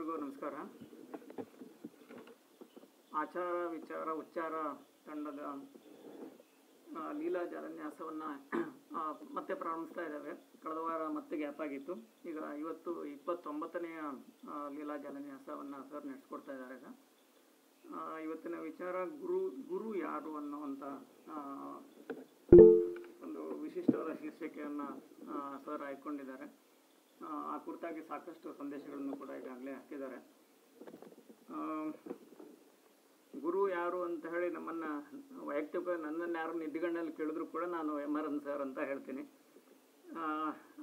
ಎಲ್ಲರಿಗೂ ನಮಸ್ಕಾರ. ಆಚಾರ ವಿಚಾರ ಉಚ್ಚಾರ ತಂಡದ ಲೀಲಾ ಜಾಲನ್ಯಾಸವನ್ನು ಮತ್ತೆ ಪ್ರಾರಂಭಿಸ್ತಾ ಇದ್ದಾವೆ. ಕಳೆದ ವಾರ ಮತ್ತೆ ಗ್ಯಾಪ್ ಆಗಿತ್ತು. ಈಗ ಇವತ್ತು 29ನೇ ಲೀಲಾ ಜಾಲನ್ಯಾಸವನ್ನು ಸರ್ ನಡೆಸ್ಕೊಡ್ತಾ ಇದ್ದಾರೆ. ಇವತ್ತಿನ ವಿಚಾರ ಗುರು ಯಾರು ಅನ್ನುವಂಥ ಒಂದು ವಿಶಿಷ್ಟವಾದ ಶೀರ್ಷಿಕೆಯನ್ನು ಸರ್ ಆಯ್ಕೊಂಡಿದ್ದಾರೆ. ಆ ಕುರಿತಾಗಿ ಸಾಕಷ್ಟು ಸಂದೇಶಗಳನ್ನು ಕೂಡ ಈಗಾಗಲೇ ಹಾಕಿದ್ದಾರೆ. ಗುರು ಯಾರು ಅಂತ ಹೇಳಿ ನಮ್ಮನ್ನು ವೈಯಕ್ತಿಕ ನನ್ನನ್ನು ಯಾರು ನಿದ್ದಿಗಣ್ಣಲ್ಲಿ ಕೇಳಿದ್ರು ಕೂಡ ನಾನು MRN ಸರ್ ಅಂತ ಹೇಳ್ತೀನಿ.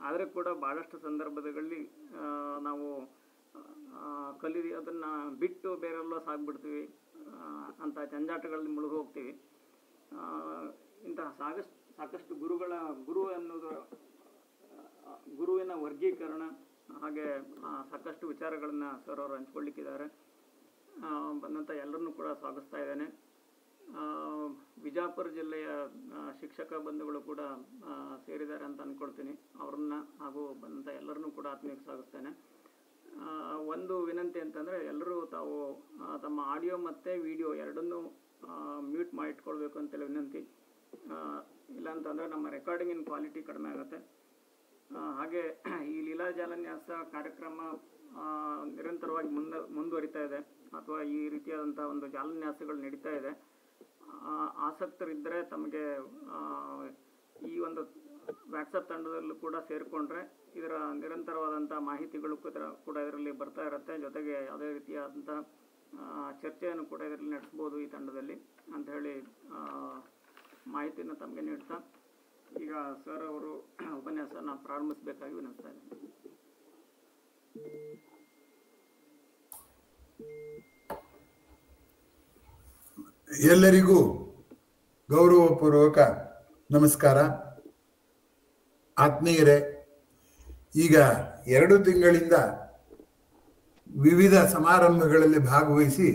ಆದರೆ ಕೂಡ ಭಾಳಷ್ಟು ಸಂದರ್ಭದಲ್ಲಿ ನಾವು ಅದನ್ನು ಬಿಟ್ಟು ಬೇರೆಲ್ಲೋ ಸಾಗ್ಬಿಡ್ತೀವಿ, ಅಂಥ ಜಂಜಾಟಗಳಲ್ಲಿ ಮುಳುಗಿ ಹೋಗ್ತೀವಿ. ಇಂತಹ ಸಾಕಷ್ಟು ಗುರು ಅನ್ನೋದು ಗುರುವಿನ ವರ್ಗೀಕರಣ ಹಾಗೆ ಸಾಕಷ್ಟು ವಿಚಾರಗಳನ್ನು ಸರ್ ಅವರು ಹಂಚ್ಕೊಳ್ಳಿಕ್ಕಿದ್ದಾರೆ. ಬಂದಂಥ ಎಲ್ಲರನ್ನೂ ಕೂಡ ಸ್ವಾಗತಿಸ್ತಾ ಇದ್ದೇನೆ. ವಿಜಾಪುರ ಜಿಲ್ಲೆಯ ಶಿಕ್ಷಕ ಬಂಧುಗಳು ಕೂಡ ಸೇರಿದ್ದಾರೆ ಅಂತ ಅಂದ್ಕೊಳ್ತೀನಿ. ಅವ್ರನ್ನ ಹಾಗೂ ಬಂದಂಥ ಎಲ್ಲರನ್ನೂ ಕೂಡ ಆತ್ಮೀಯಕ್ಕೆ ಸ್ವಾಗತಿಸ್ತೇನೆ. ಒಂದು ವಿನಂತಿ ಅಂತಂದರೆ ಎಲ್ಲರೂ ತಾವು ತಮ್ಮ ಆಡಿಯೋ ಮತ್ತು ವಿಡಿಯೋ ಎರಡನ್ನೂ ಮ್ಯೂಟ್ ಮಾಡಿಟ್ಕೊಳ್ಬೇಕು ಅಂತೇಳಿ ವಿನಂತಿ. ಇಲ್ಲಾಂತಂದರೆ ನಮ್ಮ ರೆಕಾರ್ಡಿಂಗಿನ ಕ್ವಾಲಿಟಿ ಕಡಿಮೆ ಆಗುತ್ತೆ. ಹಾಗೆ ಈ ಲೀಲಾ ಜಾಲನ್ಯಾಸ ಕಾರ್ಯಕ್ರಮ ನಿರಂತರವಾಗಿ ಮುಂದುವರಿತಾ ಇದೆ, ಅಥವಾ ಈ ರೀತಿಯಾದಂಥ ಒಂದು ಜಾಲನ್ಯಾಸಗಳು ನಡೀತಾ ಇದೆ. ಆಸಕ್ತರಿದ್ದರೆ ತಮಗೆ ಈ ಒಂದು ವಾಟ್ಸಪ್ ತಂಡದಲ್ಲೂ ಕೂಡ ಸೇರಿಕೊಂಡ್ರೆ ಇದರ ನಿರಂತರವಾದಂಥ ಮಾಹಿತಿಗಳು ಕೂಡ ಇದರಲ್ಲಿ ಬರ್ತಾ ಇರುತ್ತೆ. ಜೊತೆಗೆ ಯಾವುದೇ ರೀತಿಯಾದಂಥ ಚರ್ಚೆಯನ್ನು ಕೂಡ ಇದರಲ್ಲಿ ನಡೆಸ್ಬೋದು ಈ ತಂಡದಲ್ಲಿ ಅಂತ ಹೇಳಿ ಮಾಹಿತಿಯನ್ನು ತಮಗೆ ನೀಡ್ತಾ ಈಗ ಸರ್ ಅವರು ಉಪನ್ಯಾಸನ ಪ್ರಾರಂಭಿಸಬೇಕಾಗಿ ವಿನಂತಿಸ್ತಾ ಇದ್ದೀನಿ. ಎಲ್ಲರಿಗೂ ಗೌರವಪೂರ್ವಕ ನಮಸ್ಕಾರ. ಆತ್ಮೀಯರೇ, ಈಗ 2 ತಿಂಗಳಿಂದ ವಿವಿಧ ಸಮಾರಂಭಗಳಲ್ಲಿ ಭಾಗವಹಿಸಿ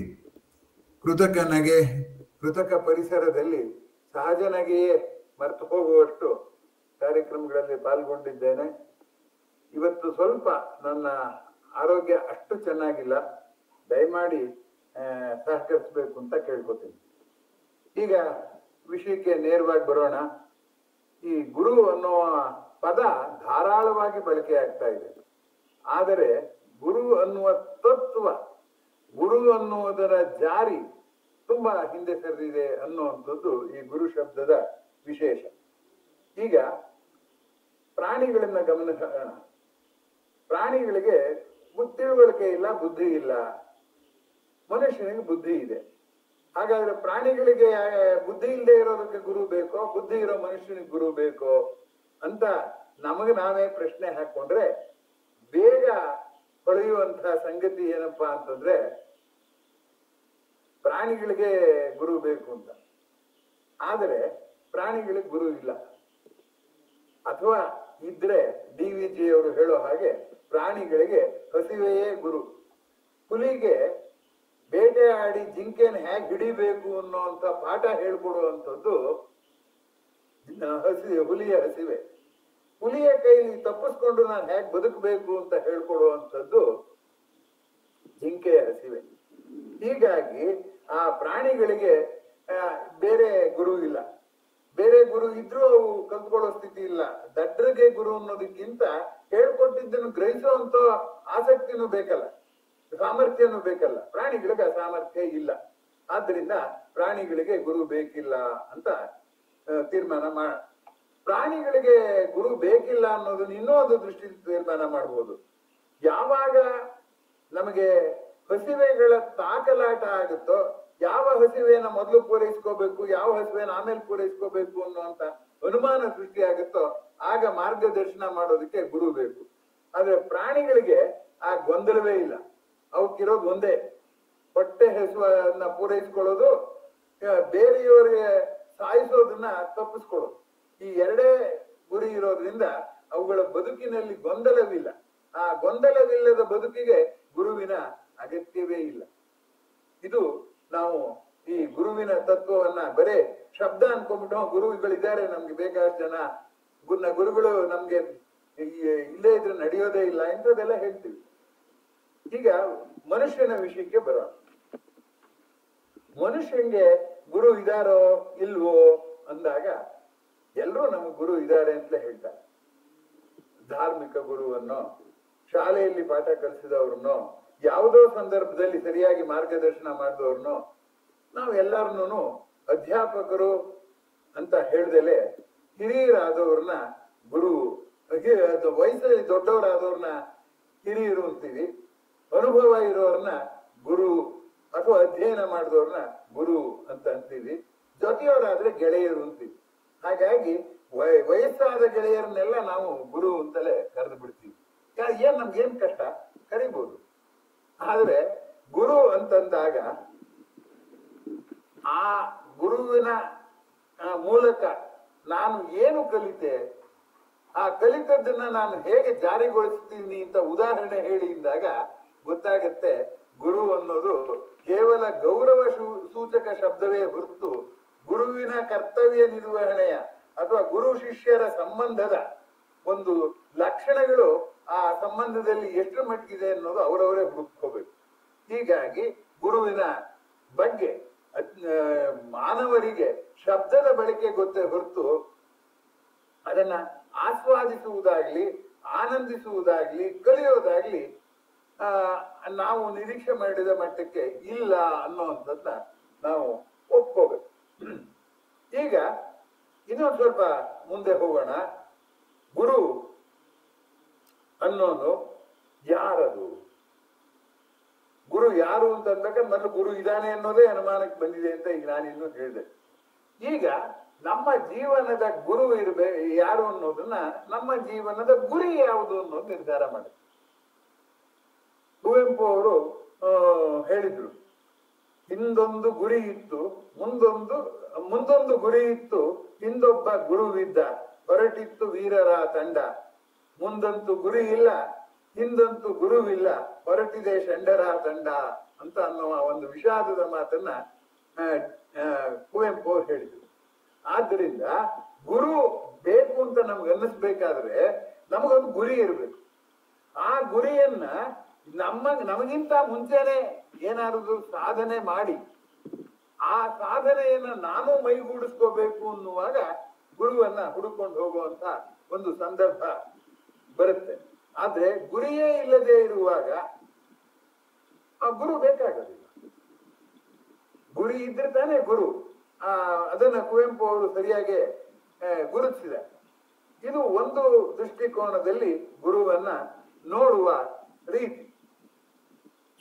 ಕೃತಕ ಪರಿಸರದಲ್ಲಿ ಸಹಜ ನಗೆಯೇ ಮರೆತು ಹೋಗುವಷ್ಟು ಕಾರ್ಯಕ್ರಮಗಳಲ್ಲಿ ಪಾಲ್ಗೊಂಡಿದ್ದೇನೆ. ಇವತ್ತು ಸ್ವಲ್ಪ ನನ್ನ ಆರೋಗ್ಯ ಅಷ್ಟು ಚೆನ್ನಾಗಿಲ್ಲ, ದಯಮಾಡಿ ಸಹಕರಿಸಬೇಕು ಅಂತ ಕೇಳ್ಕೊತೀನಿ. ಈಗ ವಿಷಯಕ್ಕೆ ನೇರವಾಗಿ ಬರೋಣ. ಈ ಗುರು ಅನ್ನುವ ಪದ ಧಾರಾಳವಾಗಿ ಬಳಕೆ ಆಗ್ತಾ ಇದೆ. ಆದರೆ ಗುರು ಅನ್ನುವ ತತ್ವ, ಗುರು ಅನ್ನುವುದರ ಜಾರಿ ತುಂಬಾ ಹಿಂದೆ ಸರಿದಿದೆ ಅನ್ನುವಂಥದ್ದು ಈ ಗುರು ಶಬ್ದದ ವಿಶೇಷ. ಈಗ ಪ್ರಾಣಿಗಳನ್ನ ಗಮನಿಸೋಣ. ಪ್ರಾಣಿಗಳಿಗೆ ತಿಳುವಳಿಕೆ ಇಲ್ಲ, ಬುದ್ಧಿ ಇಲ್ಲ. ಮನುಷ್ಯನಿಗೆ ಬುದ್ಧಿ ಇದೆ. ಹಾಗಾದ್ರೆ ಪ್ರಾಣಿಗಳಿಗೆ ಬುದ್ಧಿ ಇಲ್ಲದೆ ಇರೋದಕ್ಕೆ ಗುರು ಬೇಕೋ, ಬುದ್ಧಿ ಇರೋ ಮನುಷ್ಯನಿಗೆ ಗುರು ಬೇಕೋ ಅಂತ ನಮಗೆ ನಾವೇ ಪ್ರಶ್ನೆ ಹಾಕೊಂಡ್ರೆ ಬೇಗ ಹೊಳೆಯುವಂತಹ ಸಂಗತಿ ಏನಪ್ಪಾ ಅಂತಂದ್ರೆ ಪ್ರಾಣಿಗಳಿಗೆ ಗುರು ಬೇಕು ಅಂತ. ಆದರೆ ಪ್ರಾಣಿಗಳಿಗೆ ಗುರು ಇಲ್ಲ, ಅಥವಾ ಇದ್ರೆ DVG ಅವರು ಹೇಳೋ ಹಾಗೆ ಪ್ರಾಣಿಗಳಿಗೆ ಹಸಿವೆಯೇ ಗುರು. ಹುಲಿಗೆ ಬೇಟೆಯಾಡಿ ಜಿಂಕೆನ ಹೇಗೆ ಹಿಡಿಬೇಕು ಅನ್ನೋಂಥ ಪಾಠ ಹೇಳ್ಕೊಡುವಂಥದ್ದು ಹುಲಿಯ ಹಸಿವೆ. ಹುಲಿಯ ಕೈಲಿ ತಪ್ಪಿಸ್ಕೊಂಡು ನಾನು ಹೇಗೆ ಬದುಕಬೇಕು ಅಂತ ಹೇಳ್ಕೊಡುವಂಥದ್ದು ಜಿಂಕೆಯ ಹಸಿವೆ. ಹೀಗಾಗಿ ಆ ಪ್ರಾಣಿಗಳಿಗೆ ಬೇರೆ ಗುರು ಇಲ್ಲ. ಬೇರೆ ಗುರು ಇದ್ರೂ ಅವು ಕಲ್ತ್ಕೊಳ್ಳೋ ಸ್ಥಿತಿ ಇಲ್ಲ. ದಡ್ಡರಿಗೆ ಗುರು ಅನ್ನೋದಕ್ಕಿಂತ ಹೇಳ್ಕೊಟ್ಟಿದ್ದನ್ನು ಗ್ರಹಿಸುವಂತ ಆಸಕ್ತಿನೂ ಬೇಕಲ್ಲ, ಸಾಮರ್ಥ್ಯನೂ ಬೇಕಲ್ಲ. ಪ್ರಾಣಿಗಳಿಗೆ ಆ ಸಾಮರ್ಥ್ಯ ಇಲ್ಲ. ಆದ್ರಿಂದ ಪ್ರಾಣಿಗಳಿಗೆ ಗುರು ಬೇಕಿಲ್ಲ ಅಂತ ತೀರ್ಮಾನ ಪ್ರಾಣಿಗಳಿಗೆ ಗುರು ಬೇಕಿಲ್ಲ ಅನ್ನೋದನ್ನ ಇನ್ನೊಂದು ದೃಷ್ಟಿ ತೀರ್ಮಾನ ಮಾಡ್ಬೋದು. ಯಾವಾಗ ನಮಗೆ ಹಸಿವೆಗಳ ತಾಕಲಾಟ ಆಗುತ್ತೋ, ಯಾವ ಹಸಿವೆಯನ್ನ ಮೊದಲು ಪೂರೈಸ್ಕೋಬೇಕು, ಯಾವ ಹಸಿವೆಯನ್ನ ಆಮೇಲೆ ಪೂರೈಸ್ಕೋಬೇಕು ಅನ್ನುವಂತ ಅನುಮಾನ ಸೃಷ್ಟಿ ಆಗುತ್ತೋ ಆಗ ಮಾರ್ಗದರ್ಶನ ಮಾಡೋದಕ್ಕೆ ಗುರು ಬೇಕು. ಆದ್ರೆ ಪ್ರಾಣಿಗಳಿಗೆ ಆ ಗೊಂದಲವೇ ಇಲ್ಲ. ಅವಕ್ಕಿರೋದು ಒಂದೇ, ಹೊಟ್ಟೆ ಹಸುವನ್ನ ಪೂರೈಸ್ಕೊಳ್ಳೋದು, ಬೇರೆಯವರಿಗೆ ಸಾಯಿಸೋದನ್ನ ತಪ್ಪಿಸ್ಕೊಳ್ಳೋದು. ಈ ಎರಡೇ ಗುರಿ ಇರೋದ್ರಿಂದ ಅವುಗಳ ಬದುಕಿನಲ್ಲಿ ಗೊಂದಲವಿಲ್ಲ. ಆ ಗೊಂದಲವಿಲ್ಲದ ಬದುಕಿಗೆ ಗುರುವಿನ ಅಗತ್ಯವೇ ಇಲ್ಲ. ಇದು ನಾವು ಈ ಗುರುವಿನ ತತ್ವವನ್ನ ಬರೇ ಶಬ್ದ ಅನ್ಕೊಂಡ್ಬಿಟ್ಟು ಗುರುಗಳಿದ್ದಾರೆ ನಮ್ಗೆ ಬೇಕಾದಷ್ಟು ಜನ, ಗುರುಗಳು ನಮ್ಗೆ ಇಲ್ಲೇ ಇದ್ರೆ ನಡೆಯೋದೇ ಇಲ್ಲ ಇಂಥದ್ದೆಲ್ಲ ಹೇಳ್ತೀವಿ. ಈಗ ಮನುಷ್ಯನ ವಿಷಯಕ್ಕೆ ಬರೋಣ. ಮನುಷ್ಯಂಗೆ ಗುರು ಇದಾರೋ ಇಲ್ವೋ ಅಂದಾಗ ಎಲ್ಲರೂ ನಮಗೆ ಗುರು ಇದ್ದಾರೆ ಅಂತ ಹೇಳ್ತಾರೆ. ಧಾರ್ಮಿಕ ಗುರುವನ್ನೋ, ಶಾಲೆಯಲ್ಲಿ ಪಾಠ ಕಲಿಸಿದವ್ರನ್ನೋ, ಯಾವುದೋ ಸಂದರ್ಭದಲ್ಲಿ ಸರಿಯಾಗಿ ಮಾರ್ಗದರ್ಶನ ಮಾಡಿದವ್ರನ್ನೋ ನಾವು ಎಲ್ಲಾರನ್ನೂ ಅಧ್ಯಾಪಕರು ಅಂತ ಹೇಳ್ದಲೆ ಹಿರಿಯರಾದವ್ರನ್ನ ಗುರು, ವಯಸ್ಸಲ್ಲಿ ದೊಡ್ಡವರಾದವ್ರನ್ನ ಹಿರಿಯರು ಅಂತೀವಿ, ಅನುಭವ ಇರೋರ್ನ ಗುರು ಅಥವಾ ಅಧ್ಯಯನ ಮಾಡಿದವ್ರನ್ನ ಗುರು ಅಂತ ಅಂತೀವಿ, ಜೊತೆಯವರಾದ್ರೆ ಗೆಳೆಯರು ಅಂತೀವಿ. ಹಾಗಾಗಿ ವಯಸ್ಸಾದ ಗೆಳೆಯರನ್ನೆಲ್ಲ ನಾವು ಗುರು ಅಂತಲೇ ಕರೆದು ಬಿಡ್ತೀವಿ. ಏನ್ ನಮ್ಗೇನ್ ಕಷ್ಟ, ಕರಿಬಹುದು. ಆದ್ರೆ ಗುರು ಅಂತಂದಾಗ ಆ ಗುರುವಿನ ಮೂಲಕ ನಾನು ಏನು ಕಲಿತೆ, ಆ ಕಲಿತದ್ದನ್ನ ನಾನು ಹೇಗೆ ಜಾರಿಗೊಳಿಸ್ತೀನಿ ಅಂತ ಉದಾಹರಣೆ ಹೇಳಿದಾಗ ಗೊತ್ತಾಗತ್ತೆ ಗುರು ಅನ್ನೋದು ಕೇವಲ ಗೌರವ ಸೂಚಕ ಶಬ್ದವೇ ಹೊರತು ಗುರುವಿನ ಕರ್ತವ್ಯ ನಿರ್ವಹಣೆಯ ಅಥವಾ ಗುರು ಶಿಷ್ಯರ ಸಂಬಂಧದ ಒಂದು ಲಕ್ಷಣಗಳು ಆ ಸಂಬಂಧದಲ್ಲಿ ಎಷ್ಟು ಮಟ್ಟಿಗಿದೆ ಅನ್ನೋದು ಅವರವರೇ ಹುಡುಕೋಬೇಕು. ಹೀಗಾಗಿ ಗುರುವಿನ ಬಗ್ಗೆ ಮಾನವರಿಗೆ ಶಬ್ದದ ಬಳಕೆ ಗೊತ್ತೇ ಹೊರತು ಅದನ್ನ ಆಸ್ವಾದಿಸುವುದಾಗ್ಲಿ, ಆನಂದಿಸುವುದಾಗ್ಲಿ, ಕಲಿಯೋದಾಗ್ಲಿ ನಾವು ನಿರೀಕ್ಷೆ ಮಾಡಿದ ಮಟ್ಟಕ್ಕೆ ಇಲ್ಲ ಅನ್ನುವಂಥದ್ದ ನಾವು ಒಪ್ಕೋಬೇಕು. ಈಗ ಇನ್ನೊಂದು ಸ್ವಲ್ಪ ಮುಂದೆ ಹೋಗೋಣ. ಗುರು ಅನ್ನೋನು ಯಾರದು? ಗುರು ಯಾರು ಅಂತಂದಾಗ ನನ್ನ ಗುರು ಇದ್ದಾನೆ ಅನ್ನೋದೇ ಅನುಮಾನಕ್ಕೆ ಬಂದಿದೆ ಅಂತ ಈಗ ನಾನಿನ್ನು ಹೇಳಿದೆ. ಈಗ ನಮ್ಮ ಜೀವನದ ಗುರು ಯಾರು ಅನ್ನೋದನ್ನ ನಮ್ಮ ಜೀವನದ ಗುರಿ ಯಾವುದು ಅನ್ನೋದು ನಿರ್ಧಾರ ಮಾಡಿ. ಕುವೆಂಪು ಅವರು ಹೇಳಿದ್ರು, ಹಿಂದೊಂದು ಗುರಿ ಇತ್ತು, ಮುಂದೊಂದು ಗುರಿ ಇತ್ತು, ಹಿಂದೊಬ್ಬ ಗುರುವಿದ್ದ, ಹೊರಟಿತ್ತು ವೀರರ ತಂಡ. ಮುಂದಂತೂ ಗುರಿ ಇಲ್ಲ, ಹಿಂದಂತೂ ಗುರುವಿಲ್ಲ, ಹೊರಟಿದೆ ಷಂಡರ ತಂಡ ಅಂತ ಅನ್ನುವ ಒಂದು ವಿಷಾದದ ಮಾತನ್ನ ಕುವೆಂಪು ಅವರು ಹೇಳಿದ್ರು. ಆದ್ರಿಂದ ಗುರು ಬೇಕು ಅಂತ ನಮ್ಗೆ ಅನ್ನಿಸ್ಬೇಕಾದ್ರೆ ನಮಗೊಂದು ಗುರಿ ಇರಬೇಕು. ಆ ಗುರಿಯನ್ನ ನಮಗಿಂತ ಮುಂಚೆನೆ ಏನಾದ್ರು ಸಾಧನೆ ಮಾಡಿ ಆ ಸಾಧನೆಯನ್ನ ನಾನು ಮೈಗೂಡಿಸ್ಕೋಬೇಕು ಅನ್ನುವಾಗ ಗುರುವನ್ನ ಹುಡುಕೊಂಡು ಹೋಗುವಂತ ಒಂದು ಸಂದರ್ಭ ಬರುತ್ತೆ. ಆದ್ರೆ ಗುರಿಯೇ ಇಲ್ಲದೆ ಇರುವಾಗ ಆ ಗುರು ಬೇಕಾಗೋದಿಲ್ಲ. ಗುರಿ ಇದ್ರೆ ತಾನೇ ಗುರು. ಅದನ್ನ ಕುವೆಂಪು ಅವರು ಸರಿಯಾಗಿ ಗುರುತಿಸಿದ್ದಾರೆ. ಇದು ಒಂದು ದೃಷ್ಟಿಕೋನದಲ್ಲಿ ಗುರುವನ್ನ ನೋಡುವ ರೀತಿ.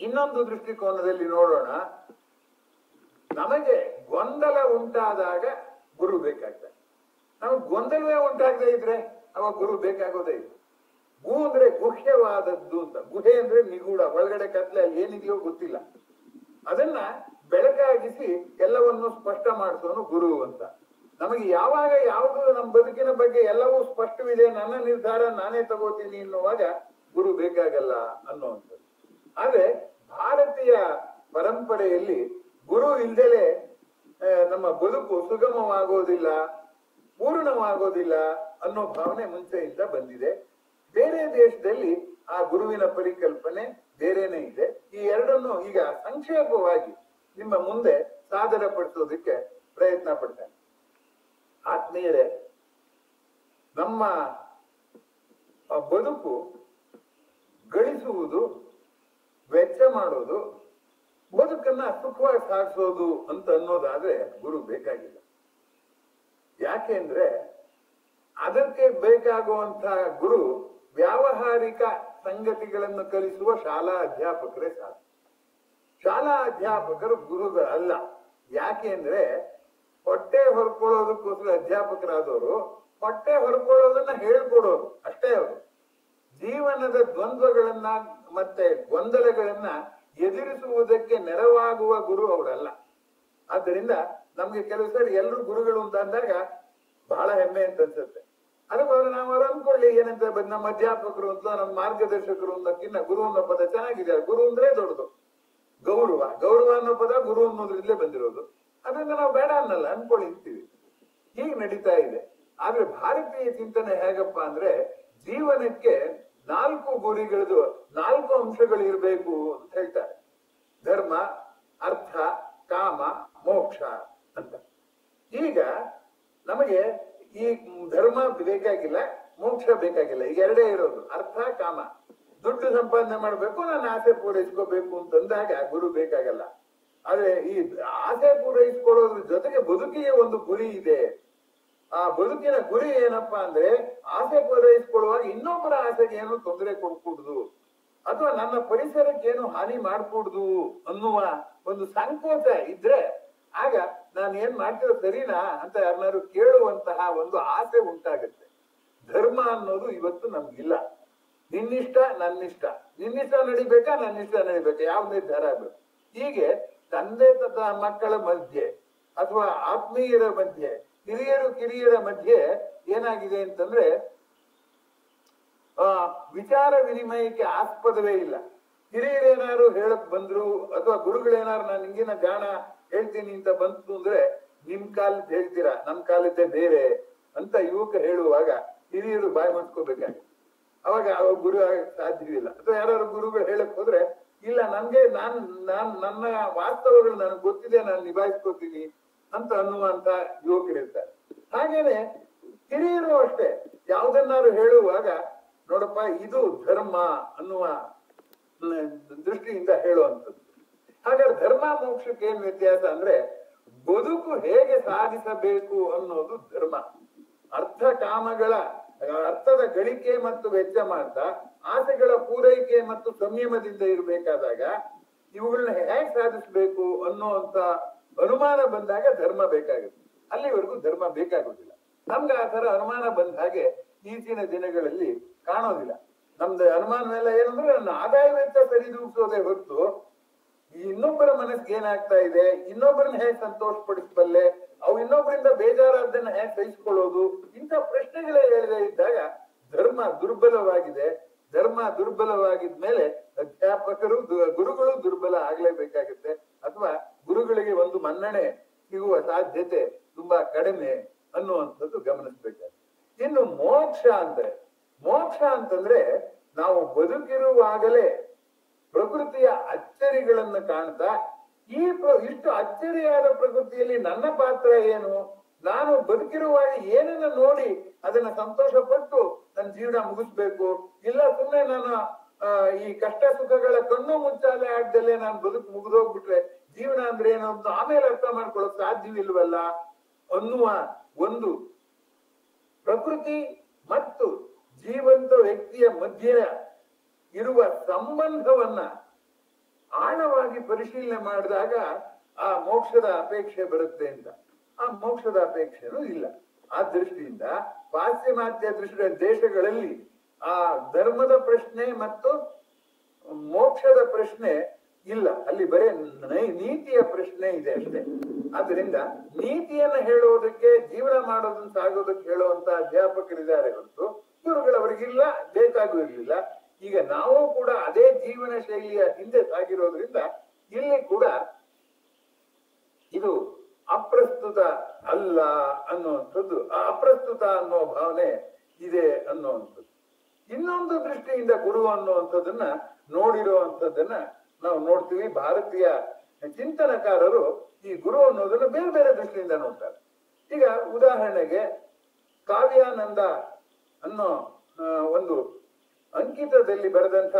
ಇನ್ನೊಂದು ದೃಷ್ಟಿಕೋನದಲ್ಲಿ ನೋಡೋಣ. ನಮಗೆ ಗೊಂದಲ ಉಂಟಾದಾಗ ಗುರು ಬೇಕಾಗ್ತದೆ. ನಮಗೆ ಗೊಂದಲವೇ ಉಂಟಾಗದೇ ಇದ್ರೆ ಅವಾಗ ಗುರು ಬೇಕಾಗೋದೇ ಇಲ್ಲ. ಗು ಅಂದ್ರೆ ಗುಹ್ಯವಾದದ್ದು ಅಂತ. ಗುಹೆ ಅಂದ್ರೆ ನಿಗೂಢ, ಒಳಗಡೆ ಕತ್ಲೆ, ಏನಿದೆಯೋ ಗೊತ್ತಿಲ್ಲ. ಅದನ್ನ ಬೆಳಕಾಗಿಸಿ ಎಲ್ಲವನ್ನು ಸ್ಪಷ್ಟ ಮಾಡಿಸೋನು ಗುರು ಅಂತ. ನಮಗೆ ಯಾವಾಗ ಯಾವುದು ನಮ್ಮ ಬದುಕಿನ ಬಗ್ಗೆ ಎಲ್ಲವೂ ಸ್ಪಷ್ಟವಿದೆ, ನನ್ನ ನಿರ್ಧಾರ ನಾನೇ ತಗೋತೀನಿ ಎನ್ನುವಾಗ ಗುರು ಬೇಕಾಗಲ್ಲ ಅನ್ನುವಂಥದ್ದು. ಆದ್ರೆ ಭಾರತೀಯ ಪರಂಪರೆಯಲ್ಲಿ ಗುರು ಇಲ್ದಲೆ ನಮ್ಮ ಬದುಕು ಸುಗಮವಾಗೋದಿಲ್ಲ, ಪೂರ್ಣವಾಗೋದಿಲ್ಲ ಅನ್ನೋ ಭಾವನೆ ಮುಂಚೆಯಿಂದ ಬಂದಿದೆ. ಬೇರೆ ದೇಶದಲ್ಲಿ ಆ ಗುರುವಿನ ಪರಿಕಲ್ಪನೆ ಬೇರೆನೇ ಇದೆ. ಈ ಎರಡನ್ನು ಈಗ ಸಂಕ್ಷೇಪವಾಗಿ ನಿಮ್ಮ ಮುಂದೆ ಸಾದರಪಡಿಸೋದಕ್ಕೆ ಪ್ರಯತ್ನ ಪಡ್ತೇನೆ. ಆತ್ಮೀಯರೇ, ನಮ್ಮ ಬದುಕು ಗಳಿಸುವುದು, ವೆಚ್ಚ ಮಾಡೋದು, ಬದುಕನ್ನ ಸುಖವಾಗಿ ಸಾಗಿಸೋದು ಅಂತ ಅನ್ನೋದಾದ್ರೆ ಗುರು ಬೇಕಾಗಿಲ್ಲ. ಯಾಕೆಂದ್ರೆ ಅದಕ್ಕೆ ಬೇಕಾಗುವಂತಹ ಗುರು ವ್ಯಾವಹಾರಿಕ ಸಂಗತಿಗಳನ್ನು ಕಲಿಸುವ ಶಾಲಾ ಅಧ್ಯಾಪಕರೇ ಸಾಕು. ಶಾಲಾ ಅಧ್ಯಾಪಕರು ಗುರುಗಳಲ್ಲ. ಯಾಕೆಂದ್ರೆ ಹೊಟ್ಟೆ ಹೊರ್ಕೊಳ್ಳೋದಕ್ಕೋಸ್ಕರ ಅಧ್ಯಾಪಕರಾದವರು ಹೊಟ್ಟೆ ಹೊರ್ಕೊಳ್ಳೋದನ್ನ ಹೇಳ್ಕೊಡೋರು ಅಷ್ಟೇ. ಅವರು ಜೀವನದ ದ್ವಂದ್ವಗಳನ್ನ ಮತ್ತೆ ಗೊಂದಲಗಳನ್ನ ಎದುರಿಸುವುದಕ್ಕೆ ನೆರವಾಗುವ ಗುರು ಅವರಲ್ಲ. ಆದ್ದರಿಂದ ನಮ್ಗೆ ಕೆಲವು ಸರಿ ಎಲ್ಲರೂ ಗುರುಗಳು ಅಂತ ಅಂದಾಗ ಬಹಳ ಹೆಮ್ಮೆ ಅಂತ ಅನ್ಸುತ್ತೆ. ಅದಕ್ಕೋದ್ರೆ ನಾವು ಅವ್ರು ಅನ್ಕೊಳ್ಳಿ ಏನಂತ ನಮ್ಮ ಅಧ್ಯಾಪಕರು ಅಂತ, ನಮ್ಮ ಮಾರ್ಗದರ್ಶಕರು ಅನ್ನೋಕ್ಕಿನ್ನ ಗುರು ಅನ್ನೋ ಪದ ಚೆನ್ನಾಗಿದೆ. ಗುರು ಅಂದ್ರೆ ದೊಡ್ಡದು. ಗೌರವ ಅನ್ನೋ ಪದ ಗುರು ಅನ್ನೋದ್ರಿಂದಲೇ ಬಂದಿರೋದು. ಅದರಿಂದ ನಾವು ಬೇಡ ಅನ್ನಲ್ಲ, ಅನ್ಕೊಂಡಿರ್ತೀವಿ. ಹೀಗೆ ನಡೀತಾ ಇದೆ. ಆದ್ರೆ ಭಾರತೀಯ ಚಿಂತನೆ ಹೇಗಪ್ಪ ಅಂದ್ರೆ ಜೀವನಕ್ಕೆ ನಾಲ್ಕು ಗುರಿಗಳದು 4 ಅಂಶಗಳು ಇರಬೇಕು ಅಂತ ಹೇಳ್ತಾರೆ. ಧರ್ಮ, ಅರ್ಥ, ಕಾಮ, ಮೋಕ್ಷ ಅಂತ. ಈಗ ನಮಗೆ ಈ ಧರ್ಮ ಬೇಕಾಗಿಲ್ಲ, ಮೋಕ್ಷ ಬೇಕಾಗಿಲ್ಲ, ಈಗ ಎರಡೇ ಇರೋದು, ಅರ್ಥ ಕಾಮ. ದುಡ್ಡು ಸಂಪಾದನೆ ಮಾಡ್ಬೇಕು, ನಾನು ಆಸೆ ಪೂರೈಸ್ಕೋಬೇಕು ಅಂತಂದಾಗ ಗುರು ಬೇಕಾಗಲ್ಲ. ಆದ್ರೆ ಈ ಆಸೆ ಪೂರೈಸ್ಕೊಳ್ಳೋದ್ರ ಜೊತೆಗೆ ಬದುಕಿಗೆ ಒಂದು ಗುರಿ ಇದೆ. ಆ ಬದುಕಿನ ಗುರಿ ಏನಪ್ಪಾ ಅಂದ್ರೆ ಆಸೆ ಪೂರೈಸ್ಕೊಳ್ಳುವಾಗ ಇನ್ನೊಬ್ಬರ ಆಸೆಗೆ ಏನು ತೊಂದರೆ ಕೊಡ್ಕೂಡ್ದು, ಅಥವಾ ನನ್ನ ಪರಿಸರಕ್ಕೆ ಏನು ಹಾನಿ ಮಾಡ್ಕೂಡ್ದು ಅನ್ನುವ ಒಂದು ಸಂಕೋಚ ಇದ್ರೆ ಆಗ ನಾನು ಏನ್ ಮಾಡ್ತಿರೋ ಸರಿನಾ ಅಂತ ಯಾರನ್ನಾರು ಕೇಳುವಂತಹ ಒಂದು ಆಸೆ ಉಂಟಾಗುತ್ತೆ. ಧರ್ಮ ಅನ್ನೋದು ಇವತ್ತು ನಮ್ಗಿಲ್ಲ. ನಿನ್ನಿಷ್ಟ ನನ್ನಿಷ್ಟ, ನಿನ್ನಿಷ್ಟ ನಡಿಬೇಕಾ ನನ್ನಿಷ್ಟ ನಡಿಬೇಕಾ, ಯಾವ ನಿರ್ಧಾರ ಆಗ್ಬೇಕು. ಹೀಗೆ ತಂದೆ ಮಕ್ಕಳ ಮಧ್ಯೆ ಅಥವಾ ಆತ್ಮೀಯರ ಮಧ್ಯೆ, ಹಿರಿಯರು ಕಿರಿಯರ ಮಧ್ಯೆ ಏನಾಗಿದೆ ಅಂತಂದ್ರೆ ವಿಚಾರ ವಿನಿಮಯಕ್ಕೆ ಆಸ್ಪದವೇ ಇಲ್ಲ. ಹಿರಿಯರೇನಾರು ಹೇಳಕ್ ಬಂದ್ರು ಅಥವಾ ಗುರುಗಳೇನಾರು ನಾನು ಹಿಂಗಿನ ಗಾಣ ಹೇಳ್ತೀನಿ ಅಂತ ಬಂತು ಅಂದ್ರೆ ನಿಮ್ ಕಾಲದ ಹೇಳ್ತೀರಾ, ನಮ್ ಕಾಲದ್ದೇ ಬೇರೆ ಅಂತ ಯುವಕ ಹೇಳುವಾಗ ಹಿರಿಯರು ಬಾಯಿ ಮುಚ್ಕೋಬೇಕಾಗುತ್ತೆ. ಅವಾಗ ಅವಾಗ ಗುರು ಆಗಕ್ಕೆ ಸಾಧ್ಯವಿಲ್ಲ. ಅಥವಾ ಯಾರು ಗುರುಗಳು ಹೇಳಕ್ ಹೋದ್ರೆ ಇಲ್ಲ, ನನ್ಗೆ ನನ್ನ ವಾಸ್ತವಗಳು ನನಗೆ ಗೊತ್ತಿದೆ, ನಾನು ನಿಭಾಯಿಸ್ಕೋತೀನಿ ಅಂತ ಅನ್ನುವಂತ ಯುವಕರಿರ್ತಾರೆ. ಹಾಗೇನೆ ಹಿರಿಯರು ಅಷ್ಟೇ ಯಾವ್ದನ್ನಾರು ಹೇಳುವಾಗ ನೋಡಪ್ಪ ಇದು ಧರ್ಮ ಅನ್ನುವ ದೃಷ್ಟಿಯಿಂದ ಹೇಳುವಂಥದ್ದು. ಹಾಗಾದ್ರೆ ಧರ್ಮ ಮೋಕ್ಷಕ್ಕೆ ಏನ್ ವ್ಯತ್ಯಾಸ ಅಂದ್ರೆ ಬದುಕು ಹೇಗೆ ಸಾಗಿಸಬೇಕು ಅನ್ನೋದು ಧರ್ಮ. ಅರ್ಥ ಕಾಮಗಳ ಅರ್ಥದ ಗಳಿಕೆ ಮತ್ತು ವೆಚ್ಚ ಮಾಡ್ತಾ ಆಸೆಗಳ ಪೂರೈಕೆ ಮತ್ತು ಸಂಯಮದಿಂದ ಇರಬೇಕಾದಾಗ ಇವುಗಳನ್ನ ಹೇಗೆ ಸಾಧಿಸಬೇಕು ಅನ್ನೋಂತ ಅನುಮಾನ ಬಂದಾಗ ಧರ್ಮ ಬೇಕಾಗುತ್ತೆ. ಅಲ್ಲಿವರೆಗೂ ಧರ್ಮ ಬೇಕಾಗುದಿಲ್ಲ. ನಮ್ಗೆ ಆ ತರ ಅನುಮಾನ ಬಂದ ಹಾಗೆ ಈಚಿನ ದಿನಗಳಲ್ಲಿ ಕಾಣೋದಿಲ್ಲ. ನಮ್ದು ಅನುಮಾನವೆಲ್ಲ ಏನಂದ್ರೆ ನನ್ನ ಆದಾಯ ವೆಚ್ಚ ಸರಿದೂಗಿಸೋದೇ ಹೊರತು ಇನ್ನೊಬ್ಬರ ಮನಸ್ಸಿಗೆ ಏನಾಗ್ತಾ ಇದೆ, ಇನ್ನೊಬ್ಬರನ್ನ ಹೇಗೆ ಸಂತೋಷ ಪಡಿಸಬಲ್ಲೆ, ಅವು ಇನ್ನೊಬ್ಬರಿಂದ ಬೇಜಾರಾದ್ದನ್ನ ಹೇಗೆ ಸಹಿಸಿಕೊಳ್ಳೋದು, ಇಂಥ ಪ್ರಶ್ನೆಗಳೇ ಹೇಳದೇ ಇದ್ದಾಗ ಧರ್ಮ ದುರ್ಬಲವಾಗಿದೆ. ಧರ್ಮ ದುರ್ಬಲವಾಗಿದ್ಮೇಲೆ ಅಧ್ಯಾಪಕರು ಗುರುಗಳು ದುರ್ಬಲ ಆಗ್ಲೇಬೇಕಾಗುತ್ತೆ, ಅಥವಾ ಗುರುಗಳಿಗೆ ಒಂದು ಮನ್ನಣೆ ಸಿಗುವ ಸಾಧ್ಯತೆ ತುಂಬಾ ಕಡಿಮೆ ಅನ್ನುವಂಥದ್ದು ಗಮನಿಸ್ಬೇಕಾಗುತ್ತೆ. ಇನ್ನು ಮೋಕ್ಷ ಅಂತಂದ್ರೆ ನಾವು ಬದುಕಿರುವಾಗಲೇ ಪ್ರಕೃತಿಯ ಅಚ್ಚರಿಗಳನ್ನು ಕಾಣ್ತಾ ಇಷ್ಟು ಅಚ್ಚರಿಯಾದ ಪ್ರಕೃತಿಯಲ್ಲಿ ನನ್ನ ಪಾತ್ರ ಏನು, ನಾನು ಬದುಕಿರುವಾಗ ಏನನ್ನ ನೋಡಿ ಅದನ್ನ ಸಂತೋಷ ಪಟ್ಟು ನನ್ನ ಜೀವನ ಮುಗಿಸ್ಬೇಕು, ಇಲ್ಲ ಸುಮ್ಮನೆ ನಾನು ಈ ಕಷ್ಟ ಸುಖಗಳ ಕಣ್ಣು ಮುಚ್ಚಾಲೆ ಆಡ್ದಲ್ಲೇ ನಾನು ಬದುಕು ಮುಗಿದೋಗ್ಬಿಟ್ರೆ ಜೀವನ ಅಂದ್ರೆ ಏನು ಅಂತ ಆಮೇಲೆ ಅರ್ಥ ಮಾಡ್ಕೊಳ್ಳೋಕ್ ಸಾಧ್ಯವಿಲ್ವಲ್ಲ ಅನ್ನುವ ಒಂದು ಪ್ರಕೃತಿ ಮತ್ತು ಜೀವಂತ ವ್ಯಕ್ತಿಯ ಮಧ್ಯೆ ಇರುವ ಸಂಬಂಧವನ್ನ ಆಳವಾಗಿ ಪರಿಶೀಲನೆ ಮಾಡಿದಾಗ ಆ ಮೋಕ್ಷದ ಅಪೇಕ್ಷೆ ಬರುತ್ತೆ ಅಂತ. ಆ ಮೋಕ್ಷದ ಅಪೇಕ್ಷೆನೂ ಇಲ್ಲ. ಆ ದೃಷ್ಟಿಯಿಂದ ಪಾಶ್ಚಿಮಾತ್ಯ ದೇಶಗಳಲ್ಲಿ ಆ ಧರ್ಮದ ಪ್ರಶ್ನೆ ಮತ್ತು ಮೋಕ್ಷದ ಪ್ರಶ್ನೆ ಇಲ್ಲ, ಅಲ್ಲಿ ಬರೇ ನೀತಿಯ ಪ್ರಶ್ನೆ ಇದೆ ಅಷ್ಟೇ. ಆದ್ರಿಂದ ನೀತಿಯನ್ನ ಹೇಳೋದಕ್ಕೆ, ಜೀವನ ಮಾಡೋದನ್ನ ಸಾಗೋದಕ್ಕೆ ಹೇಳುವಂತ ಅಧ್ಯಾಪಕರಿದ್ದಾರೆ ಹೊರತು ಗುರುಗಳವರಿಗಿಲ್ಲ, ಬೇಕಾಗೂ ಇರ್ಲಿಲ್ಲ. ಈಗ ನಾವು ಕೂಡ ಅದೇ ಜೀವನ ಶೈಲಿಯ ಹಿಂದೆ ಸಾಗಿರೋದ್ರಿಂದ ಇಲ್ಲಿ ಕೂಡ ಇದು ಅಪ್ರಸ್ತುತ ಅಲ್ಲ ಅನ್ನುವಂಥದ್ದು, ಆ ಅಪ್ರಸ್ತುತ ಅನ್ನೋ ಭಾವನೆ ಇದೆ ಅನ್ನುವಂಥದ್ದು. ಇನ್ನೊಂದು ದೃಷ್ಟಿಯಿಂದ ಗುರು ಅನ್ನುವಂಥದ್ದನ್ನ ನೋಡಿರುವಂಥದ್ದನ್ನ ನಾವು ನೋಡ್ತೀವಿ. ಭಾರತೀಯ ಚಿಂತನಕಾರರು ಈ ಗುರು ಅನ್ನೋದನ್ನ ಬೇರೆ ಬೇರೆ ದೃಷ್ಟಿಯಿಂದ ನೋಡ್ತಾರೆ. ಈಗ ಉದಾಹರಣೆಗೆ ಕಾವ್ಯಾನಂದ ಅನ್ನೋ ಒಂದು ಅಂಕಿತದಲ್ಲಿ ಬರೆದಂತ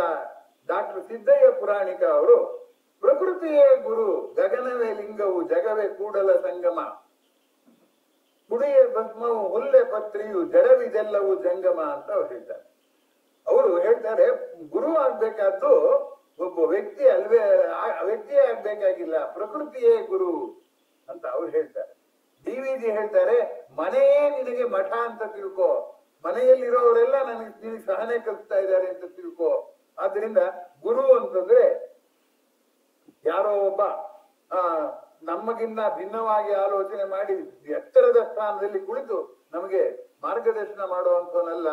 ಡಾಕ್ಟರ್ ಸಿದ್ದಯ್ಯ ಪುರಾಣಿಕ ಅವರು ಪ್ರಕೃತಿಯೇ ಗುರು, ಗಗನವೇ ಲಿಂಗವು, ಜಗವೇ ಕೂಡಲ ಸಂಗಮ, ಕುಡಿಯೇ ಭಸ್ಮವು, ಹುಲ್ಲೆ ಪತ್ರಿಯು, ಜಡವಿದೆಲ್ಲವೂ ಜಂಗಮ ಅಂತ ಅವ್ರು ಹೇಳ್ತಾರೆ. ಅವರು ಹೇಳ್ತಾರೆ ಗುರು ಆಗ್ಬೇಕಾದ್ದು ಒಬ್ಬ ವ್ಯಕ್ತಿ ವ್ಯಕ್ತಿಯೇ ಆಗ್ಬೇಕಾಗಿಲ್ಲ, ಪ್ರಕೃತಿಯೇ ಗುರು ಅಂತ ಅವ್ರು ಹೇಳ್ತಾರೆ. DVG ಹೇಳ್ತಾರೆ ಮನೆಯೇ ನಿನಗೆ ಮಠ ಅಂತ ತಿಳ್ಕೊ, ಮನೆಯಲ್ಲಿರೋರೆಲ್ಲ ನಿನಗೆ ಸಹನೆ ಕಲಿಸ್ತಾ ಇದ್ದಾರೆ ಅಂತ ತಿಳ್ಕೊ. ಆದ್ರಿಂದ ಗುರು ಅಂತಂದ್ರೆ ಯಾರೋ ಒಬ್ಬ ನಮಗಿನ್ನ ಭಿನ್ನವಾಗಿ ಆಲೋಚನೆ ಮಾಡಿ ಎತ್ತರದ ಸ್ಥಾನದಲ್ಲಿ ಕುಳಿತು ನಮಗೆ ಮಾರ್ಗದರ್ಶನ ಮಾಡುವಂತವನಲ್ಲ.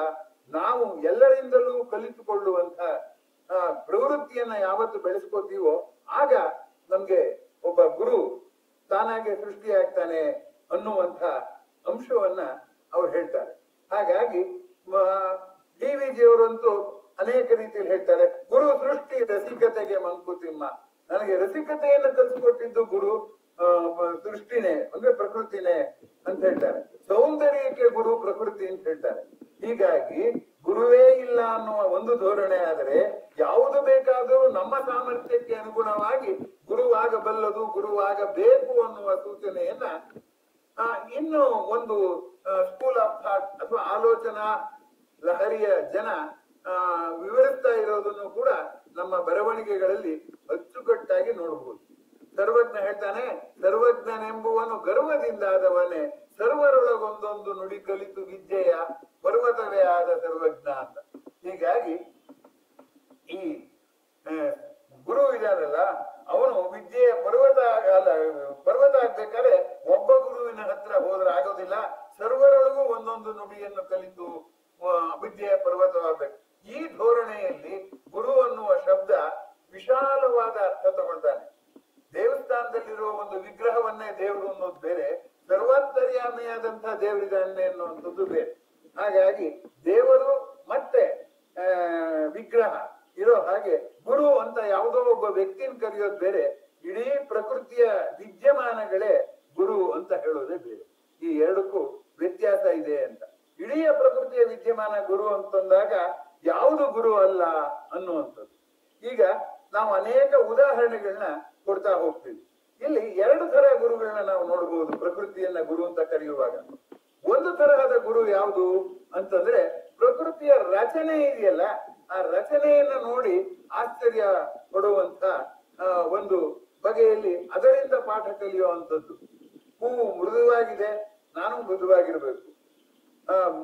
ನಾವು ಎಲ್ಲರಿಂದಲೂ ಕಲಿತುಕೊಳ್ಳುವಂತ ಪ್ರವೃತ್ತಿಯನ್ನ ಯಾವತ್ತು ಬೆಳೆಸ್ಕೋತೀವೋ ಆಗ ನಮ್ಗೆ ಒಬ್ಬ ಗುರು ತಾನಾಗೆ ಸೃಷ್ಟಿಯಾಗ್ತಾನೆ ಅನ್ನುವಂತ ಅಂಶವನ್ನ ಅವ್ರು ಹೇಳ್ತಾರೆ. ಹಾಗಾಗಿ DVG ಅವರಂತೂ ಅನೇಕ ರೀತಿಯಲ್ಲಿ ಹೇಳ್ತಾರೆ. ಗುರು ಸೃಷ್ಟಿ ರಸಿಕತೆಗೆ ಮಂಕುತಿಮ್ಮ, ನನಗೆ ರಸಿಕತೆಯನ್ನು ಕಲಿಸಿಕೊಟ್ಟಿದ್ದು ಗುರು ಸೃಷ್ಟಿನೇ ಅಂದ್ರೆ ಪ್ರಕೃತಿನೇ ಅಂತ ಹೇಳ್ತಾರೆ. ಸೌಂದರ್ಯಕ್ಕೆ ಗುರು ಪ್ರಕೃತಿ ಅಂತ ಹೇಳ್ತಾರೆ. ಹೀಗಾಗಿ ಗುರುವೇ ಇಲ್ಲ ಅನ್ನುವ ಒಂದು ಧೋರಣೆ ಆದರೆ ಯಾವುದು ಬೇಕಾದರೂ ನಮ್ಮ ಸಾಮರ್ಥ್ಯಕ್ಕೆ ಅನುಗುಣವಾಗಿ ಗುರುವಾಗಬಲ್ಲದು, ಗುರುವಾಗಬೇಕು ಅನ್ನುವ ಸೂಚನೆಯನ್ನ ಇನ್ನು ಒಂದು ಸ್ಕೂಲ್ ಆಫ್ ಥಾಟ್ ಅಥವಾ ಆಲೋಚನಾ ಲಹರಿಯ ಜನ ವಿವರಿಸ್ತಾ ಇರೋದನ್ನು ಕೂಡ ನಮ್ಮ ಬರವಣಿಗೆಗಳಲ್ಲಿ ಅಚ್ಚುಕಟ್ಟಾಗಿ ನೋಡಬಹುದು. ಸರ್ವಜ್ಞ ಹೇಳ್ತಾನೆ, ಸರ್ವಜ್ಞನೆಂಬುವನು ಗರ್ವದಿಂದಾದವನೇ, ಸರ್ವರೊಳಗೊಂದೊಂದು ನುಡಿ ಕಲಿತು ವಿದ್ಯೆಯ ಪರ್ವತವೇ ಆದ ಸರ್ವಜ್ಞ ಅಂತ. ಹೀಗಾಗಿ ಈ ಗುರು ಇದಾನಲ್ಲ, ಅವನು ವಿದ್ಯೆಯ ಪರ್ವತ ಆಗ್ಬೇಕಾದ್ರೆ ಒಬ್ಬ ಗುರುವಿನ ಹತ್ರ ಹೋದ್ರೆ ಆಗೋದಿಲ್ಲ, ಸರ್ವರೊಳಗೂ ಒಂದೊಂದು ನುಡಿಯನ್ನು ಕಲಿತು ವಿದ್ಯೆಯ ಪರ್ವತವಾಗಬೇಕು. ಈ ಧೋರಣೆಯಲ್ಲಿ ಗುರು ಅನ್ನುವ ಶಬ್ದ ವಿಶಾಲವಾದ ಅರ್ಥ ತಗೊಳ್ತಾನೆ. ದೇವಸ್ಥಾನದಲ್ಲಿರುವ ಒಂದು ವಿಗ್ರಹವನ್ನೇ ದೇವರು ಅನ್ನೋದು ಬೇರೆ, ಸರ್ವಾಂತರ್ಯಾಮಿಯಾದಂತಹ ದೇವರಿದ್ದಾನೆ ಅನ್ನುವಂಥದ್ದು ಬೇರೆ. ಹಾಗಾಗಿ ದೇವರು ಮತ್ತೆ ವಿಗ್ರಹ ಇರೋ ಹಾಗೆ ಗುರು ಅಂತ ಯಾವುದೋ ಒಬ್ಬ ವ್ಯಕ್ತಿನ ಕರೆಯೋದು ಬೇರೆ, ಇಡೀ ಪ್ರಕೃತಿಯ ವಿದ್ಯಮಾನಗಳೇ ಗುರು ಅಂತ ಹೇಳೋದೇ ಬೇರೆ. ಈ ಎರಡಕ್ಕೂ ವ್ಯತ್ಯಾಸ ಇದೆ ಅಂತ. ಇಡೀ ಪ್ರಕೃತಿಯ ವಿದ್ಯಮಾನ ಗುರು ಅಂತಂದಾಗ ಯಾವುದು ಗುರು ಅಲ್ಲ ಅನ್ನುವಂಥದ್ದು. ಈಗ ನಾವು ಅನೇಕ ಉದಾಹರಣೆಗಳನ್ನ ಕೊಡ್ತಾ ಹೋಗ್ತೀವಿ. ಇಲ್ಲಿ ಎರಡು ತರ ಗುರುಗಳನ್ನ ನಾವು ನೋಡಬಹುದು ಪ್ರಕೃತಿಯನ್ನ ಗುರು ಅಂತ ಕರೆಯುವಾಗ. ಒಂದು ತರಹದ ಗುರು ಯಾವುದು ಅಂತಂದ್ರೆ ಪ್ರಕೃತಿಯ ರಚನೆ ಇದೆಯಲ್ಲ, ಆ ರಚನೆಯನ್ನ ನೋಡಿ ಆಶ್ಚರ್ಯ ಪಡುವಂತ ಒಂದು ಬಗೆಯಲ್ಲಿ ಅದರಿಂದ ಪಾಠ ಕಲಿಯುವಂಥದ್ದು. ಹೂವು ಮೃದುವಾಗಿದೆ, ನಾನು ಮೃದುವಾಗಿರ್ಬೇಕು.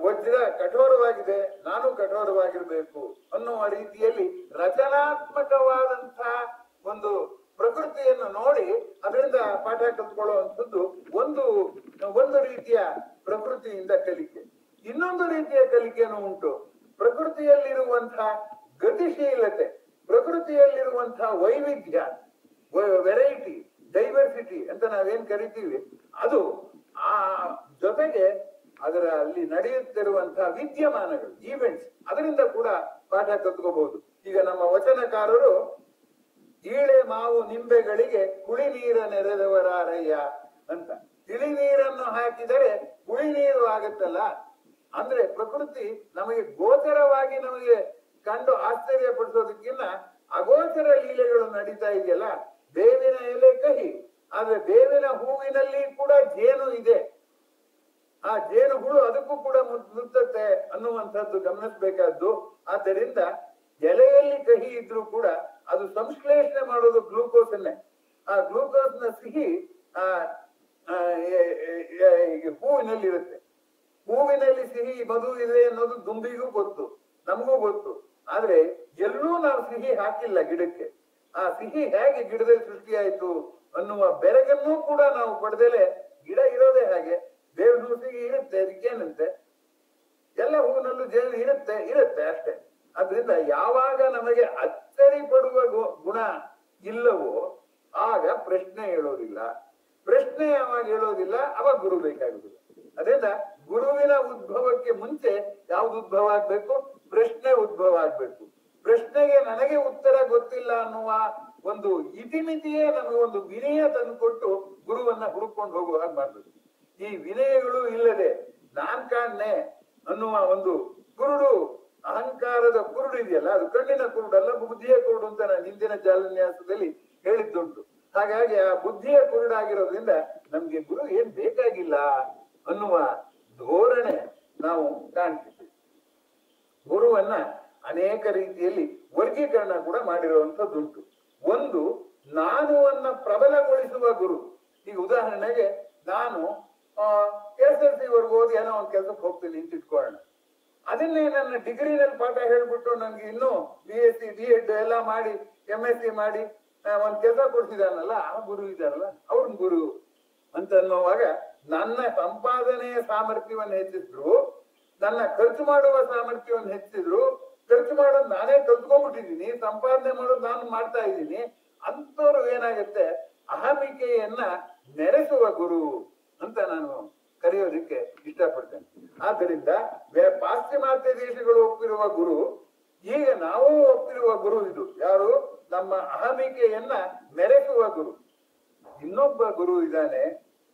ವಜ್ರ ಕಠೋರವಾಗಿದೆ, ನಾನು ಕಠೋರವಾಗಿರ್ಬೇಕು ಅನ್ನುವ ರೀತಿಯಲ್ಲಿ ರಚನಾತ್ಮಕವಾದಂತಹ ಒಂದು ಪ್ರಕೃತಿಯನ್ನು ನೋಡಿ ಅದರಿಂದ ಪಾಠ ಕಲ್ತ್ಕೊಳ್ಳುವಂಥದ್ದು ಒಂದು ರೀತಿಯ ಪ್ರಕೃತಿಯಿಂದ ಕಲಿಕೆ. ಇನ್ನೊಂದು ರೀತಿಯ ಕಲಿಕೆನೂ ಉಂಟು. ಪ್ರಕೃತಿಯಲ್ಲಿರುವಂತಹ ಗತಿಶೀಲತೆ, ಪ್ರಕೃತಿಯಲ್ಲಿರುವಂತಹ ವೈವಿಧ್ಯ, ವೆರೈಟಿ, ಡೈವರ್ಸಿಟಿ ಅಂತ ನಾವೇನ್ ಕರಿತೀವಿ, ಅದು ಆ ಜೊತೆಗೆ ಅದರ ಅಲ್ಲಿ ನಡೆಯುತ್ತಿರುವಂತಹ ವಿದ್ಯಮಾನಗಳು, ಈವೆಂಟ್ಸ್, ಅದರಿಂದ ಕೂಡ ಪಾಠ ಕಲ್ತ್ಕೋಬಹುದು. ಈಗ ನಮ್ಮ ವಚನಕಾರರು ಈಳೆ ಮಾವು ನಿಂಬೆಗಳಿಗೆ ಕುಳಿ ನೀರ ನೆರೆದವರಾರಯ್ಯ ಅಂತ, ತಿಳಿ ನೀರನ್ನು ಹಾಕಿದರೆ ಕುಳಿ ನೀರು ಆಗುತ್ತಲ್ಲ. ಅಂದ್ರೆ ಪ್ರಕೃತಿ ನಮಗೆ ಗೋಚರವಾಗಿ ನಮಗೆ ಕಂಡು ಆಶ್ಚರ್ಯ ಪಡಿಸೋದಕ್ಕಿಂತ ಅಗೋಚರ ಲೀಲೆಗಳು ನಡೀತಾ ಇದೆಯಲ್ಲ. ಬೇವಿನ ಎಲೆ ಕಹಿ, ಆದ್ರೆ ಬೇವಿನ ಹೂವಿನಲ್ಲಿ ಕೂಡ ಜೇನು ಇದೆ, ಆ ಜೇನು ಹುಳು ಅದಕ್ಕೂ ಕೂಡ ಮುತ್ತುತ್ತೆ ಅನ್ನುವಂಥದ್ದು ಗಮನಿಸಬೇಕಾದ್ದು. ಆದ್ದರಿಂದ ಎಲೆಯಲ್ಲಿ ಕಹಿ ಇದ್ರೂ ಕೂಡ ಅದು ಸಂಶ್ಲೇಷಣೆ ಮಾಡೋದು ಗ್ಲೂಕೋಸ್ ಅನ್ನೇ. ಆ ಗ್ಲೂಕೋಸ್ ನ ಸಿಹಿ ಹೂವಿನಲ್ಲಿ ಇರುತ್ತೆ. ಹೂವಿನಲ್ಲಿ ಸಿಹಿ ಮಧು ಇದೆ ಅನ್ನೋದು ದುಂಬಿಗೂ ಗೊತ್ತು, ನಮಗೂ ಗೊತ್ತು. ಆದ್ರೆ ಎಲ್ಲೂ ನಾವು ಸಿಹಿ ಹಾಕಿಲ್ಲ ಗಿಡಕ್ಕೆ. ಆ ಸಿಹಿ ಹೇಗೆ ಗಿಡದಲ್ಲಿ ಸೃಷ್ಟಿಯಾಯ್ತು ಅನ್ನುವ ಬೆರಗನ್ನೂ ಕೂಡ ನಾವು ಪಡೆದಲೆ ಗಿಡ ಇರೋದೇ ಹಾಗೆ. ಬೇವಿನ ಸಿಹಿ ಇರುತ್ತೆ, ಅದಕ್ಕೇನಂತೆ, ಎಲ್ಲ ಹೂವಿನಲ್ಲೂ ಜೇನು ಇರುತ್ತೆ ಅಷ್ಟೇ. ಆದ್ರಿಂದ ಯಾವಾಗ ನಮಗೆ ಅಚ್ಚರಿ ಪಡುವ ಗುಣ ಇಲ್ಲವೋ ಆಗ ಪ್ರಶ್ನೆ ಹೇಳೋದಿಲ್ಲ. ಪ್ರಶ್ನೆ ಯಾವಾಗ ಹೇಳೋದಿಲ್ಲ ಅವಾಗ ಗುರು ಬೇಕಾಗುದಿಲ್ಲ. ಅದರಿಂದ ಗುರುವಿನ ಉದ್ಭವಕ್ಕೆ ಮುಂಚೆ ಯಾವ್ದು ಉದ್ಭವ ಆಗ್ಬೇಕು? ಪ್ರಶ್ನೆ ಉದ್ಭವ ಆಗ್ಬೇಕು. ಪ್ರಶ್ನೆಗೆ ನನಗೆ ಉತ್ತರ ಗೊತ್ತಿಲ್ಲ ಅನ್ನುವ ಒಂದು ಇತಿಮಿತಿಯೇ ನಮಗೆ ಒಂದು ವಿನಯ ತಂದುಕೊಟ್ಟು ಗುರುವನ್ನ ಹುಡುಕೊಂಡು ಹೋಗುವ ಹಾಗೆ ಮಾಡ್ಬೇಕು. ಈ ವಿನಯಗಳು ಇಲ್ಲದೆ ನಾನ್ ಕಾಣ್ನೆ ಅನ್ನುವ ಒಂದು ಕುರುಡು, ಅಹಂಕಾರದ ಕುರುಡು ಇದೆಯಲ್ಲ, ಅದು ಕಣ್ಣಿನ ಕುರುಡಲ್ಲ, ಬುದ್ಧಿಯ ಕುರುಡು ಅಂತ ನಾನು ಹಿಂದಿನ ಜಾಲನ್ಯಾಸದಲ್ಲಿ ಹೇಳಿದ್ದುಂಟು. ಹಾಗಾಗಿ ಆ ಬುದ್ಧಿಯ ಕುರುಡಾಗಿರೋದ್ರಿಂದ ನಮ್ಗೆ ಗುರು ಏನ್ ಬೇಕಾಗಿಲ್ಲ ಅನ್ನುವ ಧೋರಣೆ ನಾವು ಕಾಣ್ತೀವಿ. ಗುರುವನ್ನ ಅನೇಕ ರೀತಿಯಲ್ಲಿ ವರ್ಗೀಕರಣ ಕೂಡ ಮಾಡಿರುವಂತದ್ದುಂಟು. ಒಂದು, ನಾನುವನ್ನ ಪ್ರಬಲಗೊಳಿಸುವ ಗುರು. ಈಗ ಉದಾಹರಣೆಗೆ ನಾನು SSLC ವರ್ಗು ಓದಿ ಏನೋ ಒಂದು ಕೆಲಸಕ್ಕೆ ಹೋಗ್ತೀನಿ ಅಂತ ಇಟ್ಕೊಳ್ಳೋಣ. ಅದನ್ನೇ ನನ್ನ ಡಿಗ್ರಿನಲ್ಲಿ ಪಾಠ ಹೇಳ್ಬಿಟ್ಟು ನನ್ಗೆ ಇನ್ನೂ BSc B.Ed ಎಲ್ಲ ಮಾಡಿ MSc ಮಾಡಿ ಒಂದ್ ಕೆಲಸ ಕೊಡ್ತಿದ್ದಾನಲ್ಲ, ಆ ಗುರು ಇದ್ದಾರಲ್ಲ ಅವ್ರನ್ ಗುರು ಅಂತ ಅನ್ನುವಾಗ ನನ್ನ ಸಂಪಾದನೆಯ ಸಾಮರ್ಥ್ಯವನ್ನು ಹೆಚ್ಚಿದ್ರು, ನನ್ನ ಖರ್ಚು ಮಾಡುವ ಸಾಮರ್ಥ್ಯವನ್ನು ಹೆಚ್ಚಿದ್ರು. ಖರ್ಚು ಮಾಡೋದು ನಾನೇ ಕಲ್ತ್ಕೊಂಡ್ಬಿಟ್ಟಿದ್ದೀನಿ, ಸಂಪಾದನೆ ಮಾಡೋದು ನಾನು ಮಾಡ್ತಾ ಇದ್ದೀನಿ. ಅಂತವ್ರು ಏನಾಗುತ್ತೆ, ಅಹಮಿಕೆಯನ್ನ ನೆರೆಸುವ ಗುರು ಅಂತ ನಾನು ಕರೆಯೋದಿಕ್ಕೆ ಇಷ್ಟಪಡ್ತೇನೆ. ಆದ್ದರಿಂದ ಪಾಶ್ಚಿಮಾತ್ಯ ದೇಶಗಳು ಒಪ್ಪಿರುವ ಗುರು ಈಗ ನಾವು ಒಪ್ಪಿರುವ ಗುರು ಇದು ಯಾರು? ನಮ್ಮ ಅಹಮಿಕೆಯನ್ನ ಮೆರೆಸುವ ಗುರು. ಇನ್ನೊಬ್ಬ ಗುರು ಇದ್ದಾನೆ,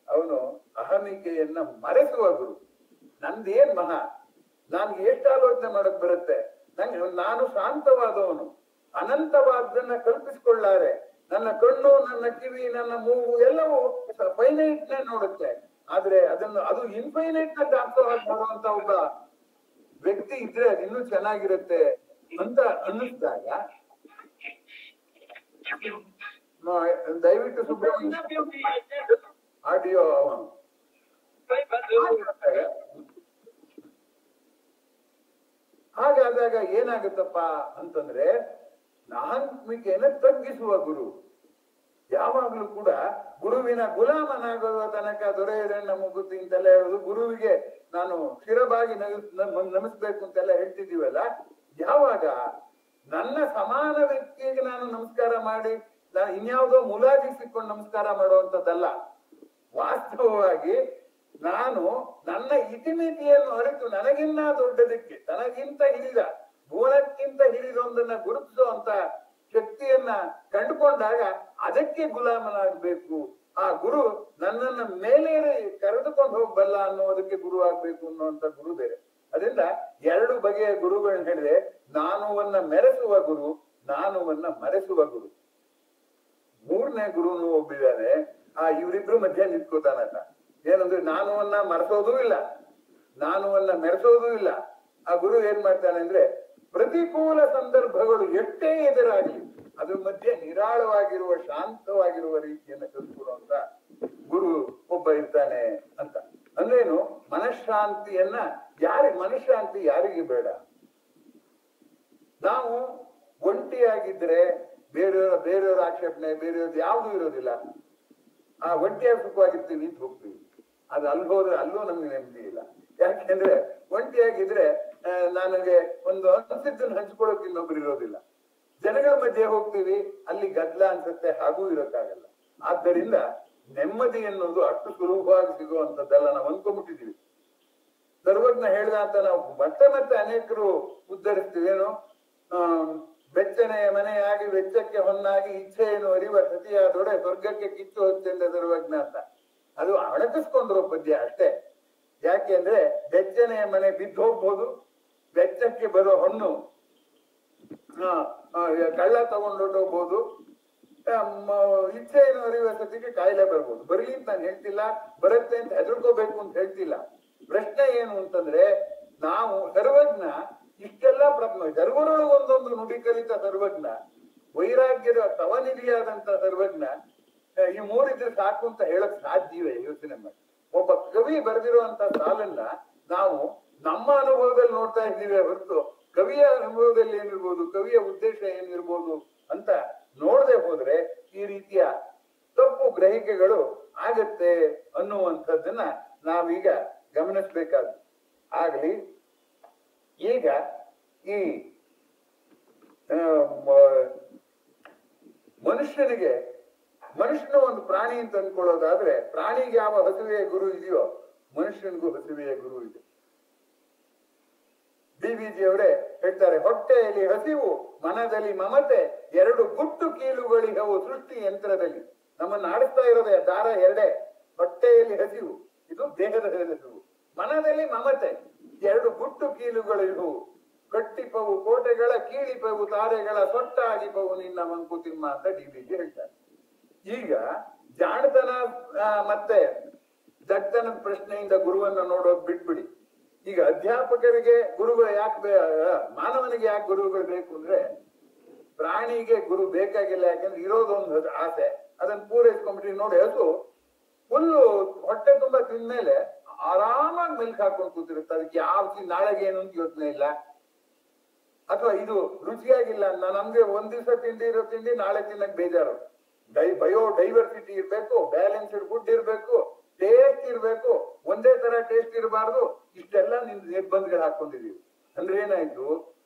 ಅವನು ಅಹಮಿಕೆಯನ್ನ ಮರೆಸುವ ಗುರು. ನಂದೇನ್ ಮಹಾ, ನನ್ಗೆ ಎಷ್ಟು ಆಲೋಚನೆ ಮಾಡಕ್ ಬರುತ್ತೆ, ನಾನು ಶಾಂತವಾದವನು, ಅನಂತವಾದನ್ನ ಕಲ್ಪಿಸಿಕೊಳ್ಳಾರೆ. ನನ್ನ ಕಣ್ಣು, ನನ್ನ ಕಿವಿ, ನನ್ನ ಮೂಗು ಎಲ್ಲವೂ ಫೈನೈಟ್ ನೇ ನೋಡುತ್ತೆ. ಆದ್ರೆ ಅದು ಇನ್ಫೈನೈಟ್ ನ ದಾಖವಾಗಿ ನೋಡುವಂತ ಒಬ್ಬ ವ್ಯಕ್ತಿ ಇದ್ರೆ ಅದು ಇನ್ನೂ ಚೆನ್ನಾಗಿರುತ್ತೆ ಅಂತ ಅನ್ನಿಸ್ದಾಗ ದಯವಿಟ್ಟು ಸುಬ್ರಹ್ಮಣ್ಯ ಆಡಿಯೋ ಹಾಗಾದಾಗ ಏನಾಗುತ್ತಪ್ಪ ಅಂತಂದ್ರೆ ಅಹಂಮಿಕೆಯನ್ನು ತಗ್ಗಿಸುವ ಗುರು. ಯಾವಾಗ್ಲೂ ಕೂಡ ಗುರುವಿನ ಗುಲಾಮನಾಗುವ ತನಕ ದೊರೆಯದಣ್ಣ ಮುಗುತ್ತಿ ಅಂತೆಲ್ಲ ಹೇಳುದು, ಗುರುವಿಗೆ ನಾನು ಶಿರಬಾಗಿ ನಮಿಸ್ಬೇಕು ಅಂತೆಲ್ಲ ಹೇಳ್ತಿದೀವಲ್ಲ, ಯಾವಾಗ ನನ್ನ ಸಮಾನ ವ್ಯಕ್ತಿಗೆ ನಾನು ನಮಸ್ಕಾರ ಮಾಡಿ ನಾನು ಇನ್ಯಾವುದೋ ಮುಲಾಜಿಸಿಕೊಂಡು ನಮಸ್ಕಾರ ಮಾಡುವಂಥದ್ದಲ್ಲ. ವಾಸ್ತವವಾಗಿ ನಾನು ನನ್ನ ಇತಿಮಿತಿಯನ್ನು ಅರಿತು ನನಗಿನ್ನ ದೊಡ್ಡದಕ್ಕೆ, ತನಗಿಂತ ಹಿರಿದ ಭುವನಕ್ಕಿಂತ ಹಿರಿದೊಂದನ್ನ ಗುರುತಿಸುವಂತ ಶಕ್ತಿಯನ್ನ ಕಂಡುಕೊಂಡಾಗ ಅದಕ್ಕೆ ಗುಲಾಮನಾಗಬೇಕು. ಆ ಗುರು ನನ್ನನ್ನ ಮೇಲೆ ಕರೆದುಕೊಂಡು ಹೋಗ್ಬಲ್ಲ ಅನ್ನೋದಕ್ಕೆ ಗುರು ಆಗ್ಬೇಕು ಅನ್ನುವಂತ ಗುರು ಬೇರೆ. ಅದರಿಂದ ಎರಡು ಬಗೆಯ ಗುರುಗಳನ್ನ ಹೇಳಿದ್ರೆ, ನಾನುವನ್ನ ಮೆರೆಸುವ ಗುರು, ನಾನುವನ್ನ ಮರೆಸುವ ಗುರು. ಮೂರನೇ ಗುರುನು ಒಬ್ಬಿದ್ದಾನೆ, ಇವರಿಬ್ರು ಮಧ್ಯ ನಿಂತ್ಕೋತಾನಲ್ಲ. ಏನಂದ್ರೆ ನಾನುವನ್ನ ಮರೆಸೋದೂ ಇಲ್ಲ, ನಾನುವನ್ನ ಮೆರೆಸೋದೂ ಇಲ್ಲ. ಆ ಗುರು ಏನ್ ಮಾಡ್ತಾನೆ ಅಂದ್ರೆ, ಪ್ರತಿಕೂಲ ಸಂದರ್ಭಗಳು ಎಷ್ಟೇ ಎದುರಾಗಲಿ ಅದ್ರ ಮಧ್ಯೆ ನಿರಾಳವಾಗಿರುವ ಶಾಂತವಾಗಿರುವ ರೀತಿಯನ್ನು ಕಲ್ಪಿಸುವಂತ ಗುರು ಒಬ್ಬ ಇರ್ತಾನೆ ಅಂತ. ಅಂದ್ರೇನು? ಮನಃಶಾಂತಿಯನ್ನ ಮನಃಶಾಂತಿ ಯಾರಿಗೆ ಬೇಡ? ನಾವು ಒಂಟಿಯಾಗಿದ್ರೆ ಬೇರೆಯವರ ಆಕ್ಷೇಪಣೆ ಬೇರೆಯವ್ರದ್ದು ಯಾವ್ದು ಇರೋದಿಲ್ಲ. ಆ ಒಂಟಿಯಾಗಿ ಸುಖವಾಗಿರ್ತೀವಿ ಅಂತ ಹೋಗ್ತೀವಿ. ಅದು ಅಲ್ಲಿ ಹೋದ್ರೆ ಅಲ್ಲೂ ನಮ್ಗೆ ನೆಮ್ಮದಿ ಇಲ್ಲ. ಯಾಕೆಂದ್ರೆ ಒಂಟಿಯಾಗಿದ್ರೆ ನನಗೆ ಒಂದು ಅನಿಸಿದ್ದನ್ನು ಹಂಚ್ಕೊಳ್ಳೋಕೆ ಇನ್ನೊಬ್ರು ಇರೋದಿಲ್ಲ. ಜನಗಳ ಮಧ್ಯೆ ಹೋಗ್ತೀವಿ, ಅಲ್ಲಿ ಗದ್ದಲ ಅನ್ಸುತ್ತೆ, ಹಾಗೂ ಇರೋಕ್ಕಾಗಲ್ಲ. ಆದ್ದರಿಂದ ನೆಮ್ಮದಿ ಎನ್ನುವುದು ಅಷ್ಟು ಸುಲಭವಾಗಿ ಸಿಗುವಂತದ್ದಲ್ಲ, ನಾವು ಅಂದ್ಕೊಂಡ್ಬಿಟ್ಟಿದೀವಿ. ಸರ್ವಜ್ಞ ಹೇಳಿದ ಅಂತ ನಾವು ಮತ್ತೆ ಮತ್ತೆ ಅನೇಕರು ಉದ್ಧರಿಸ್ತೀವಿ. ಏನು? ಬೆಚ್ಚನೆಯ ಮನೆಯಾಗಿ ವೆಚ್ಚಕ್ಕೆ ಹೊನ್ನಾಗಿ ಇಚ್ಛೆಯನ್ನು ಅರಿವ ಸತಿಯಾದೊಡೆ ಸ್ವರ್ಗಕ್ಕೆ ಕಿತ್ತು ಹೊತ್ತೆಂದ ಸರ್ವಜ್ಞ ಅಂತ. ಅದು ಅಣಕಿಸ್ಕೊಂಡಿರೋ ಪದ್ಯ ಅಷ್ಟೇ. ಯಾಕೆಂದ್ರೆ ಬೆಚ್ಚನೆಯ ಮನೆ ಬಿದ್ದು ಹೋಗ್ಬೋದು, ಬೆಚ್ಚಕ್ಕೆ ಬರೋ ಹಣ್ಣು ಕಳ್ಳ ತಗೊಂಡೋಗ್ಬೋದು, ಇಚ್ಛೆಯನ್ನು ಅರಿಯುವ ಸತಿಗೆ ಕಾಯಿಲೆ ಬರ್ಬೋದು. ಬರಲಿ ಅಂತ ನಾನು ಹೇಳ್ತಿಲ್ಲ, ಬರುತ್ತೆ ಅಂತ ಹೆದರ್ಕೋಬೇಕು ಅಂತ ಹೇಳ್ತಿಲ್ಲ. ಪ್ರಶ್ನೆ ಏನು ಅಂತಂದ್ರೆ, ನಾವು ಸರ್ವಜ್ಞ ಇಷ್ಟೆಲ್ಲ ಸರ್ವರೊಳಗೆ ಒಂದೊಂದು ನುಡಿ ಕಲಿತ ಸರ್ವಜ್ಞ, ವೈರಾಗ್ಯದ ತವನಿಧಿಯಾದಂತ ಸರ್ವಜ್ಞ, ಈ ಮೂರಿದ್ರೆ ಸಾಕು ಅಂತ ಹೇಳಕ್ ಸಾಧ್ಯವೇ? ಯೋಚನೆ ಮಾಡಿ. ಒಬ್ಬ ಕವಿ ಬರೆದಿರುವಂತ ಸಾಲನ್ನ ನಾವು ನಮ್ಮ ಅನುಭವದಲ್ಲಿ ನೋಡ್ತಾ ಇದ್ದೀವಿ ಹೊರತು ಕವಿಯ ಅನುಭವದಲ್ಲಿ ಏನಿರ್ಬೋದು, ಕವಿಯ ಉದ್ದೇಶ ಏನಿರ್ಬೋದು ಅಂತ ನೋಡದೆ ಹೋದ್ರೆ ಈ ರೀತಿಯ ತಪ್ಪು ಗ್ರಹಿಕೆಗಳು ಆಗತ್ತೆ ಅನ್ನುವಂಥದ್ದನ್ನ ನಾವೀಗ ಗಮನಿಸ್ಬೇಕಾದ ಆಗ್ಲಿ. ಈಗ ಈ ಮನುಷ್ಯನ ಒಂದು ಪ್ರಾಣಿ ಅಂತ ಅನ್ಕೊಳ್ಳೋದಾದ್ರೆ, ಪ್ರಾಣಿಗೆ ಯಾವ ಹಸುವೆಯ ಗುರು ಇದೆಯೋ ಮನುಷ್ಯನಿಗೂ ಹಸುವೆಯ ಗುರು ಇದೆ. ಡಿ.ವಿ.ಜಿ ಅವರೇ ಹೇಳ್ತಾರೆ, ಹೊಟ್ಟೆಯಲ್ಲಿ ಹಸಿವು ಮನದಲ್ಲಿ ಮಮತೆ ಎರಡು ಗುಟ್ಟು ಕೀಲುಗಳಿಗವು ಸೃಷ್ಟಿ ಯಂತ್ರದಲ್ಲಿ. ನಮ್ಮನ್ನು ಆಡಿಸ್ತಾ ಇರೋದೇ ದಾರ ಎರಡೇ. ಹೊಟ್ಟೆಯಲ್ಲಿ ಹಸಿವು, ಇದು ದೇಹದ ಹಸಿವು. ಮನದಲ್ಲಿ ಮಮತೆ, ಎರಡು ಗುಟ್ಟು ಕೀಲುಗಳಿಗೂ ಕಟ್ಟಿಪವು ಕೋಟೆಗಳ ಕೀಳಿಪವು ತಾರೆಗಳ ಸೊಟ್ಟಾಗಿಪವು ನಿನ್ನ ಮಂಕುತಿಮ್ಮ ಅಂತ ಡಿ.ವಿ.ಜಿ ಹೇಳ್ತಾರೆ. ಈಗ ಜಾಣತನ ಮತ್ತೆ ದಡ್ತನದ ಪ್ರಶ್ನೆಯಿಂದ ಗುರುವನ್ನ ನೋಡೋದು ಬಿಟ್ಬಿಡಿ. ಈಗ ಅಧ್ಯಾಪಕರಿಗೆ ಗುರುಗಳು ಯಾಕೆ ಮಾನವನಿಗೆ ಯಾಕೆ ಗುರುಗಳು ಬೇಕು ಅಂದ್ರೆ, ಪ್ರಾಣಿಗೆ ಗುರು ಬೇಕಾಗಿಲ್ಲ. ಯಾಕಂದ್ರೆ ಇರೋದೊಂದು ಆಸೆ, ಅದನ್ನ ಪೂರೈಸ್ಕೊಂಡ್ಬಿಟ್ರಿ. ನೋಡಿ, ಹಸು ಫುಲ್ಲು ಹೊಟ್ಟೆ ತುಂಬಾ ತಿಂದ್ಮೇಲೆ ಆರಾಮಾಗಿ ಮೆಲ್ಕ್ ಹಾಕೊಂಡು ಕೂತಿರುತ್ತೆ. ಅದಕ್ಕೆ ಯಾವ ನಾಳೆಗೆ ಏನು ಅಂತ ಯೋಚನೆ ಇಲ್ಲ. ಅಥವಾ ಇದು ರುಚಿಯಾಗಿಲ್ಲ, ನಮ್ಗೆ ಒಂದ್ ದಿವಸ ತಿಂದಿರೋ ತಿಂಡಿ ನಾಳೆ ತಿನ್ನಕ್ ಬೇಜಾರು. ಬಯೋಡೈವರ್ಸಿಟಿ ಇರ್ಬೇಕು, ಬ್ಯಾಲೆನ್ಸ್ಡ್ ಫುಡ್ ಇರ್ಬೇಕು, ಟೇಸ್ಟ್ ಇರ್ಬೇಕು, ಒಂದೇ ತರ ಟೇಸ್ಟ್ ಇರಬಾರ್ದು. ಇಷ್ಟೆಲ್ಲ ನಿರ್ಬಂಧಗಳು ಹಾಕೊಂಡಿದೀವಿ. ಅಂದ್ರೆ ಏನಾಯ್ತು,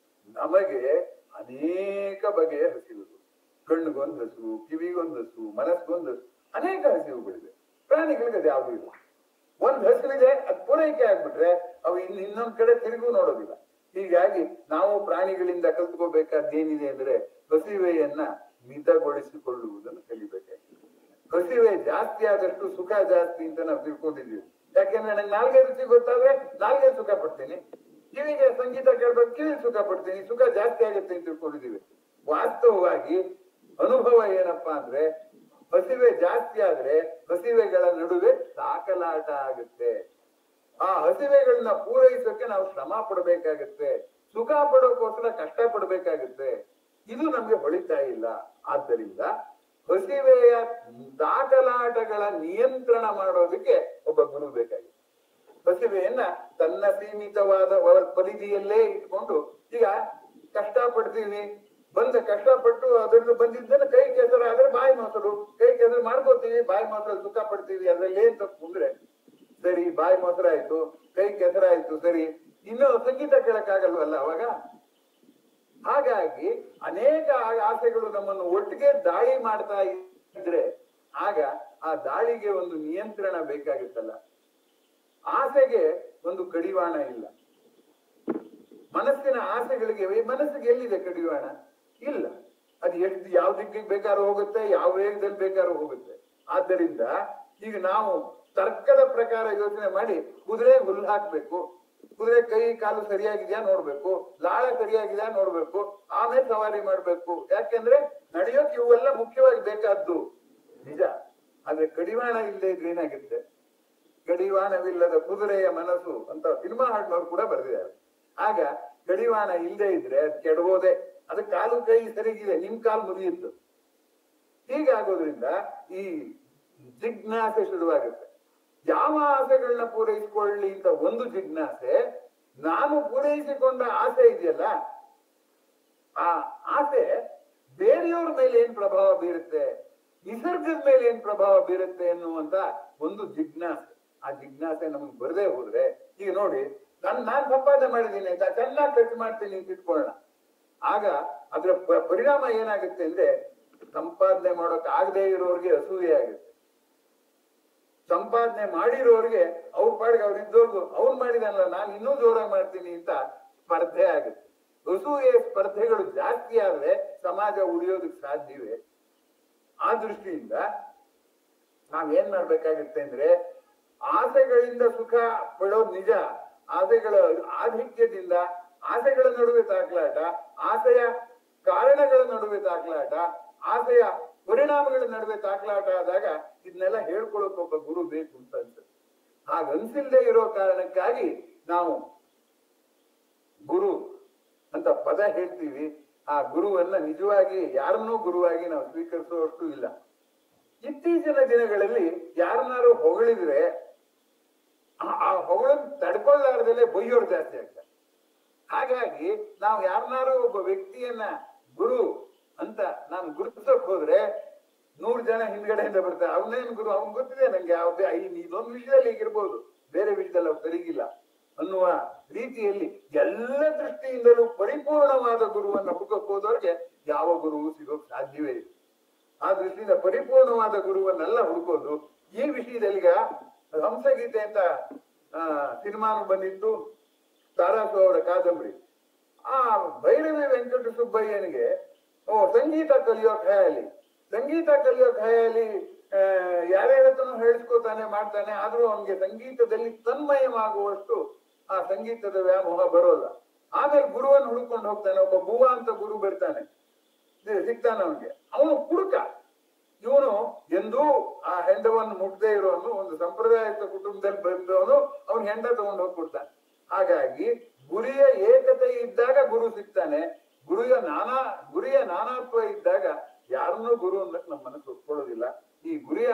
ನಮಗೆ ಅನೇಕ ಬಗೆಯ ಹಸಿವುಗಳು. ಕಣ್ಣಿಗೊಂದು ಹಸಿವು, ಕಿವಿಗೊಂದು ಹಸಿವು, ಮನಸ್ಸಿಗೊಂದು ಹಸಿವು, ಅನೇಕ ಹಸಿವುಗಳಿವೆ. ಪ್ರಾಣಿಗಳಿಗೆ ಅದು ಯಾವುದು ಇಲ್ಲ. ಒಂದ್ ಹಸಿವಿದೆ, ಅದು ಪೂರೈಕೆ ಆಗ್ಬಿಟ್ರೆ ಅವು ಇನ್ನೊಂದ್ ಕಡೆ ತಿರುಗೂ ನೋಡೋದಿಲ್ಲ. ಹೀಗಾಗಿ ನಾವು ಪ್ರಾಣಿಗಳಿಂದ ಕಲ್ತ್ಕೋಬೇಕಾದ್ದೇನಿದೆ ಅಂದ್ರೆ ಹಸಿವೆಯನ್ನ ಮಿತಗೊಳಿಸಿಕೊಳ್ಳುವುದನ್ನು ಕಲಿಬೇಕಾಗಿದೆ. ಹಸಿವೆ ಜಾಸ್ತಿ ಆದಷ್ಟು ಸುಖ ಜಾಸ್ತಿ ಅಂತ ನಾವು ತಿಳ್ಕೊಂಡಿದ್ದೀವಿ. ಯಾಕೆಂದ್ರೆ ನನಗೆ ನಾಲ್ಗೆ ರುಚಿ ಗೊತ್ತಾದ್ರೆ ನಾಲ್ಗೆ ಸುಖ ಪಡ್ತೀನಿ, ಕಿವಿಗೆ ಸಂಗೀತ ಕೇಳ್ಬೇಕು ಕಿವಿ ಸುಖ ಪಡ್ತೀನಿ, ಸುಖ ಜಾಸ್ತಿ ಆಗುತ್ತೆ ಅಂತ ತಿಳ್ಕೊಂಡಿದ್ದೀವಿ. ವಾಸ್ತವವಾಗಿ ಅನುಭವ ಏನಪ್ಪಾ ಅಂದ್ರೆ ಹಸಿವೆ ಜಾಸ್ತಿ ಆದ್ರೆ ಹಸಿವೆಗಳ ನಡುವೆ ಸಾಕಲಾಟ ಆಗುತ್ತೆ. ಆ ಹಸಿವೆಗಳನ್ನ ಪೂರೈಸೋಕೆ ನಾವು ಶ್ರಮ ಪಡಬೇಕಾಗತ್ತೆ, ಸುಖ ಪಡೋಕೋಸ್ಕರ ಕಷ್ಟ ಪಡ್ಬೇಕಾಗತ್ತೆ. ಇದು ನಮ್ಗೆ ಹೊಳಿತಾ ಇಲ್ಲ. ಆದ್ದರಿಂದ ಹಸಿವೆಯ ದಾಖಲಾಟಗಳ ನಿಯಂತ್ರಣ ಮಾಡೋದಕ್ಕೆ ಒಬ್ಬ ಗುರು ಬೇಕಾಗಿದೆ. ಹಸಿವೆಯನ್ನ ತನ್ನ ಸೀಮಿತವಾದ ಪರಿಧಿಯಲ್ಲೇ ಇಟ್ಕೊಂಡು, ಈಗ ಕಷ್ಟ ಪಡ್ತೀವಿ, ಕಷ್ಟಪಟ್ಟು ಅದನ್ನು ಬಂದಿದ್ದನ್ನ ಕೈ ಕೆಸರಾದ್ರೆ ಬಾಯಿ ಮೊಸರು, ಕೈ ಕೆಸರು ಮಾಡ್ಕೋತೀವಿ, ಬಾಯಿ ಮೊಸರು ಸುಖ ಪಡ್ತೀವಿ. ಅದ್ರಲ್ಲಿ ಏನ್ ತಪ್ಪು ಅಂದ್ರೆ ಸರಿ ಬಾಯಿ ಮೊಸರಾಯ್ತು, ಕೈ ಕೆಸರಾಯ್ತು, ಸರಿ, ಇನ್ನು ಸಂಗೀತ ಕೇಳಕ್ಕಾಗಲ್ವಲ್ಲ ಅವಾಗ. ಹಾಗಾಗಿ ಅನೇಕ ಆಸೆಗಳು ನಮ್ಮನ್ನು ಒಟ್ಟಿಗೆ ದಾಳಿ ಮಾಡ್ತಾ ಇದ್ರೆ ಆಗ ಆ ದಾಳಿಗೆ ಒಂದು ನಿಯಂತ್ರಣ ಬೇಕಾಗುತ್ತಲ್ಲ. ಆಸೆಗೆ ಒಂದು ಕಡಿವಾಣ ಇಲ್ಲ. ಮನಸ್ಸಿನ ಆಸೆಗಳಿಗೆ ಮನಸ್ಸಿಗೆ ಎಲ್ಲಿದೆ ಕಡಿವಾಣ? ಇಲ್ಲ. ಅದು ಎಷ್ಟು ಯಾವ ದಿಕ್ಕಿಗೆ ಬೇಕಾದ್ರೂ ಹೋಗುತ್ತೆ, ಯಾವ ವೇಗದಲ್ಲಿ ಬೇಕಾದ್ರೂ ಹೋಗುತ್ತೆ. ಆದ್ದರಿಂದ ಈಗ ನಾವು ತರ್ಕದ ಪ್ರಕಾರ ಯೋಚನೆ ಮಾಡಿ ಕುದುರೆ ಹುಲ್ಲು ಹಾಕ್ಬೇಕು, ಕುದುರೆ ಕೈ ಕಾಲು ಸರಿಯಾಗಿದ್ಯಾ ನೋಡ್ಬೇಕು, ಲಾಳ ಸರಿಯಾಗಿದ್ಯಾ ನೋಡ್ಬೇಕು, ಆಮೇಲೆ ಸವಾರಿ ಮಾಡ್ಬೇಕು. ಯಾಕೆಂದ್ರೆ ನಡೆಯೋಕೆ ಇವೆಲ್ಲ ಮುಖ್ಯವಾಗಿ ಬೇಕಾದ್ದು ನಿಜ. ಆದ್ರೆ ಕಡಿವಾಣ ಇಲ್ಲದೆ ಇದ್ರೆ ಏನಾಗುತ್ತೆ? ಕಡಿವಾಣವಿಲ್ಲದ ಕುದುರೆಯ ಮನಸ್ಸು ಅಂತ ಸಿನಿಮಾ ಹಾಡಿನವ್ರು ಕೂಡ ಬರೆದಿದ್ದಾರೆ. ಆಗ ಕಡಿವಾಣ ಇಲ್ಲದೆ ಇದ್ರೆ ಅದು ಕೆಡಬೋದೆ. ಅದು ಕಾಲು ಕೈ ಸರಿಗಿದೆ, ನಿಮ್ ಕಾಲು ಮುರಿಯಿತ್ತು. ಹೀಗಾಗೋದ್ರಿಂದ ಈ ಜಿಜ್ಞಾಸೆ ಶುರುವಾಗುತ್ತೆ. ಯಾವ ಆಸೆಗಳನ್ನ ಪೂರೈಸಿಕೊಳ್ಳಿ ಅಂತ ಒಂದು ಜಿಜ್ಞಾಸೆ, ನಾನು ಪೂರೈಸಿಕೊಂಡ ಆಸೆ ಇದೆಯಲ್ಲ, ಆ ಆಸೆ ಬೇರೆಯವ್ರ ಮೇಲೆ ಏನ್ ಪ್ರಭಾವ ಬೀರುತ್ತೆ, ನಿಸರ್ಗದ ಮೇಲೆ ಏನ್ ಪ್ರಭಾವ ಬೀರುತ್ತೆ ಎನ್ನುವಂತ ಒಂದು ಜಿಜ್ಞಾಸೆ. ಆ ಜಿಜ್ಞಾಸೆ ನಮಗೆ ಬರದೇ ಹೋದ್ರೆ, ಈಗ ನೋಡಿ, ನಾನ್ ಸಂಪಾದನೆ ಮಾಡಿದ್ದೀನಿ ಅಂತ ಚೆನ್ನಾಗಿ ಖರ್ಚು ಮಾಡ್ತೀನಿ ಅಂತ ಇಟ್ಕೊಳ್ಳೋಣ. ಆಗ ಅದ್ರ ಪರಿಣಾಮ ಏನಾಗುತ್ತೆ ಅಂದ್ರೆ ಸಂಪಾದನೆ ಮಾಡೋಕ್ ಆಗದೆ ಇರೋರ್ಗೆ ಅಸೂಯೆ ಆಗುತ್ತೆ. ಸಂಪಾದನೆ ಮಾಡಿರೋರ್ಗೆ ಅವ್ರ ಪಾಡಿಗೆ ಅವ್ರು ಇದ್ದವ್ರಿಗೂ ಅವ್ರು ಮಾಡಿದಲ್ಲ ನಾನು ಇನ್ನೂ ಜೋರಾಗಿ ಮಾಡ್ತೀನಿ ಅಂತ ಸ್ಪರ್ಧೆ ಆಗುತ್ತೆ. ಅಸೂಯೆ ಸ್ಪರ್ಧೆಗಳು ಜಾಸ್ತಿ ಆದ್ರೆ ಸಮಾಜ ಉಳಿಯೋದಕ್ಕೆ ಸಾಧ್ಯವೇ? ಆ ದೃಷ್ಟಿಯಿಂದ ನಾವೇನ್ ಮಾಡ್ಬೇಕಾಗುತ್ತೆ ಅಂದ್ರೆ ಆಸೆಗಳಿಂದ ಸುಖ ಪಡೋದು ನಿಜ. ಆಸೆಗಳ ಆಧಿಕ್ಯದಿಂದ ಆಸೆಗಳ ನಡುವೆ ತಾಕಲಾಟ, ಆಸೆಯ ಕಾರಣಗಳ ನಡುವೆ ತಾಕಲಾಟ, ಆಸೆಯ ಪರಿಣಾಮಗಳ ನಡುವೆ ತಾಕಲಾಟ ಆದಾಗ ಇದನ್ನೆಲ್ಲ ಹೇಳ್ಕೊಳಕ್ ಒಬ್ಬ ಗುರು ಬೇಕು ಅಂತ ಅನ್ಸುತ್ತೆ. ಹಾಗನ್ಸಿಲ್ದೆ ಇರೋ ಕಾರಣಕ್ಕಾಗಿ ನಾವು ಗುರು ಅಂತ ಪದ ಹೇಳ್ತೀವಿ. ಆ ಗುರುವನ್ನ ನಿಜವಾಗಿ ಯಾರನ್ನೂ ಗುರುವಾಗಿ ನಾವು ಸ್ವೀಕರಿಸುವಷ್ಟು ಇಲ್ಲ. ಇತ್ತೀಚಿನ ದಿನಗಳಲ್ಲಿ ಯಾರನ್ನಾರು ಹೊಗಳಿದ್ರೆ ಆ ಹೊಗಳನ್ನ ತಡ್ಕೊಳ್ಳಾರ್ದಲ್ಲೇ ಬೈಯೋರು ಜಾಸ್ತಿ ಆಗ್ತಾರೆ. ಹಾಗಾಗಿ ನಾವು ಯಾರನ್ನಾರು ಒಬ್ಬ ವ್ಯಕ್ತಿಯನ್ನ ಗುರು ಅಂತ ನಾನು ಗುರುತಿಸಕ್ ಹೋದ್ರೆ 100 ಜನ ಹಿಂದ್ಗಡೆಯಿಂದ ಬರ್ತಾರೆ. ಅವನೇನ್ ಗುರು, ಅವ್ನ್ ಗೊತ್ತಿದೆ ನಂಗೆ ಯಾವ್ದೇ ಇದೊಂದು ವಿಷಯದಲ್ಲಿ ಹೀಗಿರ್ಬೋದು, ಬೇರೆ ವಿಷಯದಲ್ಲಿ ಅವ್ರು ಸರಿಗಿಲ್ಲ ಅನ್ನುವ ರೀತಿಯಲ್ಲಿ ಎಲ್ಲ ದೃಷ್ಟಿಯಿಂದಲೂ ಪರಿಪೂರ್ಣವಾದ ಗುರುವನ್ನ ಹುಡುಕಕ್ ಹೋದವ್ರಿಗೆ ಯಾವ ಗುರುವು ಸಿಗೋಕ್ ಸಾಧ್ಯವೇ ಇಲ್ಲ. ಆ ದೃಷ್ಟಿಯಿಂದ ಪರಿಪೂರ್ಣವಾದ ಗುರುವನ್ನೆಲ್ಲ ಹುಡುಕೋದು. ಈ ವಿಷಯದಲ್ಲಿ ಈಗ ಹಂಸಗೀತೆ ಅಂತ ಸಿನಿಮಾನು ಬಂದಿತ್ತು, ತಾರಾಸು ಅವರ ಕಾದಂಬರಿ. ಆ ಭೈರವಿ ವೆಂಕಟ ಸುಬ್ಬಯ್ಯನಿಗೆ ಸಂಗೀತ ಕಲಿಯೋ ಖಯಾಲಿ, ಸಂಗೀತ ಕಲಿಯೋ ಖಯಾಲಿ ಯಾರ್ಯಾರತ್ರನೂ ಹೇಳಿಸ್ಕೋತಾನೆ ಮಾಡ್ತಾನೆ. ಆದ್ರೂ ಅವನಿಗೆ ಸಂಗೀತದಲ್ಲಿ ತನ್ಮಯವಾಗುವಷ್ಟು ಆ ಸಂಗೀತದ ವ್ಯಾಮೋಹ ಬರೋಲ್ಲ. ಆಮೇಲೆ ಗುರುವನ್ನು ಹುಡುಕೊಂಡು ಹೋಗ್ತಾನೆ. ಒಬ್ಬ ಭುವ ಅಂತ ಗುರು ಬರ್ತಾನೆ, ಸಿಗ್ತಾನೆ ಅವನಿಗೆ. ಅವನು ಕುಡುಕ. ಇವನು ಎಂದೂ ಆ ಹೆಂಡವನ್ನು ಮುಟ್ಟದೇ ಇರೋನು, ಒಂದು ಸಂಪ್ರದಾಯದ ಕುಟುಂಬದಲ್ಲಿ ಬಂದವನು, ಅವನು ಹೆಂಡ ತಗೊಂಡು ಹೋಗ್ಬಿಡ್ತಾನೆ. ಹಾಗಾಗಿ ಗುರಿಯ ಏಕತೆ ಇದ್ದಾಗ ಗುರು ಸಿಗ್ತಾನೆ. ಗುರಿಯ ನಾನಾತ್ವ ಇದ್ದಾಗ ಯಾರನ್ನೂ ಗುರು ಅನ್ನಕ್ ನಮ್ಮ ಮನಸ್ಸು ಒಪ್ಕೊಳ್ಳೋದಿಲ್ಲ. ಈ ಗುರಿಯ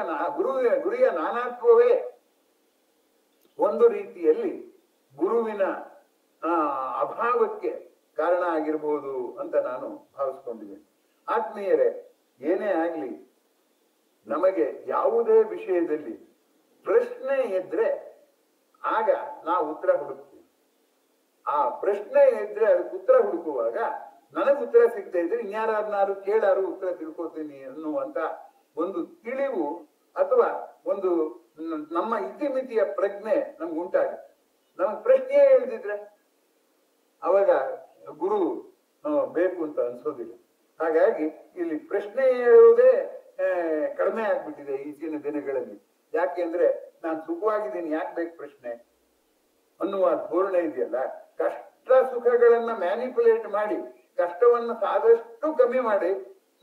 ನಾನಾತ್ವವೇ ಒಂದು ರೀತಿಯಲ್ಲಿ ಗುರುವಿನ ಅಭಾವಕ್ಕೆ ಕಾರಣ ಆಗಿರ್ಬೋದು ಅಂತ ನಾನು ಭಾವಿಸ್ಕೊಂಡಿದ್ದೀನಿ. ಆತ್ಮೀಯರೇ, ಏನೇ ಆಗ್ಲಿ, ನಮಗೆ ಯಾವುದೇ ವಿಷಯದಲ್ಲಿ ಪ್ರಶ್ನೆ ಇದ್ರೆ ಆಗ ನಾವು ಉತ್ತರ ಹುಡುಕ್ತೀವಿ. ಆ ಪ್ರಶ್ನೆ ಇದ್ರೆ ಅದಕ್ಕೆ ಉತ್ತರ ಹುಡುಕುವಾಗ ನನಗೆ ಉತ್ತರ ಸಿಗದೆ ಇದ್ರೆ ಇನ್ಯಾರು ಕೇಳಾರು ಉತ್ತರ ತಿಳ್ಕೊತೀನಿ ಅನ್ನುವಂತ ಒಂದು ತಿಳಿವು ಅಥವಾ ಒಂದು ನಮ್ಮ ಇತಿಮಿತಿಯ ಪ್ರಜ್ಞೆ ನಮ್ಗೆ ಉಂಟಾಗುತ್ತೆ. ನಮಗ್ ಪ್ರಶ್ನೆ ಹೇಳ್ದಿದ್ರೆ ಅವಾಗ ಗುರು ಬೇಕು ಅಂತ ಅನ್ಸೋದಿಲ್ಲ. ಹಾಗಾಗಿ ಇಲ್ಲಿ ಪ್ರಶ್ನೆ ಹೇಳುವುದೇ ಕಡಿಮೆ ಆಗ್ಬಿಟ್ಟಿದೆ ಈಚಿನ ದಿನಗಳಲ್ಲಿ. ಯಾಕೆಂದ್ರೆ ನಾನು ಸುಖವಾಗಿದ್ದೀನಿ, ಯಾಕೆ ಬೇಕು ಪ್ರಶ್ನೆ ಅನ್ನುವ ಧೋರಣೆ ಇದೆಯಲ್ಲ. ಕಷ್ಟ ಸುಖಗಳನ್ನ ಮ್ಯಾನಿಪುಲೇಟ್ ಮಾಡಿ ಕಷ್ಟವನ್ನ ಆದಷ್ಟು ಕಮ್ಮಿ ಮಾಡಿ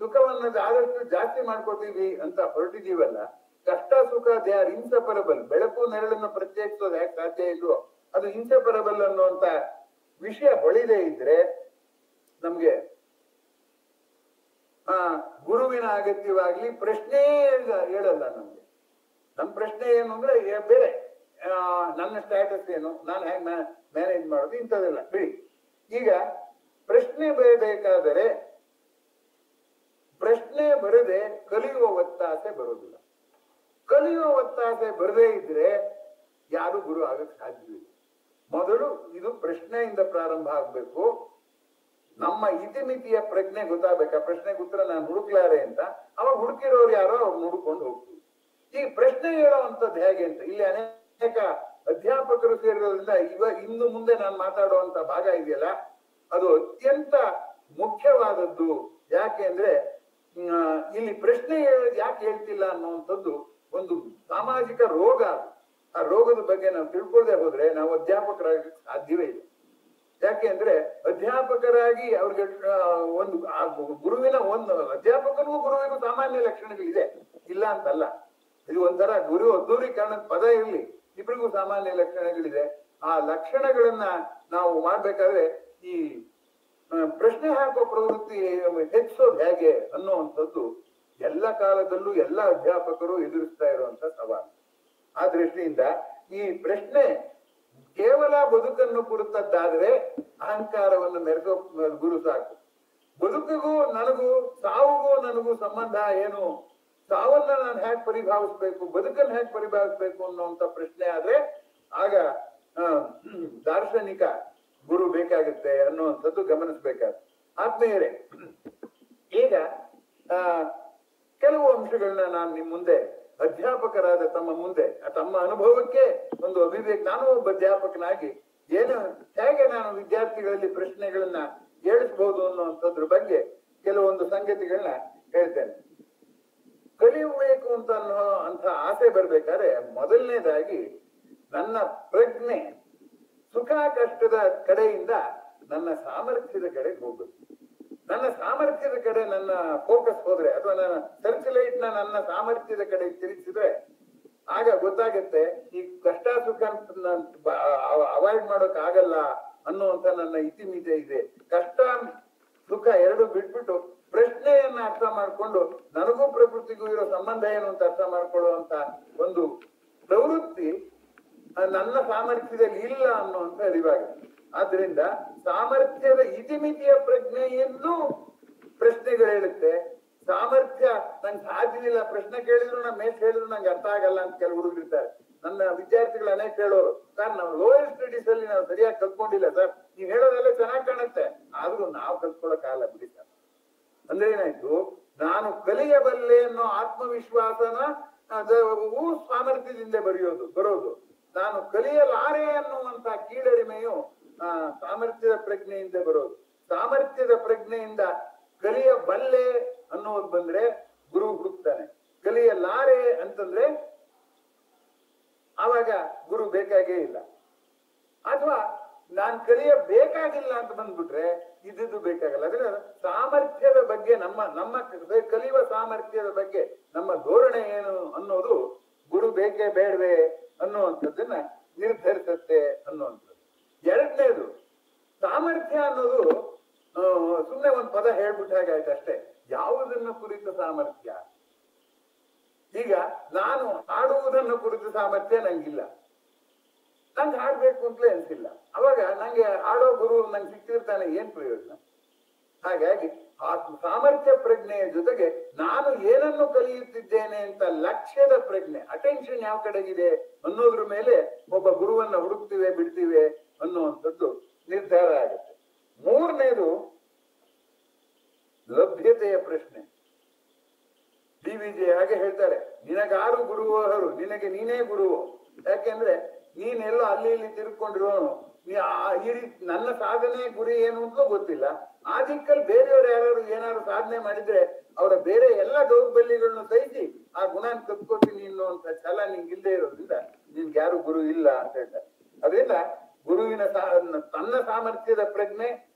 ಸುಖವನ್ನ ಆದಷ್ಟು ಜಾಸ್ತಿ ಮಾಡ್ಕೋತೀವಿ ಅಂತ ಹೊರಟಿದೀವಲ್ಲ. ಕಷ್ಟ ಸುಖ ದೇ ಆರ್ ಇನ್ಸೆಪರಬಲ್. ಬೆಳಕು ನೆರಳನ್ನು ಪ್ರತ್ಯೇಕಿಸೋದು ಯಾಕೆ ಸಾಧ್ಯ ಇಲ್ವೋ ಅದು ಇನ್ಸೆಪರಬಲ್ ಅನ್ನುವಂತ ವಿಷಯ ಹೊಳಿದೇ ಇದ್ರೆ ನಮ್ಗೆ ಗುರುವಿನ ಅಗತ್ಯವಾಗ್ಲಿ ಪ್ರಶ್ನೆ ಹೇಳಲ್ಲ ನಮ್ಗೆ. ನಮ್ ಪ್ರಶ್ನೆ ಏನು ಅಂದ್ರೆ ಬೇರೆ, ನನ್ನ ಸ್ಟ್ಯಾಟಸ್ ಏನು, ನಾನು ಹೇಗೆ ಮ್ಯಾನೇಜ್ ಮಾಡೋದು ಇಂಥದ್ದೆಲ್ಲ ಬಿಡಿ. ಈಗ ಪ್ರಶ್ನೆ ಬರಬೇಕಾದರೆ ಪ್ರಶ್ನೆ ಬರದೆ ಕಲಿಯುವ ಒತ್ತಾಸೆ ಬರೋದಿಲ್ಲ. ಕಲಿಯುವ ಒತ್ತಾಸೆ ಬರದೇ ಇದ್ರೆ ಯಾರು ಗುರು ಆಗಕ್ಕೆ ಸಾಧ್ಯವಿಲ್ಲ. ಮೊದಲು ಇದು ಪ್ರಶ್ನೆಯಿಂದ ಪ್ರಾರಂಭ ಆಗ್ಬೇಕು. ನಮ್ಮ ಇತಿಮಿತಿಯ ಪ್ರಜ್ಞೆ ಗೊತ್ತಾಗಬೇಕಾ. ಪ್ರಶ್ನೆಗೆ ಉತ್ತರ ನಾನು ಹುಡುಕ್ಲಾರೆ ಅಂತ ಅವಾಗ ಹುಡುಕಿರೋರು ಯಾರೋ ಅವ್ರು ಹುಡುಕೊಂಡು ಹೋಗ್ತೀವಿ. ಈ ಪ್ರಶ್ನೆ ಹೇಳುವಂಥದ್ದು ಹೇಗೆ ಅಂತ ಇಲ್ಲಿ ಅನೇಕ ಅಧ್ಯಾಪಕರು ಸೇರಿರೋದ್ರಿಂದ ಇನ್ನು ಮುಂದೆ ನಾನು ಮಾತಾಡುವಂತ ಭಾಗ ಇದೆಯಲ್ಲ ಅದು ಅತ್ಯಂತ ಮುಖ್ಯವಾದದ್ದು. ಯಾಕೆ ಅಂದ್ರೆ ಇಲ್ಲಿ ಪ್ರಶ್ನೆ ಯಾಕೆ ಹೇಳ್ತಿಲ್ಲ ಅನ್ನುವಂಥದ್ದು ಒಂದು ಸಾಮಾಜಿಕ ರೋಗ. ಆ ರೋಗದ ಬಗ್ಗೆ ನಾವು ತಿಳ್ಕೊಳ್ಳದೆ ಹೋದ್ರೆ ನಾವು ಅಧ್ಯಾಪಕರಾಗಿ ಸಾಧ್ಯವೇ ಇಲ್ಲ. ಯಾಕೆ ಅಂದ್ರೆ ಅಧ್ಯಾಪಕರಾಗಿ ಅವ್ರಿಗೆ ಒಂದು ಗುರುವಿನ ಒಂದು ಅಧ್ಯಾಪಕನಿಗೂ ಗುರುವಿಗೂ ಸಾಮಾನ್ಯ ಲಕ್ಷಣಗಳಿದೆ, ಇಲ್ಲ ಅಂತಲ್ಲ. ಇದು ಒಂಥರ ಗುರು ಅದ್ದೂರೀಕರಣದ ಪದ ಇರಲಿ, ಇಬ್ಬರಿಗೂ ಸಾಮಾನ್ಯ ಲಕ್ಷಣಗಳಿದೆ. ಆ ಲಕ್ಷಣಗಳನ್ನ ನಾವು ಮಾಡ್ಬೇಕಾದ್ರೆ ಈ ಪ್ರಶ್ನೆ ಹಾಕೋ ಪ್ರವೃತ್ತಿ ಹೆಚ್ಚೋದು ಹೇಗೆ ಅನ್ನುವಂಥದ್ದು ಎಲ್ಲ ಕಾಲದಲ್ಲೂ ಎಲ್ಲ ಅಧ್ಯಾಪಕರು ಎದುರಿಸ್ತಾ ಇರುವಂತ ಸವಾಲು. ಆ ದೃಷ್ಟಿಯಿಂದ ಈ ಪ್ರಶ್ನೆ ಕೇವಲ ಬದುಕನ್ನು ಕುರಿತದ್ದಾದ್ರೆ ಅಹಂಕಾರವನ್ನು ಮೆರೆಸೋ ಗುರು ಸಾಕು. ಬದುಕಿಗೂ ನನಗೂ ಸಾವುಗೂ ನನಗೂ ಸಂಬಂಧ ಏನು, ಸಾವನ್ನ ನಾನು ಹೇಗೆ ಪರಿಭಾವಿಸ್ಬೇಕು, ಬದುಕನ್ನು ಹೇಗೆ ಪರಿಭಾವಿಸ್ಬೇಕು ಅನ್ನುವಂತ ಪ್ರಶ್ನೆ ಆದ್ರೆ ಆಗ ದಾರ್ಶನಿಕ ಗುರು ಬೇಕಾಗುತ್ತೆ ಅನ್ನುವಂಥದ್ದು ಗಮನಿಸ್ಬೇಕಾಗುತ್ತೆ. ಆತ್ಮೀಯರೇ, ಈಗ ಕೆಲವು ಅಂಶಗಳನ್ನ ನಾನು ನಿಮ್ ಮುಂದೆ ಅಧ್ಯಾಪಕರಾದ ತಮ್ಮ ಮುಂದೆ ತಮ್ಮ ಅನುಭವಕ್ಕೆ ಒಂದು ಅಭಿವೇಕ, ನಾನು ಒಬ್ಬ ಅಧ್ಯಾಪಕನಾಗಿ ಏನು ಹೇಗೆ ನಾನು ವಿದ್ಯಾರ್ಥಿಗಳಲ್ಲಿ ಪ್ರಶ್ನೆಗಳನ್ನ ಏಳಿಸಬಹುದು ಅನ್ನುವಂಥದ್ರ ಬಗ್ಗೆ ಕೆಲವೊಂದು ಸಂಗತಿಗಳನ್ನ ಹೇಳ್ತೇನೆ. ಕಲಿಯಬೇಕು ಅಂತ ಆಸೆ ಬರ್ಬೇಕಾದ್ರೆ ಮೊದಲನೇದಾಗಿ ನನ್ನ ಪ್ರಜ್ಞೆ ಸುಖ ಕಷ್ಟದ ಕಡೆಯಿಂದ ನನ್ನ ಸಾಮರ್ಥ್ಯದ ಕಡೆಗೆ ಹೋಗ್ಬೇಕು. ನನ್ನ ಸಾಮರ್ಥ್ಯದ ಕಡೆ ನನ್ನ ಫೋಕಸ್ ಹೋದ್ರೆ ಅಥವಾ ನನ್ನ ಸರ್ಚ್ ಲೈಟ್ ನನ್ನ ಸಾಮರ್ಥ್ಯದ ಕಡೆ ತಿರುಗಿಸಿದ್ರೆ ಆಗ ಗೊತ್ತಾಗುತ್ತೆ ಈ ಕಷ್ಟ ಸುಖ ಅವಾಯ್ಡ್ ಮಾಡೋಕ್ ಆಗಲ್ಲ ಅನ್ನುವಂತ ನನ್ನ ಇತಿಮಿತಿ ಇದೆ. ಕಷ್ಟ ಸುಖ ಎರಡು ಬಿಟ್ಬಿಟ್ಟು ಪ್ರಶ್ನೆಯನ್ನ ಅರ್ಥ ಮಾಡ್ಕೊಂಡು ನನಗೂ ಪ್ರಕೃತಿಗೂ ಇರೋ ಸಂಬಂಧ ಏನು ಅಂತ ಅರ್ಥ ಮಾಡ್ಕೊಳ್ಳುವಂತ ಒಂದು ಪ್ರವೃತ್ತಿ ನನ್ನ ಸಾಮರ್ಥ್ಯದಲ್ಲಿ ಇಲ್ಲ ಅನ್ನುವಂತ ಅರಿವಾಗಿದೆ. ಆದ್ರಿಂದ ಸಾಮರ್ಥ್ಯದ ಇತಿಮಿತಿಯ ಪ್ರಜ್ಞೆಯನ್ನು ಪ್ರಶ್ನೆಗಳು ಹೇಳುತ್ತೆ. ಸಾಮರ್ಥ್ಯ ನಂಗೆ ಸಾಧ್ಯವಿಲ್ಲ, ಪ್ರಶ್ನೆ ಕೇಳಿದ್ರು ನಮ್ಮ ಮೇಸ್ ಹೇಳಿದ್ರು ನಂಗೆ ಅರ್ಥ ಆಗಲ್ಲ ಅಂತ ಕೆಲವು ಹುಡುಗಿರ್ತಾರೆ. ನನ್ನ ವಿದ್ಯಾರ್ಥಿಗಳು ಅನೇಕ ಹೇಳೋರು, ಸರ್ ನಾವು ಲೋಯರ್ ಸ್ಟಡೀಸ್ ಅಲ್ಲಿ ನಾವು ಸರಿಯಾಗಿ ಕಲ್ತ್ಕೊಂಡಿಲ್ಲ ಸರ್, ನೀವ್ ಹೇಳೋದೆಲ್ಲ ಚೆನ್ನಾಗಿ ಕಾಣುತ್ತೆ ಆದ್ರೂ ನಾವು ಕಲ್ತ್ಕೊಳ್ಳೋಕ್ಕಾಗಲ್ಲ ಬಿಡಿ ಸರ್. ಅಂದ್ರೆ ಏನಾಯ್ತು, ನಾನು ಕಲಿಯಬಲ್ಲೆ ಅನ್ನೋ ಆತ್ಮವಿಶ್ವಾಸನ ಸಾಮರ್ಥ್ಯದಿಂದ ಬರೋದು. ನಾನು ಕಲಿಯಲಾರೆ ಅನ್ನುವಂತ ಕೀಳರಿಮೆಯು ಸಾಮರ್ಥ್ಯದ ಪ್ರಜ್ಞೆಯಿಂದ ಬರೋದು. ಸಾಮರ್ಥ್ಯದ ಪ್ರಜ್ಞೆಯಿಂದ ಕಲಿಯಬಲ್ಲೆ ಅನ್ನೋದು ಬಂದ್ರೆ ಗುರು ಹುಡುಕ್ತಾನೆ. ಕಲಿಯಲಾರೆ ಅಂತಂದ್ರೆ ಆವಾಗ ಗುರು ಬೇಕಾಗೇ ಇಲ್ಲ. ಅಥವಾ ನಾನ್ ಕಲಿಯಬೇಕಾಗಿಲ್ಲ ಅಂತ ಬಂದ್ಬಿಟ್ರೆ ಇದ್ದು ಬೇಕಾಗಲ್ಲ. ಅಂದ್ರೆ ಸಾಮರ್ಥ್ಯದ ಬಗ್ಗೆ ನಮ್ಮ ಕಲಿಯುವ ಸಾಮರ್ಥ್ಯದ ಬಗ್ಗೆ ನಮ್ಮ ಧೋರಣೆ ಏನು ಅನ್ನೋದು ಗುರು ಬೇಕೇ ಬೇಡವೆ ಅನ್ನುವಂಥದ್ದನ್ನ ನಿರ್ಧರಿಸುತ್ತೆ ಅನ್ನುವಂಥದ್ದು. ಎರಡನೇದು, ಸಾಮರ್ಥ್ಯ ಅನ್ನೋದು ಸುಮ್ಮನೆ ಒಂದು ಪದ ಹೇಳ್ಬಿಟ್ಟ ಹಾಗಾಯ್ತು ಅಷ್ಟೇ. ಯಾವುದನ್ನು ಕುರಿತ ಸಾಮರ್ಥ್ಯ? ಈಗ ನಾನು ಹಾಡುವುದನ್ನು ಕುರಿತ ಸಾಮರ್ಥ್ಯ ನಂಗಿಲ್ಲ, ನಂಗೆ ಹಾಡ್ಬೇಕು ಅಂತಲೇ ಅನ್ಸಿಲ್ಲ. ಅವಾಗ ನಂಗೆ ಹಾಡೋ ಗುರು ನಂಗೆ ಸಿಕ್ತಿರ್ತಾನೆ, ಏನ್ ಪ್ರಯೋಜನ? ಹಾಗಾಗಿ ಆ ಸಾಮರ್ಥ್ಯ ಪ್ರಜ್ಞೆಯ ಜೊತೆಗೆ ನಾನು ಏನನ್ನು ಕಲಿಯುತ್ತಿದ್ದೇನೆ ಅಂತ ಲಕ್ಷ್ಯದ ಪ್ರಜ್ಞೆ, ಅಟೆನ್ಷನ್ ಯಾವ ಕಡೆಗಿದೆ ಅನ್ನೋದ್ರ ಮೇಲೆ ಒಬ್ಬ ಗುರುವನ್ನ ಹುಡುಕ್ತಿವೆ ಬಿಡ್ತೀವಿ ಅನ್ನುವಂಥದ್ದು ನಿರ್ಧಾರ ಆಗುತ್ತೆ. ಮೂರನೇದು ಲಭ್ಯತೆಯ ಪ್ರಶ್ನೆ. ಡಿ.ವಿ.ಜಿ. ಹಾಗೆ ಹೇಳ್ತಾರೆ, ನಿನಗಾರು ಗುರುವವರು, ನಿನಗೆ ನೀನೇ ಗುರುವು. ಯಾಕೆಂದ್ರೆ ನೀನೆಲ್ಲೋ ಅಲ್ಲಿ ಇಲ್ಲಿ ತಿರ್ಕೊಂಡಿರೋನು ಈ ರೀತಿ ನನ್ನ ಸಾಧನೆ ಗುರಿ ಏನು ಅಂತಲೂ ಗೊತ್ತಿಲ್ಲ. ಆ ದಿಕ್ಕಲ್ಲಿ ಬೇರೆಯವರು ಯಾರು ಏನಾದ್ರು ಸಾಧನೆ ಮಾಡಿದ್ರೆ ಅವರ ಬೇರೆ ಎಲ್ಲ ದೌರ್ಬಲ್ಯಗಳನ್ನು ಸಹಿಸಿ ಆ ಗುಣ ಕಲ್ತ್ಕೋತೀನಿ ಅನ್ನುವಂತ ಛಲ ನಿಂಗೆ ಇಲ್ಲದೆ ಇರೋದ್ರಿಂದ ನಿನ್ಗೆ ಯಾರು ಗುರು ಇಲ್ಲ ಅಂತ ಹೇಳ್ತಾರೆ. ಅದರಿಂದ ಗುರುವಿನ ತನ್ನ ಸಾಮರ್ಥ್ಯದ ಪ್ರಜ್ಞೆ,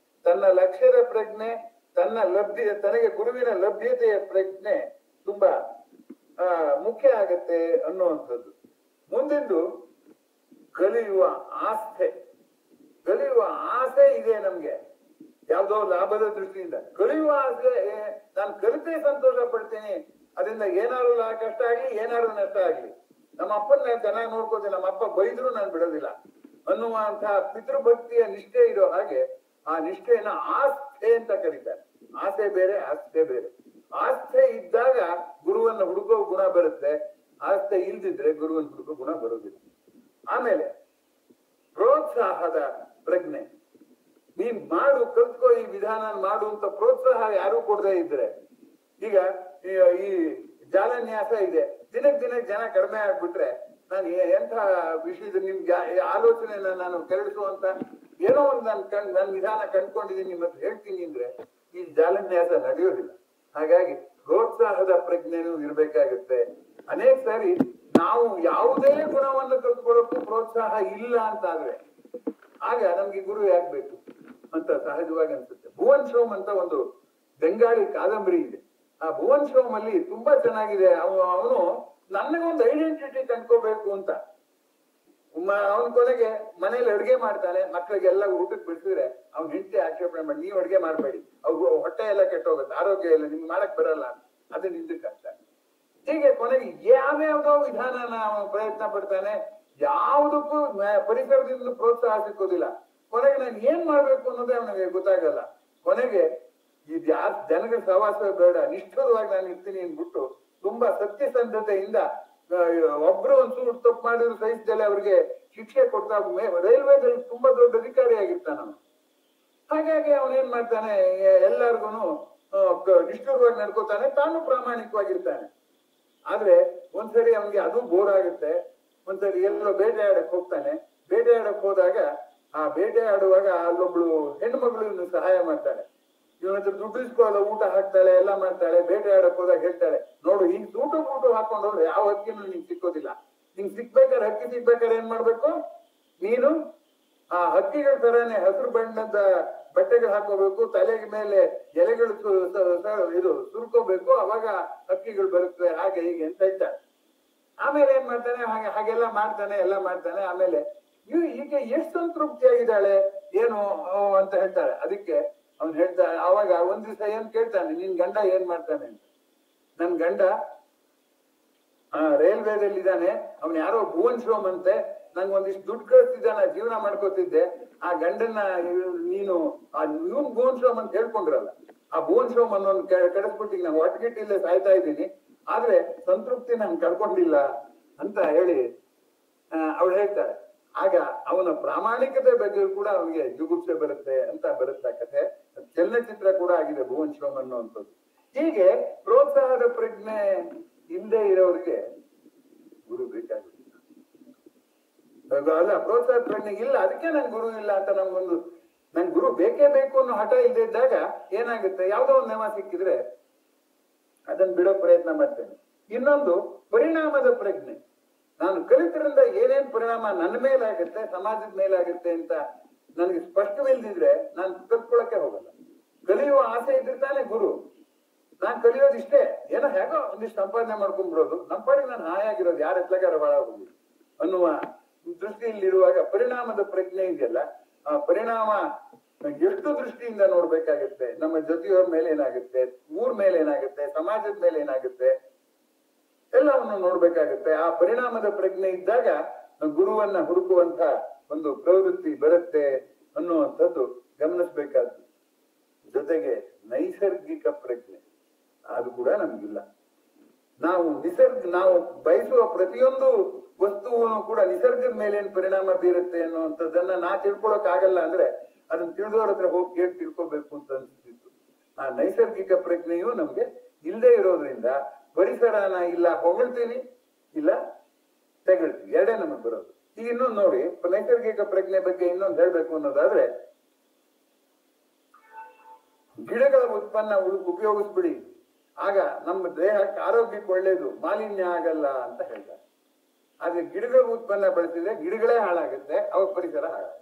ತನ್ನ ಲಕ್ಷ್ಯದ ಪ್ರಜ್ಞೆ, ತನಗೆ ಗುರುವಿನ ಲಭ್ಯತೆಯ ಪ್ರಜ್ಞೆ ತುಂಬಾ ಮುಖ್ಯ ಆಗತ್ತೆ ಅನ್ನುವಂಥದ್ದು. ಮುಂದಿಂದು ಕಲಿಯುವ ಆಸ್ಥೆ. ಕಲಿಯುವ ಆಸೆ ಇದೆ ನಮ್ಗೆ, ಯಾವ್ದೋ ಲಾಭದ ದೃಷ್ಟಿಯಿಂದ. ಕಲಿಯುವ ಆಸೆ, ನಾನು ಕಲಿತೇ ಸಂತೋಷ ಪಡ್ತೀನಿ, ಅದರಿಂದ ಏನಾದ್ರು ಕಷ್ಟ ಆಗ್ಲಿ ಏನಾದ್ರು ನಷ್ಟ ಆಗ್ಲಿ, ನಮ್ಮ ಅಪ್ಪನ ನಾನು ಚೆನ್ನಾಗಿ ನೋಡ್ಕೋತೀನಿ, ನಮ್ಮ ಅಪ್ಪ ಬೈದ್ರು ನಾನು ಬಿಡೋದಿಲ್ಲ ಅನ್ನುವಂತಹ ಪಿತೃಭಕ್ತಿಯ ನಿಷ್ಠೆ ಇರೋ ಹಾಗೆ ಆ ನಿಷ್ಠೆಯನ್ನ ಆಸ್ಥೆ ಅಂತ ಕರೀತಾರೆ. ಆಸೆ ಬೇರೆ, ಆಸ್ಥೆ ಬೇರೆ. ಆಸ್ಥೆ ಇದ್ದಾಗ ಗುರುವನ್ನ ಹುಡುಕೋ ಗುಣ ಬರುತ್ತೆ, ಆಸ್ಥೆ ಇಲ್ದಿದ್ರೆ ಗುರುವನ್ನ ಹುಡುಕೋ ಗುಣ ಬರೋದಿಲ್ಲ. ಆಮೇಲೆ ಪ್ರೋತ್ಸಾಹದ ಪ್ರಜ್ಞೆ. ನೀನ್ ಮಾಡು, ಕಲ್ತ್ಕೋ, ಈ ವಿಧಾನ ಮಾಡು ಅಂತ ಪ್ರೋತ್ಸಾಹ ಯಾರು ಕೊಡದೇ ಇದ್ರೆ, ಈಗ ಈ ಜಾಲನ್ಯಾಸ ಇದೆ, ದಿನಕ್ಕೆ ಜನ ಕಡಿಮೆ ಆಗ್ಬಿಟ್ರೆ ನಾನು ಎಂಥ ವಿಷಯದ ನಿಮ್ಗೆ ಆಲೋಚನೆಯನ್ನ ನಾನು ಕೆರಳಿಸುವಂತ ಏನೋ ಒಂದು ನನ್ನ ವಿಧಾನ ಕಂಡ್ಕೊಂಡಿದ್ದೀನಿ ಮತ್ತೆ ಹೇಳ್ತೀನಿ ಅಂದ್ರೆ ಈ ಜಾಲನ್ಯಾಸ ನಡೆಯೋದಿಲ್ಲ. ಹಾಗಾಗಿ ಪ್ರೋತ್ಸಾಹದ ಪ್ರಜ್ಞೆನೂ ಇರ್ಬೇಕಾಗುತ್ತೆ. ಅನೇಕ ಸಾರಿ ನಾವು ಯಾವುದೇ ಗುಣವನ್ನು ಕಲ್ತ್ಕೊಳ್ಳೋಕ್ಕೂ ಪ್ರೋತ್ಸಾಹ ಇಲ್ಲ ಅಂತಾದ್ರೆ ಆಗ ನಮ್ಗೆ ಗುರು ಯಾಕ್ಬೇಕು ಅಂತ ಸಹಜವಾಗಿ ಅನ್ಸುತ್ತೆ. ಭುವನ್ ಶೋಮ್ ಅಂತ ಒಂದು ಬೆಂಗಾಳಿ ಕಾದಂಬರಿ ಇದೆ. ಆ ಭುವನ್ ಶೋಮ್ ಅಲ್ಲಿ ತುಂಬಾ ಚೆನ್ನಾಗಿದೆ. ಅವನು ನನಗೊಂದು ಐಡೆಂಟಿಟಿ ಕಂಡ್ಕೋಬೇಕು ಅಂತ ಅವನ ಕೊನೆಗೆ ಮನೇಲಿ ಅಡುಗೆ ಮಾಡ್ತಾನೆ. ಮಕ್ಕಳಿಗೆಲ್ಲ ಊಟಕ್ಕೆ ಬಿಡಿಸಿದ್ರೆ ಅವ್ನ ಹೆಂಡತಿ ಆಕ್ಷೇಪಣೆ ಮಾಡಿ, ನೀವು ಅಡುಗೆ ಮಾಡಬೇಡಿ, ಅವ್ರು ಹೊಟ್ಟೆ ಎಲ್ಲ ಕೆಟ್ಟೋಗುತ್ತೆ, ಆರೋಗ್ಯ ಇಲ್ಲ, ನಿಮ್ಗೆ ಮಾಡಕ್ ಬರಲ್ಲ, ಅದನ್ನ ಹಿಂದಕ್ಕೆ ಹಾಕ್ತಾನೆ. ಹೀಗೆ ಕೊನೆಗೆ ಯಾವ್ಯಾವ್ದೋ ವಿಧಾನನ ಅವನು ಪ್ರಯತ್ನ ಪಡ್ತಾನೆ, ಯಾವುದಕ್ಕೂ ಪರಿಸರದಿಂದ ಪ್ರೋತ್ಸಾಹ ಸಿಕ್ಕೋದಿಲ್ಲ. ಕೊನೆಗೆ ನಾನು ಏನ್ ಮಾಡ್ಬೇಕು ಅನ್ನೋದೇ ಅವನಿಗೆ ಗೊತ್ತಾಗಲ್ಲ. ಕೊನೆಗೆ ಇದು ಯಾರು ಜನಗಳ ಸಹವಾಸ ಬೇಡ, ನಿಷ್ಠುರವಾಗಿ ನಾನು ಇರ್ತೀನಿ ಅಂದ್ಬಿಟ್ಟು ತುಂಬಾ ಸತ್ಯಸಂಧತೆಯಿಂದ ಒಬ್ರು ಒಂಚೂರು ತಪ್ಪು ಮಾಡಿದ್ರು ಸಹಿಸದಲ್ಲೇ ಅವ್ರಿಗೆ ಶಿಕ್ಷೆ ಕೊಡ್ತಾ ರೈಲ್ವೇದಲ್ಲಿ ತುಂಬಾ ದೊಡ್ಡ ಅಧಿಕಾರಿಯಾಗಿರ್ತಾನ ಅವನು. ಹಾಗಾಗಿ ಅವನೇನ್ ಮಾಡ್ತಾನೆ, ಎಲ್ಲಾರ್ಗು ನಿಷ್ಠುರವಾಗಿ ನಡ್ಕೋತಾನೆ, ತಾನು ಪ್ರಾಮಾಣಿಕವಾಗಿರ್ತಾನೆ. ಆದ್ರೆ ಒಂದ್ಸರಿ ಅವನಿಗೆ ಅದು ಬೋರ್ ಆಗುತ್ತೆ. ಒಂದ್ಸರಿ ಎಲ್ಲೋ ಬೇಟೆಯಾಡಕ್ ಹೋಗ್ತಾನೆ. ಬೇಟೆಯಾಡಕ್ ಹೋದಾಗ ಆ ಬೇಟೆ ಆಡುವಾಗ ಅಲ್ಲೊಬ್ಳು ಹೆಣ್ಮಗಳು ಇವನು ಸಹಾಯ ಮಾಡ್ತಾಳೆ. ಇವನ ಹತ್ರ ದುಡ್ಡು ಇಸ್ಕೊಳ್ಳೋ, ಊಟ ಹಾಕ್ತಾಳೆ, ಎಲ್ಲ ಮಾಡ್ತಾಳೆ. ಬೇಟೆ ಆಡಕ್ ಹೋದಾಗ ಹೇಳ್ತಾಳೆ, ನೋಡು ಹಿಂಗ್ ಊಟ ಹಾಕೊಂಡು ಹೋದ್ರೆ ಯಾವ ಹಕ್ಕಿನೂ ನಿಂಗೆ ಸಿಕ್ಕೋದಿಲ್ಲ. ನಿಂಗೆ ಸಿಕ್ಬೇಕಾದ್ರೆ, ಹಕ್ಕಿ ಸಿಕ್ಬೇಕಾದ್ರೆ ಏನ್ ಮಾಡ್ಬೇಕು, ನೀನು ಆ ಹಕ್ಕಿಗಳ ತರಾನೇ ಹಸಿರು ಬಣ್ಣದ ಬಟ್ಟೆಗಳು ಹಾಕೋಬೇಕು, ತಲೆಗೆ ಮೇಲೆ ಎಲೆಗಳು ಇದು ಸುರ್ಕೋಬೇಕು, ಅವಾಗ ಹಕ್ಕಿಗಳು ಬರುತ್ತೆ, ಹಾಗೆ ಹೀಗೆ ಅಂತ ಹೇಳ್ತಾಳೆ. ಆಮೇಲೆ ಏನ್ ಮಾಡ್ತಾನೆ, ಹಾಗೆಲ್ಲ ಮಾಡ್ತಾನೆ, ಎಲ್ಲ ಮಾಡ್ತಾನೆ. ಆಮೇಲೆ ಈಗ ಎಷ್ಟು ಸಂತೃಪ್ತಿಯಾಗಿದ್ದಾಳೆ ಏನು ಅಂತ ಹೇಳ್ತಾಳೆ. ಅದಕ್ಕೆ ಅವ್ನು ಹೇಳ್ತಾನೆ, ಅವಾಗ ಒಂದ್ ದಿವಸ ಏನ್ ಕೇಳ್ತಾನೆ, ನಿನ್ ಗಂಡ ಏನ್ ಮಾಡ್ತಾನೆ ಅಂತ. ನನ್ ಗಂಡ ರೈಲ್ವೇದಲ್ಲಿ ಇದ್ದಾನೆ, ಅವ್ನು ಯಾರೋ ಭುವನ್ ಶೋಮ್ ಅಂತೆ, ನಂಗೆ ಒಂದಿಷ್ಟು ದುಡ್ಡು ಕಳಿಸ್ತಿದ್ದಾನ, ಜೀವನ ಮಾಡ್ಕೋತಿದ್ದೆ. ಆ ಗಂಡನ್ನ ನೀನು ಇವನ್ ಭುವನ್ ಶೋಮ್ ಅಂತ ಹೇಳ್ಕೊಂಡ್ರಲ್ಲ, ಆ ಭುವನ್ ಶೋಮ್ ಅನ್ನೋನ್ ಕೆಡಿಸ್ಬಿಟ್ಟು ನಾನು ಒಟ್ಟಗಿಟ್ಟಿಲ್ಲೇ ಸಾಯ್ತಾ ಇದ್ದೀನಿ, ಆದ್ರೆ ಸಂತೃಪ್ತಿ ನಾನು ಕಳ್ಕೊಂಡಿಲ್ಲ ಅಂತ ಹೇಳಿ ಅವಳು ಹೇಳ್ತಾಳೆ. ಆಗ ಅವನ ಪ್ರಾಮಾಣಿಕತೆ ಬಗ್ಗೆ ಕೂಡ ಅವನಿಗೆ ಜುಗುಪ್ಸೆ ಬರುತ್ತೆ ಅಂತ ಬರುತ್ತೆ ಕಥೆ. ಚಲನಚಿತ್ರ ಕೂಡ ಆಗಿದೆ ಭುವನ್ ಶೋಮ್ ಅನ್ನುವಂಥದ್ದು. ಹೀಗೆ ಪ್ರೋತ್ಸಾಹದ ಪ್ರಜ್ಞೆ ಹಿಂದೆ ಇರೋರಿಗೆ ಗುರು ಬೇಕಾಗುತ್ತೆ. ಅಲ್ಲ, ಪ್ರೋತ್ಸಾಹ ಪ್ರಜ್ಞೆ ಇಲ್ಲ, ಅದಕ್ಕೆ ನನ್ ಗುರು ಇಲ್ಲ ಅಂತ ನನ್ ಗುರು ಬೇಕೇ ಬೇಕು ಅನ್ನೋ ಹಠ ಇದ್ದಾಗ ಏನಾಗುತ್ತೆ, ಯಾವ್ದೋ ಒಂದು ನೆವ ಸಿಕ್ಕಿದ್ರೆ ಅದನ್ನ ಬಿಡೋ ಪ್ರಯತ್ನ ಮಾಡ್ತೇನೆ. ಇನ್ನೊಂದು ಪರಿಣಾಮದ ಪ್ರಜ್ಞೆ. ನಾನು ಕಲಿತರಿಂದ ಏನೇನ್ ಪರಿಣಾಮ ನನ್ನ ಮೇಲಾಗುತ್ತೆ, ಸಮಾಜದ ಮೇಲಾಗುತ್ತೆ ಅಂತ ನನಗೆ ಸ್ಪಷ್ಟವಿಲ್ದಿದ್ರೆ ನಾನು ಕಲ್ತ್ಕೊಳಕ್ಕೆ ಹೋಗಲ್ಲ. ಕಲಿಯುವ ಆಸೆ ಇದ್ರೆ ತಾನೇ ಗುರು. ನಾನ್ ಕಲಿಯೋದಿಷ್ಟೇ, ಏನೋ ಹೇಗೋ ಒಂದಿಷ್ಟು ಸಂಪಾದನೆ ಮಾಡ್ಕೊಂಡ್ಬಿಡೋದು, ನಮ್ಮ ಪಾಡಿಗೆ ನಾನು ಹಾಯಾಗಿರೋದು, ಯಾರ ಎತ್ಲಗಾರ ಬಾಳ ಹೋಗಿ ಅನ್ನುವ ದೃಷ್ಟಿಯಲ್ಲಿರುವಾಗ ಪರಿಣಾಮದ ಪ್ರಜ್ಞೆ ಇದೆಯಲ್ಲ, ಆ ಪರಿಣಾಮ ಎಷ್ಟು ದೃಷ್ಟಿಯಿಂದ ನೋಡ್ಬೇಕಾಗುತ್ತೆ. ನಮ್ಮ ಜೊತೆಯವ್ರ ಮೇಲೆ ಏನಾಗುತ್ತೆ, ಊರ್ ಮೇಲೆ ಏನಾಗುತ್ತೆ, ಸಮಾಜದ ಮೇಲೆ ಏನಾಗುತ್ತೆ, ಎಲ್ಲವನ್ನು ನೋಡ್ಬೇಕಾಗುತ್ತೆ. ಆ ಪರಿಣಾಮದ ಪ್ರಜ್ಞೆ ಇದ್ದಾಗ ಗುರುವನ್ನ ಹುಡುಕುವಂತ ಒಂದು ಪ್ರವೃತ್ತಿ ಬರುತ್ತೆ ಅನ್ನುವಂಥದ್ದು ಗಮನಿಸ್ಬೇಕಾದ್ದು. ಜೊತೆಗೆ ನೈಸರ್ಗಿಕ ಪ್ರಜ್ಞೆ ಅದು ಕೂಡ ನಮ್ಗಿಲ್ಲ. ನಾವು ಬಯಸುವ ಪ್ರತಿಯೊಂದು ವಸ್ತುವನ್ನು ಕೂಡ ನಿಸರ್ಗದ ಮೇಲೆ ಏನ್ ಪರಿಣಾಮ ಬೀರುತ್ತೆ ಅನ್ನುವಂಥದ್ದನ್ನ ತಿಳ್ಕೊಳಕ್ ಆಗಲ್ಲ. ಅಂದ್ರೆ ಅದನ್ನ ತಿಳಿದವ್ರ ಹತ್ರ ಹೋಗಿ ಕೇಳಿ ತಿಳ್ಕೊಬೇಕು ಅಂತ ಅನ್ಸ್ತಿತ್ತು. ಆ ನೈಸರ್ಗಿಕ ಪ್ರಜ್ಞೆಯು ನಮ್ಗೆ ಇಲ್ಲದೆ ಇರೋದ್ರಿಂದ ಪರಿಸರನ ಇಲ್ಲ ಹೊಗಳ್ತೀನಿ, ಇಲ್ಲ ತೆಗಳ್ತೀವಿ, ಎರಡೇ ನಮಗ್ ಬರೋದು. ಈಗ ಇನ್ನೊಂದು ನೋಡಿ, ನೈಸರ್ಗಿಕ ಪ್ರಜ್ಞೆ ಬಗ್ಗೆ ಇನ್ನೊಂದು ಹೇಳ್ಬೇಕು ಅನ್ನೋದಾದ್ರೆ, ಗಿಡಗಳ ಉತ್ಪನ್ನ ಉಪಯೋಗಿಸ್ಬಿಡಿ, ಆಗ ನಮ್ಮ ದೇಹಕ್ಕೆ ಆರೋಗ್ಯಕ್ಕೆ ಒಳ್ಳೇದು, ಮಾಲಿನ್ಯ ಆಗಲ್ಲ ಅಂತ ಹೇಳ್ತಾರೆ. ಆದ್ರೆ ಗಿಡಗಳ ಉತ್ಪನ್ನ ಬಳಸಿದ್ರೆ ಗಿಡಗಳೇ ಹಾಳಾಗುತ್ತೆ, ಅವಾಗ ಪರಿಸರ ಹಾಳಾಗುತ್ತೆ.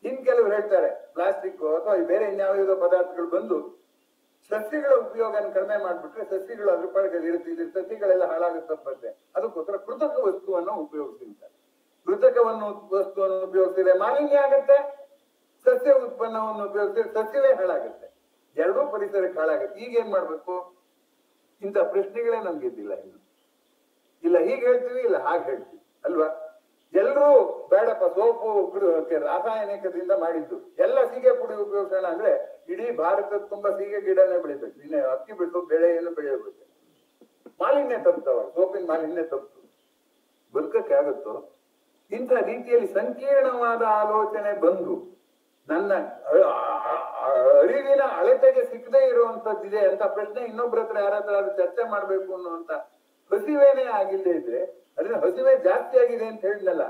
ಇನ್ ಕೆಲವರು ಹೇಳ್ತಾರೆ ಪ್ಲಾಸ್ಟಿಕ್ ಅಥವಾ ಬೇರೆ ಇನ್ಯಾವುದೋ ಪದಾರ್ಥಗಳು ಬಂದು ಸಸ್ಯಗಳ ಉಪಯೋಗನ ಕಡಿಮೆ ಮಾಡ್ಬಿಟ್ರೆ ಸಸ್ಯಗಳು ಅದ್ರ ಪಾಡಿಗೆ ಇರುತ್ತೆ, ಸಸ್ಯಗಳೆಲ್ಲ ಹಾಳಾಗುತ್ತಪ್ಪತ್ತೆ. ಅದಕ್ಕೋಸ್ಕರ ಕೃತಕ ವಸ್ತುವನ್ನು ಉಪಯೋಗಿಸಿರ್ತಾರೆ. ಕೃತಕವನ್ನು ವಸ್ತುವನ್ನು ಉಪಯೋಗಿಸಿದ್ರೆ ಮಾಲಿನ್ಯ ಆಗುತ್ತೆ, ಸಸ್ಯ ಉತ್ಪನ್ನವನ್ನು ಉಪಯೋಗಿಸಿದ್ರೆ ಸಸ್ಯವೇ ಹಾಳಾಗುತ್ತೆ, ಎರಡೂ ಪರಿಸರಕ್ಕೆ ಹಾಳಾಗುತ್ತೆ. ಈಗ ಏನ್ ಮಾಡ್ಬೇಕು? ಇಂಥ ಪ್ರಶ್ನೆಗಳೇ ನಮ್ಗೆ ಇದ್ದಿಲ್ಲ ಇನ್ನು. ಇಲ್ಲ ಹೀಗೆ ಹೇಳ್ತೀವಿ, ಇಲ್ಲ ಹಾಗೆ ಹೇಳ್ತೀವಿ ಅಲ್ವಾ? ಎಲ್ಲರೂ ಬೇಡಪ್ಪ ಸೋಪು ರಾಸಾಯನಿಕದಿಂದ ಮಾಡಿದ್ದು, ಎಲ್ಲ ಸೀಗೆ ಪುಡಿ ಉಪಯೋಗಿಸೋಣ ಅಂದ್ರೆ ಇಡೀ ಭಾರತದ ತುಂಬಾ ಸೀಗೆ ಗಿಡನೇ ಬೆಳಿಬೇಕು, ಇನ್ನು ಅಕ್ಕಿ ಬಿಟ್ಟು ಬೆಳೆ ಏನು ಬೆಳೆಯಬೇಕು. ಮಾಲಿನ್ಯ ತಪ್ತವ, ಸೋಪಿನ ಮಾಲಿನ್ಯ ತಪ್ಪು, ಬದುಕಕ್ಕೆ ಆಗುತ್ತೋ? ಇಂಥ ರೀತಿಯಲ್ಲಿ ಸಂಕೀರ್ಣವಾದ ಆಲೋಚನೆ ಬಂದು ನನ್ನ ಅರಿವಿನ ಅಳತೆಗೆ ಸಿಕ್ಕದೇ ಇರುವಂತದ್ದಿದೆ ಅಂತ ಪ್ರಶ್ನೆ ಇನ್ನೊಬ್ಬರ ಹತ್ರ ಯಾರ ಹತ್ರ ಚರ್ಚೆ ಮಾಡ್ಬೇಕು ಅನ್ನುವಂತ ಹಸಿವೇನೇ ಆಗಿಲ್ಲದೆ ಇದ್ರೆ, ಅದನ್ನ ಹಸಿವೆ ಜಾಸ್ತಿ ಆಗಿದೆ ಅಂತ ಹೇಳಿದ್ನಲ್ಲ,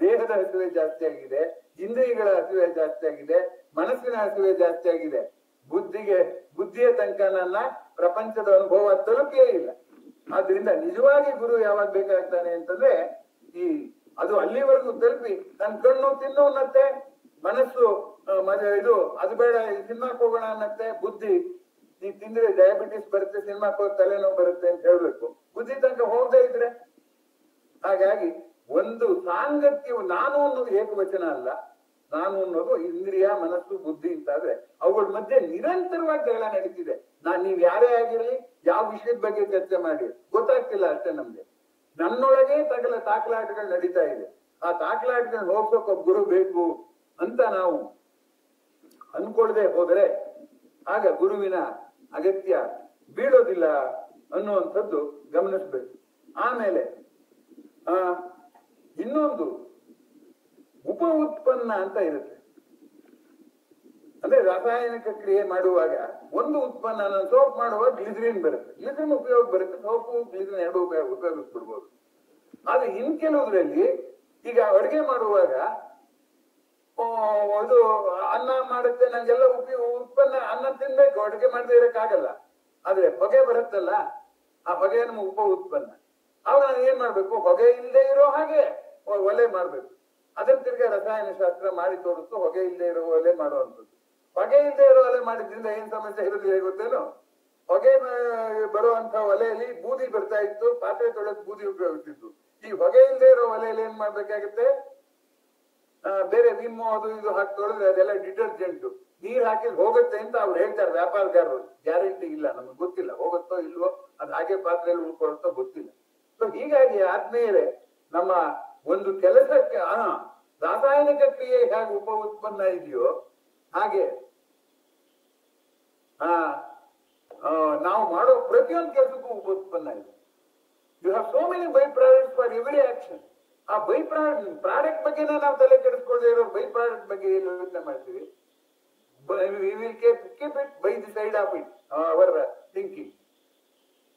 ದೇಹದ ಹಸಿವೆ ಜಾಸ್ತಿ ಆಗಿದೆ, ಇಂದ್ರಿಯಗಳ ಹಸಿವೆ ಜಾಸ್ತಿ ಆಗಿದೆ, ಮನಸ್ಸಿನ ಹಸಿವೆ ಜಾಸ್ತಿ ಆಗಿದೆ. ಬುದ್ಧಿಯ ತನಕ ನನ್ನ ಪ್ರಪಂಚದ ಅನುಭವ ತಲುಪೇ ಇಲ್ಲ. ಆದ್ರಿಂದ ನಿಜವಾಗಿ ಗುರು ಯಾವಾಗ ಬೇಕಾಗ್ತಾನೆ ಅಂತಂದ್ರೆ, ಅದು ಅಲ್ಲಿವರೆಗೂ ತಲುಪಿ ನನ್ನ ಕಣ್ಣು ತಿನ್ನು ಅನ್ನತ್ತೆ, ಮನಸ್ಸು ಇದು ಅದು ಬೇಡ ಸಿನಿಮಾಕ್ ಹೋಗೋಣ ಅನ್ನತ್ತೆ, ಬುದ್ಧಿ ನೀ ತಿಂದ್ರೆ ಡಯಾಬಿಟಿಸ್ ಬರುತ್ತೆ, ಸಿನಿಮಾಕ್ ಹೋಗಿ ತಲೆನೋವು ಬರುತ್ತೆ ಅಂತ ಹೇಳ್ಬೇಕು. ಬುದ್ಧಿ ತನಕ ಹೋಗದೆ ಇದ್ರೆ, ಹಾಗಾಗಿ ಒಂದು ಸಾಂಗತ್ಯವು ನಾನು ಅನ್ನೋದು ಏಕವಚನ ಅಲ್ಲ, ನಾನು ಅನ್ನೋದು ಇಂದ್ರಿಯ ಮನಸ್ಸು ಬುದ್ಧಿ ಅಂತಾದ್ರೆ ಅವುಗಳ ಮಧ್ಯೆ ನಿರಂತರವಾಗಿ ಜಗಳ ನಡೀತಿದೆ. ನೀವ್ ಯಾರೇ ಆಗಿರ್ಲಿ, ಯಾವ ವಿಷಯದ ಬಗ್ಗೆ ಚರ್ಚೆ ಮಾಡಿ ಗೊತ್ತಾಗ್ತಿಲ್ಲ ಅಷ್ಟೇ ನಮ್ಗೆ. ನನ್ನೊಳಗೆ ತಾಕಲಾಟಗಳು ನಡೀತಾ ಇದೆ. ಆ ತಾಕಲಾಟಗಳನ್ನ ಹೋಗ್ಸೋಕ್ ಒಬ್ಬ ಗುರು ಬೇಕು ಅಂತ ನಾವು ಅನ್ಕೊಳ್ದೆ ಹೋದ್ರೆ ಆಗ ಗುರುವಿನ ಅಗತ್ಯ ಬೀಳೋದಿಲ್ಲ ಅನ್ನುವಂಥದ್ದು ಗಮನಿಸ್ಬೇಕು. ಆಮೇಲೆ ಇನ್ನೊಂದು ಉಪ ಉತ್ಪನ್ನ ಅಂತ ಇರುತ್ತೆ. ಅಂದ್ರೆ ರಾಸಾಯನಿಕ ಕ್ರಿಯೆ ಮಾಡುವಾಗ ಒಂದು ಉತ್ಪನ್ನ, ಸೋಪ್ ಮಾಡುವಾಗ ಗ್ಲಿಸರಿನ್ ಬರುತ್ತೆ, ಗ್ಲಿಸರಿನ್ ಉಪಯೋಗ ಬರುತ್ತೆ, ಸೋಪು ಗ್ಲಿಸರಿನ್ ಎರಡು ಉಪಯೋಗಿಸ್ಬಿಡ್ಬೋದು. ಆದ್ರೆ ಇನ್ ಕೆಲವುದ್ರಲ್ಲಿ ಈಗ ಅಡುಗೆ ಮಾಡುವಾಗ ಇದು ಅನ್ನ ಮಾಡುತ್ತೆ, ನಂಗೆಲ್ಲ ಉತ್ಪನ್ನ ಅನ್ನ ತಿನ್ಬೇಕು, ಅಡುಗೆ ಮಾಡದೇ ಇರಕ್ಕಾಗಲ್ಲ. ಆದ್ರೆ ಹೊಗೆ ಬರುತ್ತಲ್ಲ, ಆ ಹೊಗೆ ನಮ್ಮ ಉಪ ಉತ್ಪನ್ನ. ಅವಾಗ ನಾನು ಏನ್ ಮಾಡ್ಬೇಕು? ಹೊಗೆ ಇಲ್ಲದೆ ಇರೋ ಹಾಗೆ ಒಲೆ ಮಾಡ್ಬೇಕು. ಅದನ್ನ ತಿರ್ಗಿ ರಸಾಯನ ಶಾಸ್ತ್ರ ಮಾಡಿ ತೋರಿಸ್ತು ಹೊಗೆ ಇಲ್ಲದೆ ಇರೋ ಒಲೆ ಮಾಡುವಂಥದ್ದು. ಹೊಗೆ ಇಲ್ಲದೆ ಇರೋ ಒಲೆ ಮಾಡಿದ್ರಿಂದ ಏನ್ ಸಮಸ್ಯೆ ಇರೋದಿಲ್ಲ ಗೊತ್ತೇನು? ಹೊಗೆ ಬರುವಂತ ಒಲೆಯಲ್ಲಿ ಬೂದಿ ಬರ್ತಾ ಇತ್ತು, ಪಾತ್ರೆ ತೊಳೆದ್ ಬೂದಿ ಉಪಯೋಗಿಸ್ತಿತ್ತು. ಈ ಹೊಗೆ ಇಲ್ಲದೆ ಇರೋ ಒಲೆಯಲ್ಲಿ ಏನ್ ಮಾಡ್ಬೇಕಾಗುತ್ತೆ? ಬೇರೆ ವಿಮ್ಮು ಅದು ಇದು ಹಾಕಿ ತೊಳೆದ್ರೆ ಅದೆಲ್ಲ ಡಿಟರ್ಜೆಂಟ್, ನೀರ್ ಹಾಕಿದ್ ಹೋಗುತ್ತೆ ಅಂತ ಅವ್ರು ಹೇಳ್ತಾರೆ ವ್ಯಾಪಾರಗಾರರು. ಗ್ಯಾರಂಟಿ ಇಲ್ಲ, ನಮ್ಗೆ ಗೊತ್ತಿಲ್ಲ ಹೋಗುತ್ತೋ ಇಲ್ವೋ, ಅದ್ ಹಾಗೆ ಪಾತ್ರೆಯಲ್ಲಿ ಉಳ್ಕೊಳುತ್ತೋ ಗೊತ್ತಿಲ್ಲ. ಸೊ ಹೀಗಾಗಿ ಆದ್ಮೇಲೆ ನಮ್ಮ ಒಂದು ಕೆಲಸಕ್ಕೆ ರಾಸಾಯನಿಕ ಕ್ರಿಯೆ ಹೇಗೆ ಉಪ ಉತ್ಪನ್ನ ಇದೆಯೋ ಹಾಗೆ ನಾವು ಮಾಡೋ ಪ್ರತಿಯೊಂದು ಕೆಲಸಕ್ಕೂ ಉಪ ಉತ್ಪನ್ನ ಇದೆ. You have so many by products for every action. ಆ ಬೈ ಪ್ರಾಡಕ್ಟ್ ಬಗ್ಗೆನೇ ನಾವು ತಲೆ ಕೆಡಿಸ್ಕೊಳ್ಳದೆ ಇರೋ ಬೈ ಪ್ರಾಡಕ್ಟ್ ಬಗ್ಗೆ ಏನು ಯೋಚನೆ ಮಾಡ್ತೀವಿ? We will keep it by the side of it our thinking.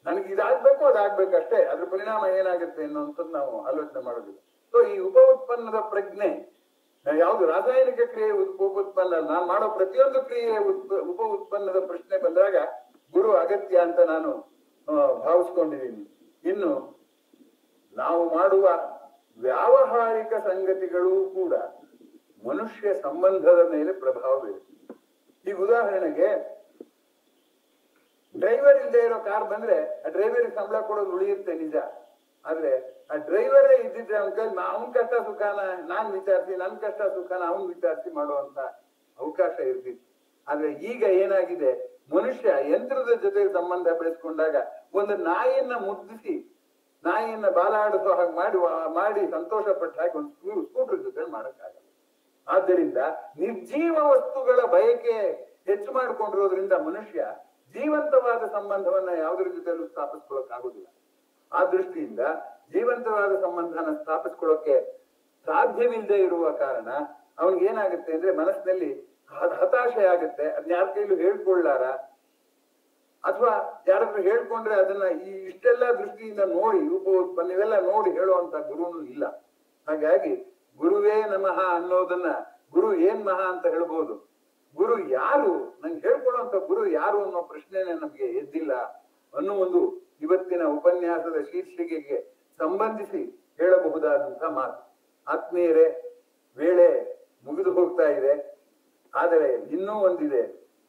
ನನಗೆ ಇದಾಗ್ಬೇಕು ಅದಾಗ್ಬೇಕು ಅಷ್ಟೇ, ಅದ್ರ ಪರಿಣಾಮ ಏನಾಗುತ್ತೆ ಅನ್ನೋಂಥದ್ದು ನಾವು ಆಲೋಚನೆ ಮಾಡೋದಿಲ್ಲ. ಸೊ ಈ ಉಪ ಉತ್ಪನ್ನದ ಪ್ರಜ್ಞೆ ಯಾವುದು? ರಾಸಾಯನಿಕ ಕ್ರಿಯೆ ಉಪ ಉತ್ಪನ್ನ. ನಾನು ಮಾಡೋ ಪ್ರತಿಯೊಂದು ಕ್ರಿಯೆ ಉಪ ಉತ್ಪನ್ನದ ಪ್ರಶ್ನೆ ಬಂದಾಗ ಗುರು ಅಗತ್ಯ ಅಂತ ನಾನು ಭಾವಿಸ್ಕೊಂಡಿದ್ದೀನಿ. ಇನ್ನು ನಾವು ಮಾಡುವ ವ್ಯಾವಹಾರಿಕ ಸಂಗತಿಗಳು ಕೂಡ ಮನುಷ್ಯ ಸಂಬಂಧದ ಮೇಲೆ ಪ್ರಭಾವ ಬೀರುತ್ತೆ. ಈಗ ಉದಾಹರಣೆಗೆ ಡ್ರೈವರ್ ಇಲ್ಲದೆ ಇರೋ ಕಾರ್ ಬಂದ್ರೆ ಆ ಡ್ರೈವರ್ಗೆ ಸಂಬಳ ಕೊಡೋದು ಉಳಿಯುತ್ತೆ ನಿಜ. ಆದ್ರೆ ಆ ಡ್ರೈವರೇ ಇದ್ದಿದ್ರೆ ಅವನ ಕೈ ಅವನ ಕಷ್ಟ ಸುಖಾನ ನಾನ್ ವಿಚಾರಿಸಿ, ನನ್ ಕಷ್ಟ ಸುಖಾನ ಅವನ್ ವಿಚಾರಿಸಿ ಮಾಡುವಂತ ಅವಕಾಶ ಇರ್ತಿತ್ತು. ಆದ್ರೆ ಈಗ ಏನಾಗಿದೆ, ಮನುಷ್ಯ ಯಂತ್ರದ ಜೊತೆ ಸಂಬಂಧ ಬೆಳೆಸ್ಕೊಂಡಾಗ ಒಂದು ನಾಯಿಯನ್ನ ಮುದ್ದಿಸಿ ನಾಯಿಯನ್ನ ಬಾಲಾಡಿಸೋ ಹಾಗೆ ಮಾಡಿ ಸಂತೋಷ ಪಟ್ಟ ಹಾಗೆ ಒಂದು ಸ್ಕೂಟರ್ ಜೊತೆ ಮಾಡಕ್ಕಾಗಲ್ಲ. ಆದ್ದರಿಂದ ನಿರ್ಜೀವ ವಸ್ತುಗಳ ಬಯಕೆ ಹೆಚ್ಚು ಮಾಡಿಕೊಂಡಿರೋದ್ರಿಂದ ಮನುಷ್ಯ ಜೀವಂತವಾದ ಸಂಬಂಧವನ್ನ ಯಾವುದರ ಜೊತೆಲೂ ಸ್ಥಾಪಿಸ್ಕೊಳ್ಳೋಕ್ಕಾಗುದಿಲ್ಲ. ಆ ದೃಷ್ಟಿಯಿಂದ ಜೀವಂತವಾದ ಸಂಬಂಧನ ಸ್ಥಾಪಿಸ್ಕೊಳ್ಳೋಕೆ ಸಾಧ್ಯವಿಲ್ಲದೆ ಇರುವ ಕಾರಣ ಅವನಿಗೆ ಏನಾಗುತ್ತೆ ಅಂದ್ರೆ ಮನಸ್ಸಿನಲ್ಲಿ ಹತಾಶೆ ಆಗುತ್ತೆ. ಅದನ್ನ ಯಾರ ಕೈಲೂ ಹೇಳ್ಕೊಳ್ಳಾರ, ಅಥವಾ ಯಾರಾದ್ರೂ ಹೇಳ್ಕೊಂಡ್ರೆ ಅದನ್ನ ಇಷ್ಟೆಲ್ಲ ದೃಷ್ಟಿಯಿಂದ ನೋಡಿ ಉಪ ಉತ್ಪನ್ನ ಇವೆಲ್ಲ ನೋಡಿ ಹೇಳುವಂತ ಗುರುನು ಇಲ್ಲ. ಹಾಗಾಗಿ ಗುರುವೇ ನಮಃ ಅನ್ನೋದನ್ನ ಗುರು ಏನ್ ಮಹಾ ಅಂತ ಹೇಳ್ಬೋದು. ಗುರು ಯಾರು, ನಂಗೆ ಹೇಳ್ಕೊಡುವಂತ ಗುರು ಯಾರು ಅನ್ನೋ ಪ್ರಶ್ನೆನೇ ನಮ್ಗೆ ಎದ್ದಿಲ್ಲ ಅನ್ನೋ ಒಂದು ಇವತ್ತಿನ ಉಪನ್ಯಾಸದ ಶೀರ್ಷಿಕೆಗೆ ಸಂಬಂಧಿಸಿ ಹೇಳಬಹುದಾದಂತ ಮಾತು. ಆತ್ಮೀಯರೇ, ವೇಳೆ ಮುಗಿದು ಹೋಗ್ತಾ ಇದೆ. ಆದರೆ ಇನ್ನೂ ಒಂದಿದೆ,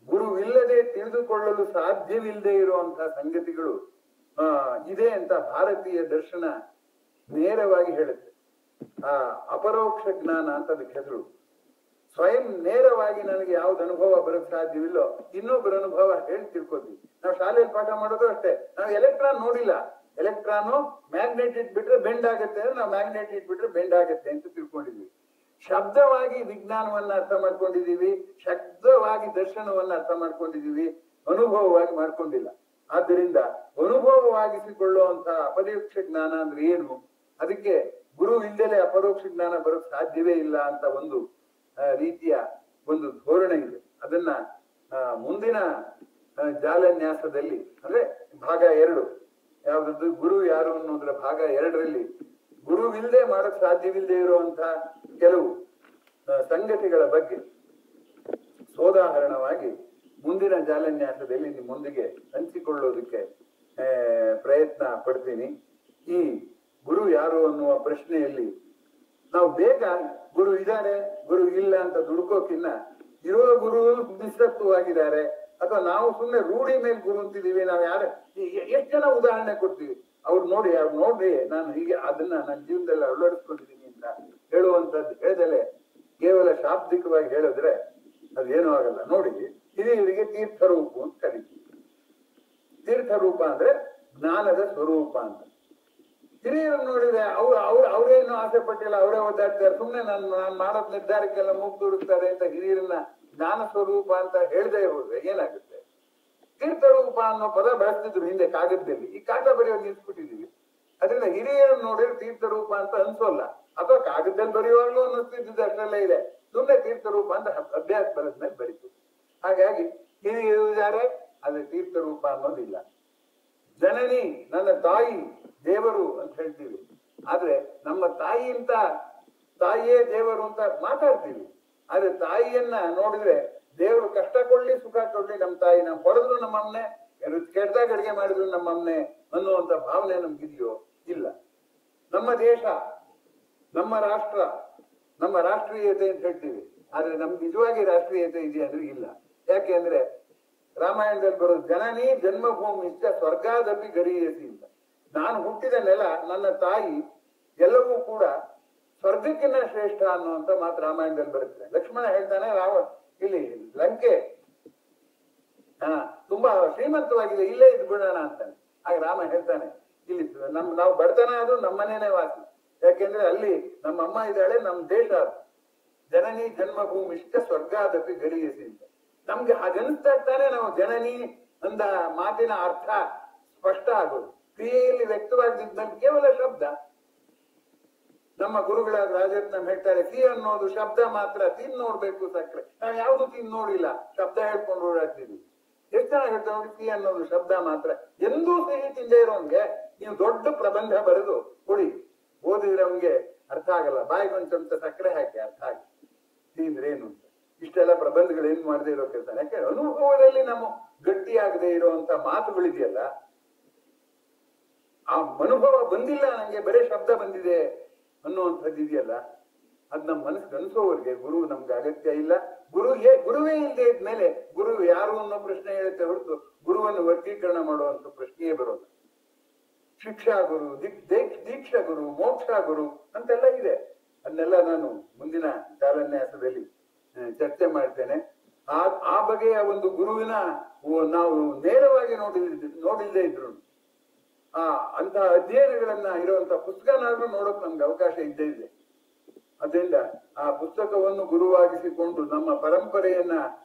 ಗುರುವಿಲ್ಲದೆ ತಿಳಿದುಕೊಳ್ಳಲು ಸಾಧ್ಯವಿಲ್ಲದೆ ಇರುವಂತಹ ಸಂಗತಿಗಳು ಇದೆ ಅಂತ ಭಾರತೀಯ ದರ್ಶನ ನೇರವಾಗಿ ಹೇಳುತ್ತೆ. ಅಪರೋಕ್ಷ ಜ್ಞಾನ ಅಂತ ಅದಕ್ಕೆ ಹೆಸರು. ಸ್ವಯಂ ನೇರವಾಗಿ ನನಗೆ ಯಾವ್ದು ಅನುಭವ ಬರೋಕ್ ಸಾಧ್ಯವಿಲ್ಲೋ ಇನ್ನೊಬ್ಬರ ಅನುಭವ ಹೇಳಿ ತಿಳ್ಕೊತೀವಿ. ನಾವು ಶಾಲೆಯಲ್ಲಿ ಪಾಠ ಮಾಡೋದು ಅಷ್ಟೇ. ನಾವು ಎಲೆಕ್ಟ್ರಾನ್ ನೋಡಿಲ್ಲ, ಎಲೆಕ್ಟ್ರಾನು ಮ್ಯಾಗ್ನೆಟ್ ಇಟ್ಬಿಟ್ರೆ ಬೆಂಡ್ ಆಗುತ್ತೆ ಅಂದ್ರೆ ನಾವು ಮ್ಯಾಗ್ನೆಟ್ ಇಟ್ಬಿಟ್ರೆ ಬೆಂಡ್ ಆಗುತ್ತೆ ಅಂತ ತಿಳ್ಕೊಂಡಿದ್ವಿ. ಶಬ್ದವಾಗಿ ವಿಜ್ಞಾನವನ್ನ ಅರ್ಥ ಮಾಡ್ಕೊಂಡಿದೀವಿ, ಶಬ್ದವಾಗಿ ದರ್ಶನವನ್ನ ಅರ್ಥ ಮಾಡ್ಕೊಂಡಿದೀವಿ, ಅನುಭವವಾಗಿ ಮಾಡ್ಕೊಂಡಿಲ್ಲ. ಆದ್ದರಿಂದ ಅನುಭವವಾಗಿಸಿಕೊಳ್ಳುವಂತಹ ಅಪರೋಕ್ಷ ಜ್ಞಾನ ಅಂದ್ರೆ ಏನು, ಅದಕ್ಕೆ ಗುರು ಇಲ್ಲದೆ ಅಪರೋಕ್ಷ ಜ್ಞಾನ ಬರೋಕ್ ಸಾಧ್ಯವೇ ಇಲ್ಲ ಅಂತ ಒಂದು ರೀತಿಯ ಒಂದು ಧೋರಣೆ ಇದೆ. ಅದನ್ನ ಮುಂದಿನ ಜಾಲನ್ಯಾಸದಲ್ಲಿ ಅಂದ್ರೆ ಭಾಗ 2 ಯಾವ್ದು ಗುರು ಯಾರು ಅನ್ನೋದ್ರ ಭಾಗ 2ರಲ್ಲಿ ಗುರುವಿಲ್ಲದೆ ಮಾಡಕ್ ಸಾಧ್ಯವಿಲ್ಲದೆ ಇರುವಂತಹ ಕೆಲವು ಸಂಗತಿಗಳ ಬಗ್ಗೆ ಸೋದಾಹರಣವಾಗಿ ಮುಂದಿನ ಜಾಲನ್ಯಾಸದಲ್ಲಿ ನಿಮ್ಮೊಂದಿಗೆ ಹಂಚಿಕೊಳ್ಳೋದಕ್ಕೆ ಪ್ರಯತ್ನ ಪಡ್ತೀನಿ. ಈ ಗುರು ಯಾರು ಅನ್ನುವ ಪ್ರಶ್ನೆಯಲ್ಲಿ ನಾವು ಬೇಗ ಗುರು ಇದ್ದಾರೆ ಗುರು ಇಲ್ಲ ಅಂತ ದುಡ್ಕೋಕಿನ್ನ ಇರೋ ಗುರು ನಿಸ್ಸತ್ವವಾಗಿದ್ದಾರೆ ಅಥವಾ ನಾವು ಸುಮ್ಮನೆ ರೂಢಿ ಮೇಲೆ ಗುರು ಅಂತಿದೀವಿ. ನಾವು ಎಷ್ಟು ಜನ ಉದಾಹರಣೆ ಕೊಡ್ತೀವಿ, ಅವ್ರು ನೋಡ್ರಿ ನಾನು ಹೀಗೆ ಅದನ್ನ ನನ್ನ ಜೀವನದಲ್ಲಿ ಅಳವಡಿಸ್ಕೊಂಡಿದ್ದೀನಿ ಅಂತ ಹೇಳುವಂತದ್ದು ಹೇಳ್ದಲೆ ಕೇವಲ ಶಾಬ್ದಿಕವಾಗಿ ಹೇಳಿದ್ರೆ ಅದೇನೂ ಆಗಲ್ಲ. ನೋಡಿ, ಹಿರಿಯರಿಗೆ ತೀರ್ಥರೂಪ ಅಂತ ಕರೀತೀವಿ. ತೀರ್ಥರೂಪ ಅಂದ್ರೆ ಜ್ಞಾನದ ಸ್ವರೂಪ ಅಂತ. ಹಿರಿಯರು ನೋಡಿದ್ರೆ ಅವ್ರೇನು ಆಸೆ ಪಟ್ಟಿಲ್ಲ, ಅವರೇ ಓದಾಡ್ತಾರೆ, ಸುಮ್ನೆ ನಾನು ಮಾಡೋದ್ ನಿರ್ಧಾರಕ್ಕೆಲ್ಲ ಮುಗ್ದುಡುತ್ತಾರೆ ಅಂತ ಹಿರಿಯರನ್ನ ಜ್ಞಾನ ಸ್ವರೂಪ ಅಂತ ಹೇಳ್ದೇ ಹೋದ್ರೆ ಏನಾಗುತ್ತೆ? ತೀರ್ಥರೂಪ ಅನ್ನೋ ಪದ ಬಳಸ್ತಿದ್ರು ಹಿಂದೆ ಕಾಗದದಲ್ಲಿ, ಈ ಕಾಗದ ಬರೆಯೋದು ನಿಲ್ಸ್ಬಿಟ್ಟಿದೀವಿ. ಅದರಿಂದ ಹಿರಿಯರನ್ನು ನೋಡಿದ್ರೆ ತೀರ್ಥರೂಪ ಅಂತ ಅನ್ಸೋಲ್ಲ, ಅಥವಾ ಕಾಗದದಲ್ಲಿ ಬರೆಯುವಾಗ್ಲೂ ಅನ್ನಿಸ್ತಿದ್ದು ಅಷ್ಟೆಲ್ಲ ಇದೆ. ಸುಮ್ಮನೆ ತೀರ್ಥರೂಪ ಅಂತ ಅಭ್ಯಾಸ ಬರೆದ್ಮೇಲೆ ಬರೀತು. ಹಾಗಾಗಿ ಹಿರಿಯರು ಇದ್ದಾರೆ, ಆದ್ರೆ ತೀರ್ಥರೂಪ ಅನ್ನೋದಿಲ್ಲ. ಜನನಿ, ನನ್ನ ತಾಯಿ ದೇವರು ಅಂತ ಹೇಳ್ತೀವಿ, ಆದ್ರೆ ನಮ್ಮ ತಾಯಿಯೇ ದೇವರು ಅಂತ ಮಾತಾಡ್ತೀವಿ. ಆದ್ರೆ ತಾಯಿಯನ್ನ ನೋಡಿದ್ರೆ ದೇವರು ಕಷ್ಟ ಕೊಡ್ಲಿ ಸುಖ ಕೊಡ್ಲಿ ನಮ್ಮ ತಾಯಿ, ನಾವು ಹೊಡೆದ್ರು ನಮ್ಮಮ್ಮನೆ, ಕೆಟ್ಟದಾಗ ಅಡಿಗೆ ಮಾಡಿದ್ರು ನಮ್ಮಮ್ಮನೆ ಅನ್ನುವಂತ ಭಾವನೆ ನಮ್ಗಿದೆಯೋ? ಇಲ್ಲ. ನಮ್ಮ ದೇಶ, ನಮ್ಮ ರಾಷ್ಟ್ರ, ನಮ್ಮ ರಾಷ್ಟ್ರೀಯತೆ ಅಂತ ಹೇಳ್ತೀವಿ, ಆದ್ರೆ ನಮ್ಗೆ ನಿಜವಾಗಿ ರಾಷ್ಟ್ರೀಯತೆ ಇದೆಯಾ ಅಂದ್ರೆ ಇಲ್ಲ. ಯಾಕೆ ಅಂದ್ರೆ ರಾಮಾಯಣದಲ್ಲಿ ಬರೋದು ಜನನಿ ಜನ್ಮಭೂಮಿ ಇಷ್ಟ ಸ್ವರ್ಗಾದಪಿ ಗರೀಯಸಿ ಅಂತ. ನಾನು ಹುಟ್ಟಿದ ನೆಲ, ನನ್ನ ತಾಯಿ ಎಲ್ಲವೂ ಕೂಡ ಸ್ವರ್ಗಕ್ಕಿಂತ ಶ್ರೇಷ್ಠ ಅನ್ನುವಂತ ಮಾತು ರಾಮಾಯಣದಲ್ಲಿ ಬರುತ್ತೆ. ಲಕ್ಷ್ಮಣ ಹೇಳ್ತಾನೆ, ಇಲ್ಲಿ ಲಂಕೆ ತುಂಬಾ ಶ್ರೀಮಂತವಾಗಿದೆ, ಇಲ್ಲೇ ಇದ್ ಬಿಡೋಣ ಅಂತಾನೆ. ಆಗ ರಾಮ ಹೇಳ್ತಾನೆ, ಇಲ್ಲಿ ನಾವು ಬಡತನ ಆದ್ರೂ ನಮ್ಮನೇನೆ ವಾಸಿ. ಯಾಕೆಂದ್ರೆ ಅಲ್ಲಿ ನಮ್ಮ ಅಮ್ಮ ಇದ್ದಾಳೆ, ನಮ್ಮ ದೇಶ ಅದು. ಜನನಿ ಜನ್ಮಭೂಮಿ ಇಷ್ಟ ಸ್ವರ್ಗಾದಪಿ ಗರೀಯಸಿ ಅಂತ. ನಮ್ಗೆ ಹಾಗನ್ಸ್ತಾ ಇರ್ತಾನೆ ನಾವು ಜನನಿ ಅಂದ ಮಾತಿನ ಅರ್ಥ ಸ್ಪಷ್ಟ ಆಗೋದು. ಕ್ರಿಯೆಯಲ್ಲಿ ವ್ಯಕ್ತವಾಗಿದ್ದಂತೆ ಕೇವಲ ಶಬ್ದ. ನಮ್ಮ ಗುರುಗಳಾದ ರಾಜರತ್ನ ಹೇಳ್ತಾರೆ, ಸಿಹಿ ಅನ್ನೋದು ಶಬ್ದ ಮಾತ್ರ, ತಿನ್ ನೋಡ್ಬೇಕು ಸಕ್ಕರೆ. ನಾವು ಯಾವ್ದು ತಿನ್ ನೋಡಿಲ್ಲ, ಶಬ್ದ ಹೇಳ್ಕೊಂಡು ಓಡಾಡ್ತೀವಿ. ಎಷ್ಟು ಜನ ಹೇಳ್ತಾರೆ ನೋಡಿ, ಸಿಹಿ ಅನ್ನೋದು ಶಬ್ದ ಮಾತ್ರ. ಎಂದೂ ಸಿಹಿ ತಿಂದೇ ಇರೋನ್ಗೆ ನೀವು ದೊಡ್ಡ ಪ್ರಬಂಧ ಬರೆದು ಕೊಡಿ, ಓದಿದ್ರೆ ಅವನ್ಗೆ ಅರ್ಥ ಆಗಲ್ಲ. ಬಾಯಿಗೊಂದು ಚಮಚ ಸಕ್ಕರೆ ಹಾಕಿ ಅರ್ಥ ಆಗಿ ತಿಂದ್ರೇನು ಅಂತ. ಇಷ್ಟೆಲ್ಲ ಪ್ರಬಂಧಗಳು ಏನ್ ಮಾಡದೇ ಇರೋ ಕೆಲಸ. ಯಾಕೆ ಅನುಭವದಲ್ಲಿ ನಮ್ಮ ಗಟ್ಟಿಯಾಗದೆ ಇರುವಂತ ಮಾತುಗಳಿದೆಯಲ್ಲ, ಆ ಅನುಭವ ಬಂದಿಲ್ಲ ನಂಗೆ, ಬರೇ ಶಬ್ದ ಬಂದಿದೆ ಅನ್ನುವಂಥದ್ದು ಇದೆಯಲ್ಲ, ಅದ್ ನಮ್ಮ ಮನಸ್ಸಿಗೆ ಅನ್ಸೋವರೆಗೆ ಗುರು ನಮ್ಗೆ ಅಗತ್ಯ ಇಲ್ಲ. ಗುರುವೇ ಇಲ್ಲದೆ ಇದ್ಮೇಲೆ ಗುರು ಯಾರು ಅನ್ನೋ ಪ್ರಶ್ನೆ ಹೇಳುತ್ತೆ ಹೊರತು ಗುರುವನ್ನು ವರ್ಗೀಕರಣ ಮಾಡುವಂತ ಪ್ರಶ್ನೆಯೇ ಬರೋದು. ಶಿಕ್ಷಾ ಗುರು, ದೀಕ್ಷಾ ಗುರು, ಮೋಕ್ಷ ಗುರು ಅಂತೆಲ್ಲ ಇದೆ. ಅದನ್ನೆಲ್ಲ ನಾನು ಮುಂದಿನ ಜಾಲನ್ಯಾಸದಲ್ಲಿ ಚರ್ಚೆ ಮಾಡ್ತೇನೆ. ಆ ಬಗೆಯ ಒಂದು ಗುರುವಿನ ನಾವು ನೇರವಾಗಿ ನೋಡಿಲ್ಲದೆ ಇದ್ರು ಅಂತ ಅಧ್ಯಯನಗಳನ್ನ ಇರುವಂತ ಪುಸ್ತಕನಾದ್ರೂ ನೋಡೋಕ್ ನಮ್ಗೆ ಅವಕಾಶ ಇದ್ದೇ ಇದೆ. ಅದರಿಂದ ಆ ಪುಸ್ತಕವನ್ನು ಗುರುವಾಗಿಸಿಕೊಂಡು ನಮ್ಮ ಪರಂಪರೆಯನ್ನ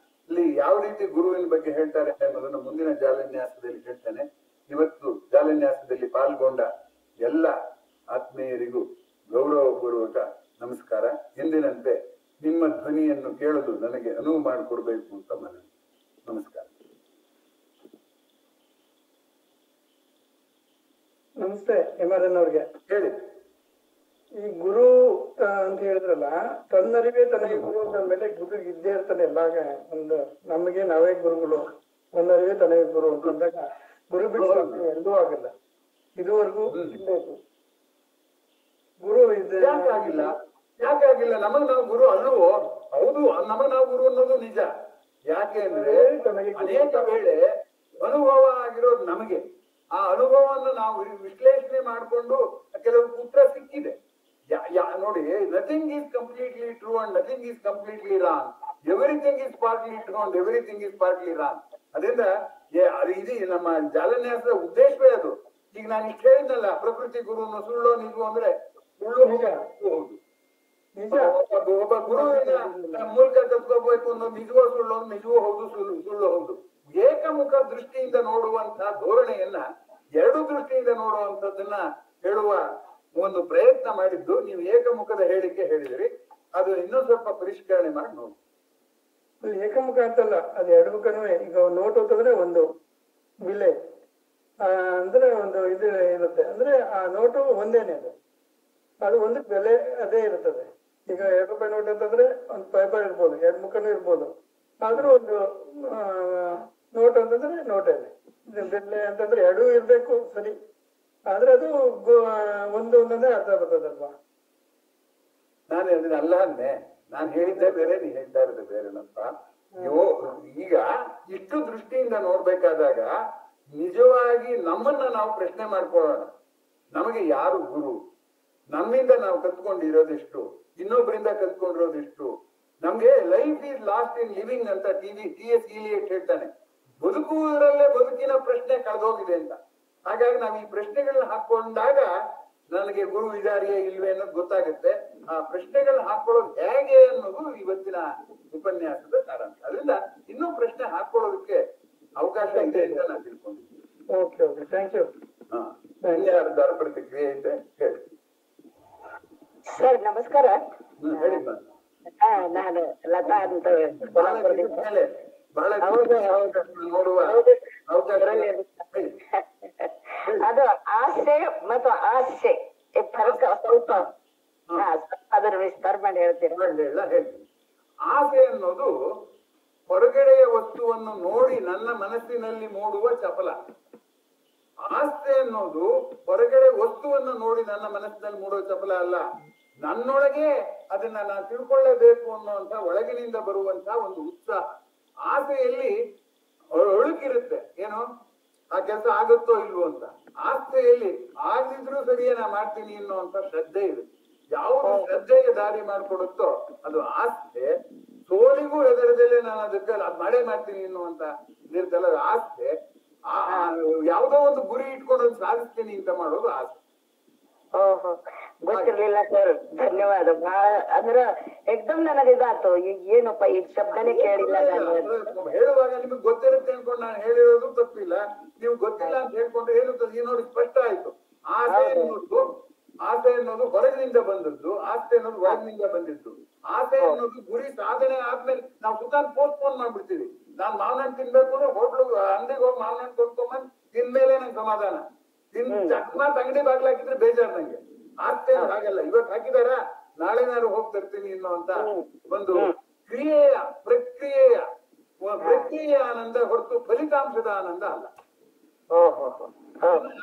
ಇಲ್ಲಿ ಯಾವ ರೀತಿ ಗುರುವಿನ ಬಗ್ಗೆ ಹೇಳ್ತಾರೆ ಅನ್ನೋದನ್ನು ಮುಂದಿನ ಜಾಲನ್ಯಾಸದಲ್ಲಿ ಹೇಳ್ತೇನೆ. ಇವತ್ತು ಜಾಲನ್ಯಾಸದಲ್ಲಿ ಪಾಲ್ಗೊಂಡ ಎಲ್ಲ ಆತ್ಮೀಯರಿಗೂ ಗೌರವಪೂರ್ವಕ ನಮಸ್ಕಾರ. ಎಂದಿನಂತೆ ನಿಮ್ಮ ಧ್ವನಿಯನ್ನು ಕೇಳಲು ನನಗೆ ಅನುವು ಮಾಡಿಕೊಡ್ಬೇಕು ಅಂತ ಮನವಿ. ನಮಸ್ಕಾರ. ನಮಸ್ತೆ MRN ಅವ್ರಿಗೆ. ಹೇಳಿ. ಈ ಗುರು ಅಂತ ಹೇಳಿದ್ರಲ್ಲ, ತನ್ನರಿವೇ ತನಗೆ ಗುರು ಅಂತ ಮೇಲೆ ಗುರು ಇದ್ದೇ ಇರ್ತಾನೆ ಎಲ್ಲಾಗ. ಒಂದು ನಮಗೆ ನಾವೇ ಗುರುಗಳು, ತನ್ನರಿವೇ ತನಗೆ ಗುರು ಅಂತಂದಾಗ ಗುರು ಬಿಟ್ಟು ಎಲ್ಲೂ ಆಗಲ್ಲ. ಇದುವರೆಗೂ ಇರಬೇಕು ಗುರು ಇದೆ. ಯಾಕಾಗಿಲ್ಲ? ನಮಗ್ ನಾವು ಗುರು ಅಲ್ವೋ? ಹೌದು, ನಮಗ್ ನಾವು ಗುರು ಅನ್ನೋದು ನಿಜ. ಯಾಕೆ ಅಂದ್ರೆ ಅನೇಕ ವೇಳೆ ಅನುಭವ ಆಗಿರೋದು ನಮಗೆ. ಆ ಅನುಭವವನ್ನು ನಾವು ವಿಶ್ಲೇಷಣೆ ಮಾಡಿಕೊಂಡು ಕೆಲವು ಉತ್ತರ ಸಿಕ್ಕಿದೆ. ನೋಡಿ, nothing is completely true and nothing is completely wrong. Everything is partly true and everything is partly wrong. ಅದರಿಂದ ಇದು ನಮ್ಮ ಜಾಲನ್ಯಾಸದ ಉದ್ದೇಶವೇ ಅದು. ಈಗ ನಾನು ಇಷ್ಟು ಹೇಳಿದ್ನಲ್ಲ, ಪ್ರಕೃತಿ ಗುರುವನ್ನು ಸುಳ್ಳೋ ನಿಜವೋ ಅಂದ್ರೆ ಸುಳ್ಳು ಹೌದು. ಒಬ್ಬ ಗುರುವಿನ ಮೂಲಕ ಕಲ್ತ್ಕೋಬೇಕು ಅನ್ನೋ ನಿಜವೋ ಸುಳ್ಳು, ನಿಜವೋ ಹೌದು, ಸುಳ್ಳು ಹೌದು. ಏಕಮುಖ ದೃಷ್ಟಿಯಿಂದ ನೋಡುವಂತಹ ಧೋರಣೆಯನ್ನ ಎರಡು ದೃಷ್ಟಿಯಿಂದ ನೋಡುವಂತದ್ದನ್ನ ಹೇಳುವ ಒಂದು ಪ್ರಯತ್ನ ಮಾಡಿದ್ದು. ನೀವು ಏಕಮುಖದ ಹೇಳಿಕೆ ಹೇಳಿದಿರಿ, ಅದು ಇನ್ನೂ ಸ್ವಲ್ಪ ಪರಿಷ್ಕರಣೆ ಮಾಡಿ ನೋಡಿ. ಏಕಮುಖ ಅಂತಲ್ಲ, ಅದು ಎರಡು ಮುಖನೂ. ಈಗ ನೋಟ್ ಅಂತಂದ್ರೆ ಒಂದು ಬಿಲೆ ಅಂದ್ರೆ ಒಂದು ಇದು ಇರುತ್ತೆ, ಅಂದ್ರೆ ಆ ನೋಟು ಒಂದೇನೆ. ಅದು ಒಂದು ಬೆಲೆ ಅದೇ ಇರುತ್ತದೆ. ಈಗ ₹2 ನೋಟ್ ಅಂತಂದ್ರೆ ಒಂದು ಪೇಪರ್ ಇರ್ಬೋದು, ಎರಡು ಮುಖನೂ ಇರ್ಬೋದು. ಆದ್ರೂ ಒಂದು ನೋಟ್ ಅಂತಂದ್ರೆ ನೋಟೇ. ಬೆಲೆ ಅಂತಂದ್ರೆ ಎರಡೂ ಇರ್ಬೇಕು, ಸರಿ. ಆದ್ರೆ ಅದು ಒಂದು ಒಂದೊಂದೇ ಅರ್ಥ ಬರ್ತದಲ್ವಾ? ನಾನು ಅದನ್ನ ಅಲ್ಲ ಅಂದೆ. ನಾನು ಹೇಳಿದ್ದೆ ಬೇರೆ, ನೀ ಹೇಳ್ತಾ ಇರೋದು ಬೇರೆನಪ್ಪ. ಈಗ ಇಷ್ಟು ದೃಷ್ಟಿಯಿಂದ ನೋಡ್ಬೇಕಾದಾಗ ನಿಜವಾಗಿ ನಮ್ಮನ್ನ ನಾವು ಪ್ರಶ್ನೆ ಮಾಡ್ಕೊಳ್ಳೋಣ. ನಮಗೆ ಯಾರು ಗುರು? ನಮ್ಮಿಂದ ನಾವು ಕಲ್ತ್ಕೊಂಡಿರೋದಿಷ್ಟು, ಇನ್ನೊಬ್ಬರಿಂದ ಕಲ್ತ್ಕೊಂಡಿರೋದಿಷ್ಟು. ನಮ್ಗೆ life is lost in living ಅಂತ ಟಿ.ಎಸ್. ಇಲಿಯಟ್ ಹೇಳ್ತಾನೆ. ಬದುಕುವುದರಲ್ಲೇ ಬದುಕಿನ ಪ್ರಶ್ನೆ ಕಳೆದೋಗಿದೆ ಅಂತ. ಹಾಗಾಗಿ ನಾವು ಈ ಪ್ರಶ್ನೆಗಳನ್ನ ಹಾಕೊಂಡಾಗ ನನಗೆ ಗುರು ಇದಾರಿಯೇ ಇಲ್ವೇ ಅನ್ನೋದು ಗೊತ್ತಾಗುತ್ತೆ. ಆ ಪ್ರಶ್ನೆಗಳನ್ನ ಹಾಕೊಳ್ಳೋದು ಹೇಗೆ ಅನ್ನೋದು ಇವತ್ತಿನ ಉಪನ್ಯಾಸದ ಸಾರಾಂಶ. ಅದರಿಂದ ಇನ್ನೂ ಪ್ರಶ್ನೆ ಹಾಕೊಳ್ಳೋದಕ್ಕೆ ಅವಕಾಶ ಇದೆ ಅಂತ ನಾನು ತಿಳ್ಕೊಂಡಿದ್ದೀನಿ. Okay okay, thank you. ಯಾರ್ದಾರ ಪ್ರತಿಕ್ರಿಯೆ ಇದೆ ಹೇಳಿ. ಸರ್ ನಮಸ್ಕಾರ. ಹೇಳಿ. ನಾನು ಲತಾ ಅಂತ ಬಹಳ ನೋಡುವ ಅದು ಆಸೆ ಮತ್ತು ಆಸೆ ಫರಕ ಸ್ವಲ್ಪ ಅದರ ವಿಸ್ತಾರ ಮಾಡಿ ಹೇಳ್ತೀರಾ? ಹೇಳ್ತೀನಿ. ಆಸೆ ಅನ್ನೋದು ಹೊರಗಡೆಯ ವಸ್ತುವನ್ನು ನೋಡಿ ನನ್ನ ಮನಸ್ಸಿನಲ್ಲಿ ಮೂಡುವ ಚಪಲ. ಆಸೆ ಅನ್ನೋದು ಹೊರಗಡೆ ವಸ್ತುವನ್ನು ನೋಡಿ ನನ್ನ ಮನಸ್ಸಿನಲ್ಲಿ ಮೂಡುವ ಚಪಲ ಅಲ್ಲ. ನನ್ನೊಳಗೆ ಅದನ್ನ ನಾನು ತಿಳ್ಕೊಳ್ಳೇಬೇಕು ಅನ್ನುವಂತ ಒಳಗಿನಿಂದ ಬರುವಂತ ಒಂದು ಉತ್ಸಾಹ. ಆಸೆಯಲ್ಲಿ ಒಳುಕಿರುತ್ತೆ, ಏನು ಆ ಕೆಲಸ ಆಗುತ್ತೋ ಇಲ್ವೋ ಅಂತ. ಆಸೆಯಲ್ಲಿ ಆಗದಿದ್ರೂ ಸರಿಯೇ ನಾ ಮಾಡ್ತೀನಿ ಅನ್ನುವಂತ ಶ್ರದ್ಧೆ ಇರುತ್ತೆ. ಯಾವುದು ಶ್ರದ್ಧೆಗೆ ದಾರಿ ಮಾಡಿಕೊಡುತ್ತೋ ಅದು ಆಸೆ. ಸೋಲಿಗೂ ಹೆದರದಲ್ಲೇ ನಾನು ಅದಕ್ಕೆ ಅದ್ ಮಾಡೇ ಮಾಡ್ತೀನಿ ಅನ್ನುವಂತ ಇದಿರ್ತಲ್ಲ ಆಸೆ. ಯಾವುದೋ ಒಂದು ಗುರಿ ಇಟ್ಕೊಂಡು ಸಾಧಿಸ್ತೀನಿ ಅಂತ ಮಾಡೋದು ಆಸೆ. ಓಹೋ, ಗೊತ್ತಿರ್ಲಿಲ್ಲ ಸರ್, ಧನ್ಯವಾದ. ಬಹಳ ಅಂದ್ರ ಎಕ್ದಮ್ ನನಗೆ ಇದಾತು. ಈಗ ಏನಪ್ಪ ಈ ಶಬ್ದನೇ ಕೇಳಿಲ್ಲ ನಾನು. ಹೇಳುವಾಗ ನಿಮ್ಗೆ ಗೊತ್ತಿರುತ್ತೆ ಅನ್ಕೊಂಡು ನಾನು ಹೇಳಿರೋದು ತಪ್ಪಿಲ್ಲ. ನೀವು ಗೊತ್ತಿಲ್ಲ ಅಂತ ಹೇಳ್ಕೊಂಡ್ರೆ ಏನು ನೋಡಿ ಸ್ಪಷ್ಟ ಆಯ್ತು. ಆಸೆ ಅನ್ನೋದು ಹೊರಗಿನಿಂದ ಬಂದದ್ದು, ಆಸೆ ಅನ್ನೋದು ಒಳಗಿನಿಂದ ಬಂದಿದ್ದು. ಆಸೆ ಅನ್ನೋದು ಗುರಿ ಸಾಧನೆ ಆದ್ಮೇಲೆ ನಾವು ಸುತ್ತಾನ್ ಪೋಸ್ಟ್ಪೋನ್ ಮಾಡ್ಬಿಡ್ತೀವಿ. ನಾನ್ ಮಾವಿನ ಹಣ್ಣು ತಿನ್ಬೇಕು ಅಂದ್ರೆ ಹೋಟ್ಲು ಅಂಗಡಿಗೆ ಹೋಗಿ ಮಾವಿನ ಹಣ್ಣು ಕೊಂಡ್ಕೊಂಬಂದ್ ತಿಂದ್ಮೇಲೆ ನಂಗೆ ಸಮಾಧಾನ. ಅಕಸ್ಮಾತ್ ಅಂಗಡಿ ಬಾಗ್ಲಾಕಿದ್ರೆ ಬೇಜಾರ್ ನಂಗೆ. ಆಸೆ ಹಾಗಲ್ಲ, ಇವತ್ತು ಹಾಕಿದಾರ ನಾಳೆ ನಾನು ಹೋಗಿ ತರ್ತೀನಿ ಅನ್ನುವಂತ ಒಂದು ಪ್ರಕ್ರಿಯೆಯ ಆನಂದ ಹೊರತು ಫಲಿತಾಂಶದ ಆನಂದ ಅಲ್ಲ.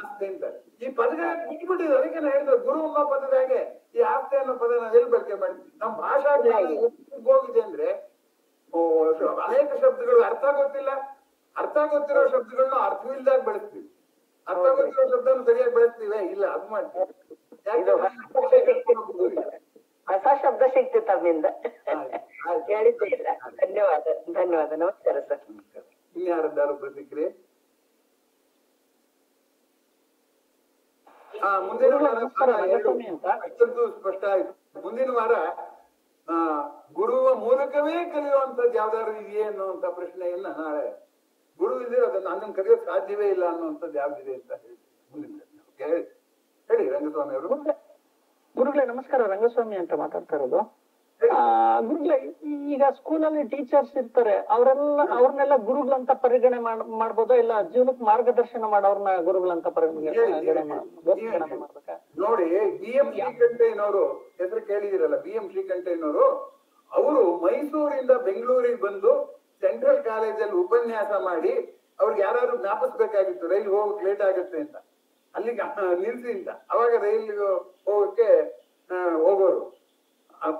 ಆಸ್ತೆ ಅಂತಾರೆ. ಈ ಪದಗಳ ಬಿಟ್ಬಿಟ್ಟಿದೆ. ಅದಕ್ಕೆ ನಾನು ಹೇಳಿದ್ರೆ ಗುರು ಅನ್ನೋ ಪದದ ಹಾಗೆ ಈ ಆಸ್ತೆ ಅನ್ನೋ ಪದ ನಾವು ಎಲ್ಲಿ ಬಳಕೆ ಮಾಡ್ತೀವಿ? ನಮ್ಮ ಭಾಷಾ ಹೋಗಿದೆ ಅಂದ್ರೆ ಅನೇಕ ಶಬ್ದಗಳು ಅರ್ಥ ಗೊತ್ತಿಲ್ಲ. ಅರ್ಥ ಗೊತ್ತಿರೋ ಶಬ್ದಗಳನ್ನ ಅರ್ಥವಿಲ್ದಾಗ ಬೆಳೆಸ್ತೀವಿ. ಅರ್ಥ ಗೊತ್ತಿರೋ ಶಬ್ದವನ್ನು ಸರಿಯಾಗಿ ಬೆಳೆಸ್ತೀವಿ ಇಲ್ಲ, ಅದು ಮಾಡ್ತೀವಿ. ಹೊಸ ಶಬ್ದ ಸಿಕ್ತು ತಮ್ಮಿಂದ, ಕೇಳಿದ್ದೇ ಇಲ್ಲ. ಧನ್ಯವಾದ ಧನ್ಯವಾದ. ನಮಸ್ಕಾರ ಸರ್. ಇನ್ಯಾರದ್ದಾರು ಪ್ರತಿಕ್ರಿಯೆ? ಮುಂದಿನ ವಾರ ಅಷ್ಟೊಂದು ಸ್ಪಷ್ಟ ಆಯ್ತು. ಮುಂದಿನ ವಾರ ಗುರುವ ಮೂಲಕವೇ ಕಲಿಯುವಂತದ್ದು ಯಾವ್ದಾದ್ರು ಇದೆಯೇ ಅನ್ನುವಂತ ಪ್ರಶ್ನೆಯನ್ನ ನಾಳೆ ಗುರು ಇದ್ರೆ ಅದನ್ನ ನನ್ನನ್ನು ಕಲಿಯೋಕ್ ಸಾಧ್ಯವೇ ಇಲ್ಲ ಅನ್ನುವಂಥದ್ದು ಯಾವ್ದಿದೆ ಅಂತ ಹೇಳಿ ಹೇಳಿ ರಂಗಸ್ವಾಮಿ ಅವರು. ಗುರುಗಳೇ ನಮಸ್ಕಾರ, ರಂಗಸ್ವಾಮಿ ಅಂತ ಮಾತಾಡ್ತಾ ಇರೋದು. ಗುರುಗಳೇ, ಈಗ ಸ್ಕೂಲಲ್ಲಿ ಟೀಚರ್ಸ್ ಇರ್ತಾರೆ, ಅವ್ರನ್ನೆಲ್ಲ ಗುರುಗಳಂತ ಪರಿಗಣನೆ ಮಾಡ್ಬೋದಾ, ಇಲ್ಲ ಜೀವನಕ್ಕೆ ಮಾರ್ಗದರ್ಶನ ಮಾಡೋರ್ನ ಗುರುಗಳಂತ ಪರಿಗಣನೆ ಮಾಡ್ಬೇಕಾ? ನೋಡಿ, BM ಶ್ರೀಕಂಠಯ್ಯನವರು ಹೆಸರು ಕೇಳಿದಿರಲ್ಲ, BM ಶ್ರೀಕಂಠಯ್ಯನವರು, ಅವರು ಮೈಸೂರಿಂದ ಬೆಂಗಳೂರಿಗೆ ಬಂದು ಸೆಂಟ್ರಲ್ ಕಾಲೇಜಲ್ಲಿ ಉಪನ್ಯಾಸ ಮಾಡಿ ಅವ್ರಿಗೆ ಯಾರು ಜ್ಞಾಪಿಸ್ಬೇಕಾಗಿತ್ತು ರೈಲ್ ಹೋಗಕ್ ಲೇಟ್ ಆಗುತ್ತೆ ಅಂತ, ಅಲ್ಲಿಗೆ ನಿಲ್ಸಿ ಅಂತ. ಅವಾಗ ರೈಲ್ ಹೋಗಕ್ಕೆ ಹೋಗೋರು.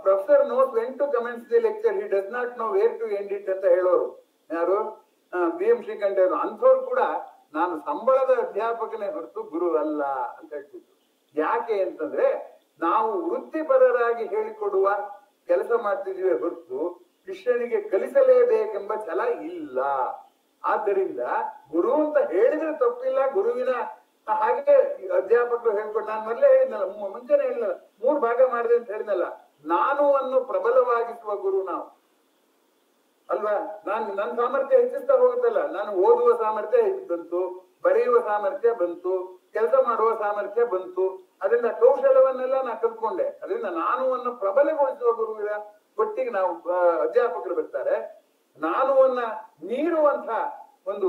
Professor knows when to commence the lecture, he does not know where to end it ಅಂತ ಹೇಳೋರು ಯಾರು? BM ಶ್ರೀಕಂಠಯ್ಯನವರು. ಅಂಥವ್ರು ಕೂಡ ನಾನು ಸಂಬಳದ ಅಧ್ಯಾಪಕನೇ ಹೊರತು ಗುರು ಅಲ್ಲ ಅಂತ ಹೇಳ್ತಿದ್ರು. ಯಾಕೆ ಅಂತಂದ್ರೆ ನಾವು ವೃತ್ತಿಪರರಾಗಿ ಹೇಳಿಕೊಡುವ ಕೆಲಸ ಮಾಡ್ತಿದೀವಿ ಹೊರತು ಶಿಷ್ಯನಿಗೆ ಕಲಿಸಲೇಬೇಕೆಂಬ ಛಲ ಇಲ್ಲ. ಆದ್ದರಿಂದ ಗುರು ಅಂತ ಹೇಳಿದ್ರೆ ತಪ್ಪಿಲ್ಲ. ಗುರುವಿನ ಹಾಗೆ ಅಧ್ಯಾಪಕರು ಹೇಳ್ಕೊಂಡು, ನಾನು ಮೊದಲೇ ಹೇಳಿದ್ನಲ್ಲ, ಮುಂಚೆನೆ ಹೇಳಿದ್ನಲ್ಲ, 3 ಭಾಗ ಮಾಡಿದೆ ಅಂತ ಹೇಳಿದ್ನಲ್ಲ, ನಾನು ಅನ್ನು ಪ್ರಬಲವಾಗಿಸುವ ಗುರು ನಾವು ಅಲ್ವಾ. ನನ್ನ ಸಾಮರ್ಥ್ಯ ಹೆಚ್ಚಿಸ್ತಾ ಹೋಗುತ್ತಲ್ಲ, ನಾನು ಓದುವ ಸಾಮರ್ಥ್ಯ ಬಂತು, ಬರೆಯುವ ಸಾಮರ್ಥ್ಯ ಬಂತು, ಕೆಲಸ ಮಾಡುವ ಸಾಮರ್ಥ್ಯ ಬಂತು, ಅದರಿಂದ ಕೌಶಲವನ್ನೆಲ್ಲ ನಾನು ಕಲ್ತ್ಕೊಂಡೆ. ಅದರಿಂದ ನಾನು ಅನ್ನು ಪ್ರಬಲಗೊಳಿಸುವ ಗುರುವಿನ ಒಟ್ಟಿಗೆ ನಾವು ಅಧ್ಯಾಪಕರು ಬರ್ತಾರೆ. ನಾನುವನ್ನ ಮೀರುವಂತ ಒಂದು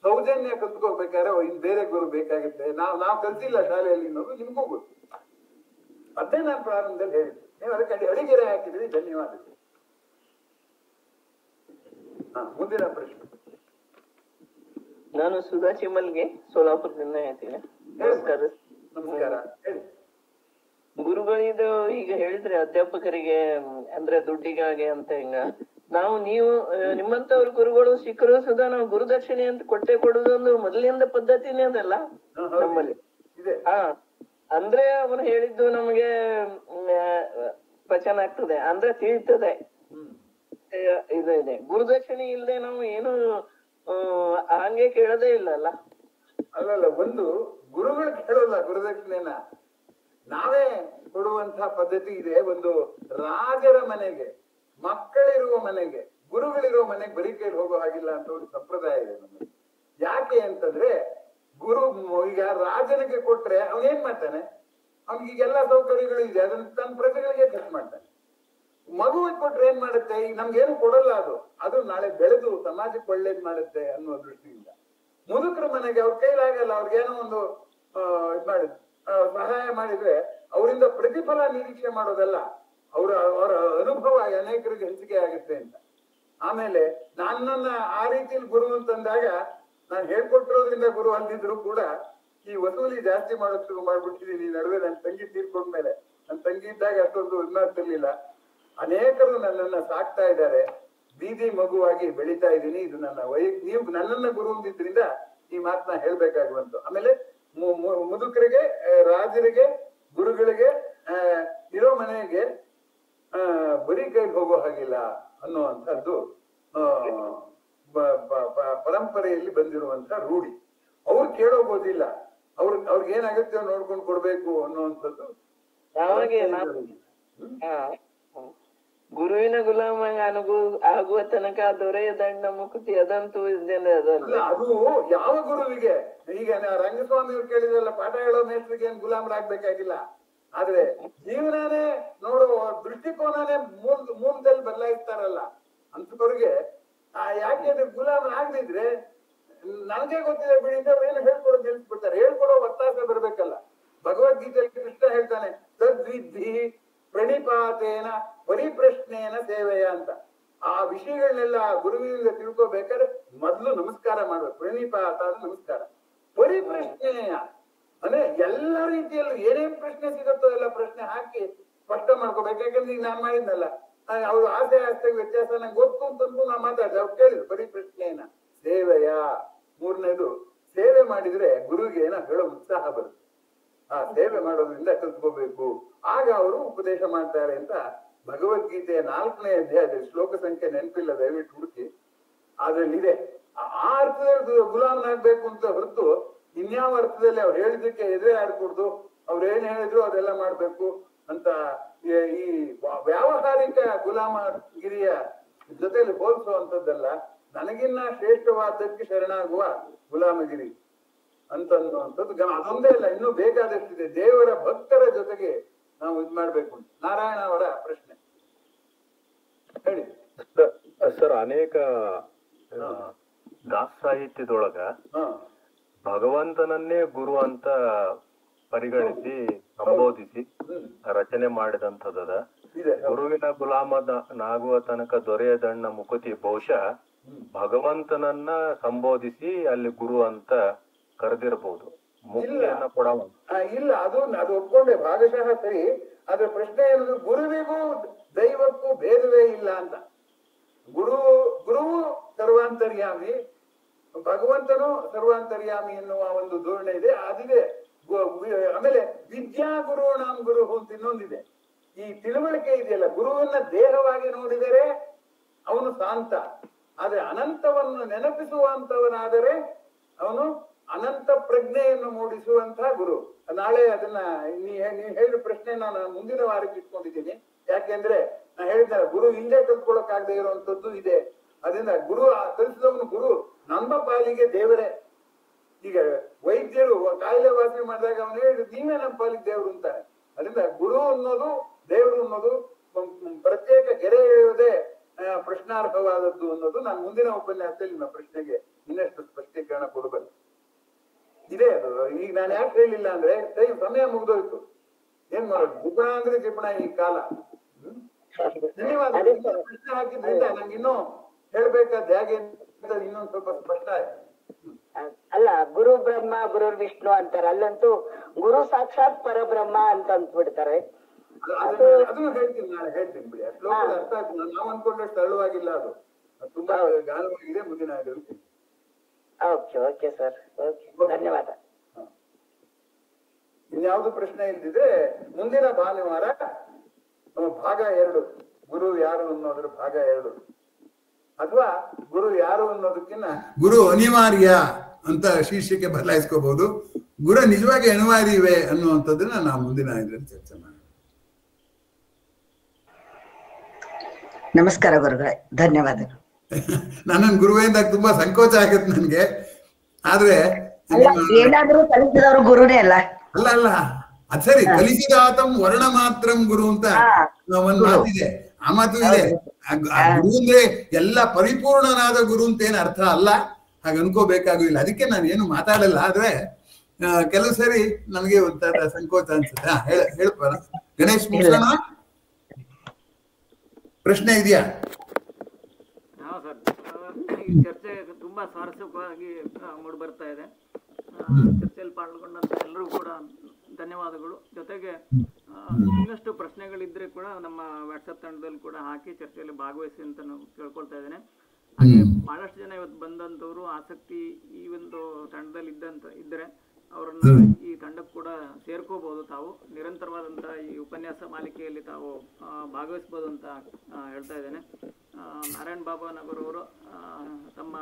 ಸೌಜನ್ಯ ಕಲ್ತ್ಕೋಬೇಕಾದ್ರೆ ಇನ್ ಬೇರೆ ಗುರು ಬೇಕಾಗುತ್ತೆ. ನಾವು ಕಲ್ತಿಲ್ಲ ಶಾಲೆಯಲ್ಲಿ ಅನ್ನೋದು ನಿಮ್ಗೂ ಗೊತ್ತು. ಅದೇ ನಾನು ಪ್ರಾರಂಭದಲ್ಲಿ ಹೇಳಿದ್ದೆ. ನೀವು ಅದಕ್ಕೆ ಅಡಿಗೆರೆ ಹಾಕಿದ್ರಿ, ಧನ್ಯವಾದಗಳು. ಮುಂದಿನ ಪ್ರಶ್ನೆ. ನಾನು ಸುಧಾ ಚಿಮಲ್ಗೆ, ಸೋಲಾಪುರದಿಂದ ಹೇಳ್ತೀನಿ. ನಮಸ್ಕಾರ. ನಮಸ್ಕಾರ. ಹೇಳಿ. ಗುರುಗಳಿದು ಈಗ ಹೇಳಿದ್ರೆ ಅಧ್ಯಾಪಕರಿಗೆ ಅಂದ್ರೆ ದುಡ್ಡಿಗಾಗಿ ಅಂತ ಹಿಂಗ, ನೀವು ನಿಮ್ಮಂತವ್ರ ಗುರುಗಳು ಸಿಕ್ಕರು ಸುಧಾ ನಾವು ಗುರುದಕ್ಷಿಣೆ ಅಂತ ಕೊಡುದೊಂದು ಮೊದಲಿಂದ ಪದ್ಧತಿನೇ ಅದಲ್ಲ ನಮ್ಮಲ್ಲಿ. ಅಂದ್ರೆ ಅವನು ಹೇಳಿದ್ದು ನಮಗೆ ಪಚನ ಆಗ್ತದೆ, ಅಂದ್ರೆ ತಿಳಿತದೆ. ಇದು ಇದೆ, ಗುರುದಕ್ಷಿಣೆ ಇಲ್ಲದೆ ನಾವು ಏನು ಹಂಗೆ ಕೇಳೋದೇ ಇಲ್ಲಲ್ಲ. ಅಲ್ಲಲ್ಲ, ಒಂದು ಗುರುಗಳು ಕೇಳೋಲ್ಲ ಗುರುದಕ್ಷಿಣೆನ, ನಾವೇ ಕೊಡುವಂತಹ ಪದ್ಧತಿ ಇದೆ. ಒಂದು ರಾಜರ ಮನೆಗೆ, ಮಕ್ಕಳಿರುವ ಮನೆಗೆ, ಗುರುಗಳಿರುವ ಮನೆಗೆ ಬರೀ ಕೈಲಿ ಹೋಗೋ ಹಾಗಿಲ್ಲ ಅಂತ ಒಂದು ಸಂಪ್ರದಾಯ ಇದೆ ನಮಗೆ. ಯಾಕೆ ಅಂತಂದ್ರೆ, ಗುರು ಈಗ ರಾಜನಿಗೆ ಕೊಟ್ರೆ ಅವನೇನ್ ಮಾಡ್ತಾನೆ, ಅವ್ನಿಗೆಲ್ಲ ಸೌಕರ್ಯಗಳು ಇದೆ, ಅದನ್ನ ತನ್ನ ಪ್ರಜೆಗಳಿಗೆ ಖರ್ಚು ಮಾಡ್ತಾನೆ. ಮಗುವಿಗೆ ಕೊಟ್ರೆ ಏನ್ ಮಾಡುತ್ತೆ, ಈಗ ನಮ್ಗೇನು ಕೊಡಲ್ಲ, ಅದು ನಾಳೆ ಬೆಳೆದು ಸಮಾಜಕ್ಕೆ ಒಳ್ಳೇದ್ ಮಾಡುತ್ತೆ ಅನ್ನೋ ದೃಷ್ಟಿಯಿಂದ. ಮುದುಕರ ಮನೆಗೆ ಅವ್ರ ಕೈಲಾಗಲ್ಲ, ಅವ್ರಿಗೇನೋ ಒಂದು ಸಹಾಯ ಮಾಡಿದ್ರೆ ಅವರಿಂದ ಪ್ರತಿಫಲ ನಿರೀಕ್ಷೆ ಮಾಡೋದಲ್ಲ, ಅವರ ಅನುಭವ ಅನೇಕರಿಗೆ ಹಂಚಿಕೆ ಆಗುತ್ತೆ ಅಂತ. ಆಮೇಲೆ ನನ್ನನ್ನ ಆ ರೀತಿಯಲ್ಲಿ ಗುರು ಅಂತಂದಾಗ, ನಾನು ಹೇಳ್ಕೊಟ್ಟಿರೋದ್ರಿಂದ ಗುರು ಅಂದಿದ್ರು ಕೂಡ ಈ ವಸೂಲಿ ಜಾಸ್ತಿ ಮಾಡೋಕ್ ಶುರು ಮಾಡ್ಬಿಟ್ಟಿದೀನಿ. ನಡುವೆ ನನ್ನ ತಂಗಿ ತೀರ್ಕೊಂಡ್ಮೇಲೆ, ನನ್ನ ತಂಗಿ ಇದ್ದಾಗ ಅಷ್ಟೊಂದು ಮಾಡ್ತಿರ್ಲಿಲ್ಲ. ಅನೇಕರು ನನ್ನನ್ನ ಸಾಕ್ತಾ ಇದ್ದಾರೆ, ಬೀದಿ ಮಗುವಾಗಿ ಬೆಳೀತಾ ಇದ್ದೀನಿ. ಇದು ನನ್ನ ನೀವು ನನ್ನನ್ನ ಗುರು ಅಂದಿದ್ರಿಂದ ಈ ಮಾತನ್ನ ಹೇಳ್ಬೇಕಾಗುವಂತ. ಆಮೇಲೆ ಮುದುಕರಿಗೆ, ರಾಜರಿಗೆ, ಗುರುಗಳಿಗೆ ಇರೋ ಮನೆಗೆ ಬರೀ ಕೈಗೆ ಹೋಗೋ ಹಾಗಿಲ್ಲ ಅನ್ನುವಂಥದ್ದು ಪರಂಪರೆಯಲ್ಲಿ ಬಂದಿರುವಂತ ರೂಢಿ. ಅವ್ರು ಕೇಳೋಗೋದಿಲ್ಲ, ಅವ್ರಿಗೆ ಏನಾಗುತ್ತೆ ನೋಡ್ಕೊಂಡು ಕೊಡ್ಬೇಕು ಅನ್ನುವಂಥದ್ದು. ಗುರುವಿನ ಗುಲಾಮ ಆಗುವ ತನಕ ದೊರೆಯ ದಂಡ ಮುಕ್ತಿ ಅದಂತೂ ಅದು ಯಾವ ಗುರುವಿಗೆ. ಈಗ ರಂಗಸ್ವಾಮಿ ಅವ್ರು ಕೇಳಿದ್ರಲ್ಲ, ಪಾಠ ಹೇಳೋ ಮೇಸ್ತ್ರಿಗೆ ಏನ್ ಗುಲಾಮರಾಗ್ಬೇಕಾಗಿಲ್ಲ. ಆದ್ರೆ ಜೀವನನೇ ನೋಡೋ ದೃಷ್ಟಿಕೋನನೇ ಮೂಲದಲ್ಲಿ ಬದಲಾಯಿಸ್ತಾರಲ್ಲ ಅಂತವ್ರಿಗೆ ಯಾಕೆ ಅದ್ರ ಗುಲಾಮರಾಗದಿದ್ರೆ ನನಗೆ ಗೊತ್ತಿದೆ ಬಿಡಿ ಅಂತ ಏನು ಹೇಳ್ಕೊಡೋದು ನಿಲ್ಸ್ಬಿಡ್ತಾರೆ. ಹೇಳ್ಕೊಡೋ ಒತ್ತಾಸ ಬರ್ಬೇಕಲ್ಲ. ಭಗವದ್ಗೀತೆಯಲ್ಲಿ ಕೃಷ್ಣ ಹೇಳ್ತಾನೆ, ತದ್ವಿಧಿ ಪ್ರಣಿಪಾತೇನ ಪರಿಪ್ರಶ್ನೇನ ಸೇವೆಯ ಅಂತ. ಆ ವಿಷಯಗಳನ್ನೆಲ್ಲ ಗುರುವಿನಿಂದ ತಿಳ್ಕೊಬೇಕಾದ್ರೆ ಮೊದ್ಲು ನಮಸ್ಕಾರ ಮಾಡ್ಬೇಕು. ಪ್ರಣಿಪಾತ ನಮಸ್ಕಾರ. ಪರಿಪ್ರಶ್ನೇಯ ಅಂದ್ರೆ ಎಲ್ಲ ರೀತಿಯಲ್ಲೂ ಏನೇನ್ ಪ್ರಶ್ನೆ ಸಿಗುತ್ತೋ ಎಲ್ಲ ಪ್ರಶ್ನೆ ಹಾಕಿ ಸ್ಪಷ್ಟ ಮಾಡ್ಕೋಬೇಕು. ಯಾಕಂದ್ರೆ ಈಗ ನಾನ್ ಮಾಡಿದ್ನಲ್ಲ, ಅವ್ರು ಆಸೆ ವ್ಯತ್ಯಾಸ ನಂಗೆ ಗೊತ್ತು ಅಂತಂದು ನಾ ಮಾತಾಡಿದೆ. ಅವ್ರು ಕೇಳಿದ್ರು ಪರಿಪ್ರಶ್ನೇನ ಸೇವೆಯ. ಮೂರನೇದು, ಸೇವೆ ಮಾಡಿದ್ರೆ ಗುರುವಿಗೆ ಏನೋ ಹೇಳೋ ಉತ್ಸಾಹ ಬರುತ್ತೆ. ಆ ಸೇವೆ ಮಾಡೋದ್ರಿಂದ ಕಲ್ತ್ಕೋಬೇಕು, ಆಗ ಅವರು ಉಪದೇಶ ಮಾಡ್ತಾರೆ ಅಂತ ಭಗವದ್ಗೀತೆಯ 4ನೇ ಅಧ್ಯಾಯದಲ್ಲಿ, ಶ್ಲೋಕ ಸಂಖ್ಯೆ ನೆನಪಿಲ್ಲ, ದಯವಿಟ್ಟು ಹುಡುಕಿ, ಅದ್ರಲ್ಲಿದೆ. ಆ ಅರ್ಥದಲ್ಲಿ ಗುಲಾಮನಾಗ್ಬೇಕು ಅಂತ ಹೊರತು ಇನ್ಯಾವ ಅರ್ಥದಲ್ಲಿ ಅವ್ರು ಹೇಳಿದ್ದಕ್ಕೆ ಎದುರೇ ಆಡ್ಕೊಡ್ದು, ಅವ್ರು ಏನ್ ಹೇಳಿದ್ರು ಅದೆಲ್ಲ ಮಾಡ್ಬೇಕು ಅಂತ ಈ ವ್ಯಾವಹಾರಿಕ ಗುಲಾಮಗಿರಿಯ ಜೊತೆಲಿ ಹೋಲಿಸುವಂಥದ್ದಲ್ಲ. ನನಗಿನ್ನ ಶ್ರೇಷ್ಠವಾದಕ್ಕೆ ಶರಣಾಗುವ ಗುಲಾಮಗಿರಿ ಅಂತನ್ನುವಂಥದ್ದು ಅದೊಂದೇ ಅಲ್ಲ, ಇನ್ನೂ ಬೇಕಾದಷ್ಟಿದೆ. ದೇವರ ಭಕ್ತರ ಜೊತೆಗೆ ನಾವು ಇದ್ ಮಾಡ್ಬೇಕು. ನಾರಾಯಣ ಅವರ ಪ್ರಶ್ನೆ. ಹೇಳಿ. ಸರ್ ಅನೇಕ ದಾಸ ಸಾಹಿತ್ಯದೊಳಗ ಹಾ ಭಗವಂತನನ್ನೇ ಗುರು ಅಂತ ಪರಿಗಣಿಸಿ ಸಂಬೋಧಿಸಿ ರಚನೆ ಮಾಡಿದಂಥದ ಇದೆ. ಗುರುವಿನ ಗುಲಾಮನಾಗುವ ತನಕ ದೊರೆಯದಣ್ಣ ಮುಕುತಿ ಬಹುಶಃ ಭಗವಂತನನ್ನ ಸಂಬೋಧಿಸಿ ಅಲ್ಲಿ ಗುರು ಅಂತ ಕರೆದಿರಬಹುದು. ಮುಕ್ತಿಯನ್ನ ಕೊಡವ ಇಲ್ಲ, ಅದು ಒಪ್ಕೊಂಡೆ ಭಾಗಶಃ ಸರಿ. ಆದ್ರೆ ಪ್ರಶ್ನೆ ಏನಂದ್ರೆ ಗುರುವಿಗೂ ದೈವಕ್ಕೂ ಭೇದವೇ ಇಲ್ಲ ಅಂತ. ಗುರುವು ಸರ್ವಾಂತರ್ಯಾಮಿ, ಭಗವಂತನು ಸರ್ವಾಂತರ್ಯಾಮಿ ಎನ್ನುವ ಒಂದು ಧೋರಣೆ ಇದೆ, ಅದಿದೆ. ಆಮೇಲೆ ವಿದ್ಯಾ ಗುರುಣಾಂ ಗುರು ಅಂತ ಇನ್ನೊಂದಿದೆ. ಈ ತಿಳುವಳಿಕೆ ಇದೆಯಲ್ಲ, ಗುರುವನ್ನ ದೇಹವಾಗಿ ನೋಡಿದರೆ ಅವನು ಶಾಂತ, ಆದ್ರೆ ಅನಂತವನ್ನು ನೆನಪಿಸುವಂತವನಾದರೆ ಅವನು ಅನಂತ ಪ್ರಜ್ಞೆಯನ್ನು ಮೂಡಿಸುವಂತಹ ಗುರು. ನಾಳೆ ಅದನ್ನ ನೀವು ಹೇಳಿದ ಪ್ರಶ್ನೆ ನಾನು ಮುಂದಿನ ವಾರಕ್ಕೆ ಇಟ್ಕೊಂಡಿದ್ದೀನಿ. ಯಾಕೆಂದ್ರೆ ನಾ ಹೇಳಿದ್ದಾರೆ ಗುರು ಇಲ್ಲೇ ಕಲ್ತ್ಕೊಳಕ್ಕಾಗದೆ ಇರುವಂತದ್ದು ಇದೆ. ಅದರಿಂದ ಗುರು ಕಲಿಸಿದವನು ಗುರು ನಮ್ಮ ಪಾಲಿಗೆ ದೇವರೇ. ಈಗ ವೈದ್ಯರು ಕಾಯಿಲೆ ವಾಸನೆ ಮಾಡಿದಾಗ ಅವನು ಹೇಳಿದ್ರು ನೀವೇ ನಮ್ಮ ಪಾಲಿಗೆ ದೇವರು ಅಂತಾರೆ. ಅದರಿಂದ ಗುರು ಅನ್ನೋದು ದೇವರು ಅನ್ನೋದು ಪ್ರತ್ಯೇಕ ಗೆರೆ ಎಳೆಯುವುದೇ ಪ್ರಶ್ನಾರ್ಹವಾದದ್ದು ಅನ್ನೋದು ನಾನು ಮುಂದಿನ ಉಪನ್ಯಾಸದಲ್ಲಿ ನಿಮ್ಮ ಪ್ರಶ್ನೆಗೆ ಇನ್ನಷ್ಟು ಸ್ಪಷ್ಟೀಕರಣ ಕೊಡಬಲ್ಲೆ. ಇದೇ ಅದು. ಈಗ ನಾನು ಯಾಕೆ ಹೇಳಿಲ್ಲ ಅಂದ್ರೆ ಸಮಯ ಮುಗಿದೋಯ್ತು. ಏನ್ ಮಾಡೋದು, ಜಿಪಣ ಅಂದ್ರೆ ಜಿಪಣ ಈ ಕಾಲ. ಧನ್ಯವಾದ. ಪ್ರಶ್ನೆ ಹಾಕಿದ್ರಿಂದ ನಂಗೆ ಇನ್ನೂ ಹೇಳ್ಬೇಕಾದ ಹೇಗೆ ಇನ್ನೊಂದು ಸ್ವಲ್ಪ ಸ್ಪಷ್ಟ ಆಯ್ತು. ಅಲ್ಲ, ಗುರು ಬ್ರಹ್ಮ ಗುರುರ್ ವಿಷ್ಣು ಅಂತಾರೆ, ಅಲ್ಲಂತೂ ಗುರು ಸಾಕ್ಷಾತ್ ಪರಬ್ರಹ್ಮ ಅಂತ ಅಂದ್ಬಿಡ್ತಾರೆ. ಅದನ್ನು ಹೇಳ್ತೀನಿ, ನಾಳೆ ಹೇಳ್ತೀನಿ ಬಿಡಿ. ಶ್ಲೋಕದ ಅರ್ಥ ಆಗ್ತದೆ. ನಾವು ಅನ್ಕೊಂಡಷ್ಟು ಸರಳವಾಗಿಲ್ಲ, ಅದು ತುಂಬಾ ಗಾಢವಾಗಿದೆ. ಮುಂದಿನ ಹೇಳ್ತೀನಿ. ಓಕೆ ಓಕೆ ಸರ್, ಓಕೆ, ಧನ್ಯವಾದ. ಇನ್ಯಾವುದು ಪ್ರಶ್ನೆ ಇಲ್ದಿದ್ರೆ ಮುಂದಿನ ಭಾನುವಾರ ಭಾಗ 2 ಗುರು ಯಾರು ಅನ್ನೋದ್ರ ಭಾಗ 2, ಅಥವಾ ಗುರು ಯಾರು ಅನ್ನೋದಕ್ಕಿಂತ ಗುರು ಅನಿವಾರ್ಯ ಅಂತ ಶೀರ್ಷಿಕೆ ಬದಲಾಯಿಸ್ಕೋಬಹುದು. ಗುರು ನಿಜವಾಗಿ ಅನಿವಾರ್ಯವೇ ಅನ್ನುವಂಥದ್ದನ್ನ ನಾವು ಮುಂದಿನ ಇದರಲ್ಲಿ ಚರ್ಚೆ ಮಾಡೋಣ. ನಮಸ್ಕಾರ ಗುರುಗಳೇ, ಧನ್ಯವಾದಗಳು. ನನ್ನನ್ನು ಗುರುವಿಂದ ತುಂಬಾ ಸಂಕೋಚ ಆಗುತ್ತೆ ನನ್ಗೆ. ಆದ್ರೆ ಏನಾದ್ರೂ ಕಲಿಸಿದವರು ಗುರುನೇ ಅಲ್ಲ. ಅಲ್ಲ ಅಲ್ಲ, ಅದ್ ಸರಿ. ಕಲಿಸಿದಾತಂ ವರ್ಣ ಮಾತ್ರಂ ಗುರು ಅಂತ ಒಂದು ಮಾತಿದೆ. ಆ ಮಾತು ಇದೆ. ಗುರು ಅಂದ್ರೆ ಎಲ್ಲ ಪರಿಪೂರ್ಣನಾದ ಗುರು ಅಂತ ಏನ್ ಅರ್ಥ ಅಲ್ಲ, ಹಾಗೆ ಅನ್ಕೋಬೇಕಾಗಿಲ್ಲ. ಅದಕ್ಕೆ ನಾನು ಏನು ಮಾತಾಡಲ್ಲ. ಆದ್ರೆ ಕೆಲವು ಸರಿ ನನಗೆ ಒಂಥರ ಸಂಕೋಚ ಅನ್ಸುತ್ತೆ. ಹೇಳಪ್ಪ ಗಣೇಶ್, ಮುಗಿಸೋಣ. ಪ್ರಶ್ನೆ ಇದೆಯಾ? ಹಾ ಸರ್, ಈ ಚರ್ಚೆ ತುಂಬಾ ಸ್ವಾರಸ್ಯವಾಗಿ ಮೂಡಿ ಬರ್ತಾ ಇದೆ. ಚರ್ಚೆಯಲ್ಲಿ ಪಾಲ್ಗೊಂಡಂತ ಎಲ್ಲರೂ ಕೂಡ ಧನ್ಯವಾದಗಳು. ಜೊತೆಗೆ ಇನ್ನಷ್ಟು ಪ್ರಶ್ನೆಗಳಿದ್ರೆ ಕೂಡ ನಮ್ಮ ವಾಟ್ಸಪ್ ತಂಡದಲ್ಲಿ ಕೂಡ ಹಾಕಿ ಚರ್ಚೆಯಲ್ಲಿ ಭಾಗವಹಿಸಿ ಅಂತ ನಾವು ಕೇಳ್ಕೊಳ್ತಾ ಇದ್ದೇನೆ. ಹಾಗೆ ಬಹಳಷ್ಟು ಜನ ಇವತ್ತು ಬಂದಂತವ್ರು ಆಸಕ್ತಿ ಈ ಒಂದು ತಂಡದಲ್ಲಿ ಇದ್ದರೆ ಅವರನ್ನ ಈ ತಂಡಕ್ಕೆ ಕೂಡ ಸೇರ್ಕೋಬಹುದು. ತಾವು ನಿರಂತರವಾದಂತಹ ಈ ಉಪನ್ಯಾಸ ಮಾಲಿಕೆಯಲ್ಲಿ ತಾವು ಭಾಗವಹಿಸಬಹುದು ಅಂತ ಹೇಳ್ತಾ ಇದ್ದೇನೆ. ನಾರಾಯಣ್ ಬಾಬಾ ನಗರ್ ಅವರು ತಮ್ಮ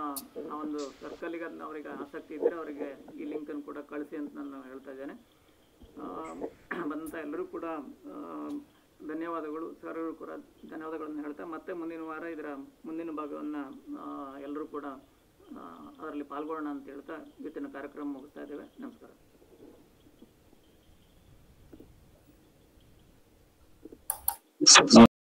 ಒಂದು ಸರ್ಕಲ್ಗೆ ಅವರಿಗೆ ಆಸಕ್ತಿ ಇದ್ದರೆ ಅವರಿಗೆ ಈ ಲಿಂಕ್ ಅನ್ನು ಕೂಡ ಕಳಿಸಿ ಅಂತ ನಾನು ಹೇಳ್ತಾ ಇದ್ದೇನೆ. ಬಂದಂತ ಎಲ್ಲರೂ ಕೂಡ ಧನ್ಯವಾದಗಳು. ಸರ್ ಕೂಡ ಧನ್ಯವಾದಗಳನ್ನು ಹೇಳ್ತಾ ಮತ್ತೆ ಮುಂದಿನ ವಾರ ಇದರ ಮುಂದಿನ ಭಾಗವನ್ನ ಎಲ್ಲರೂ ಕೂಡ ಅದರಲ್ಲಿ ಪಾಲ್ಗೊಳ್ಳೋಣ ಅಂತ ಹೇಳ್ತಾ ಇವತ್ತಿನ ಕಾರ್ಯಕ್ರಮ ಮುಗಿಸ್ತಾ ಇದ್ದೇವೆ. ನಮಸ್ಕಾರ.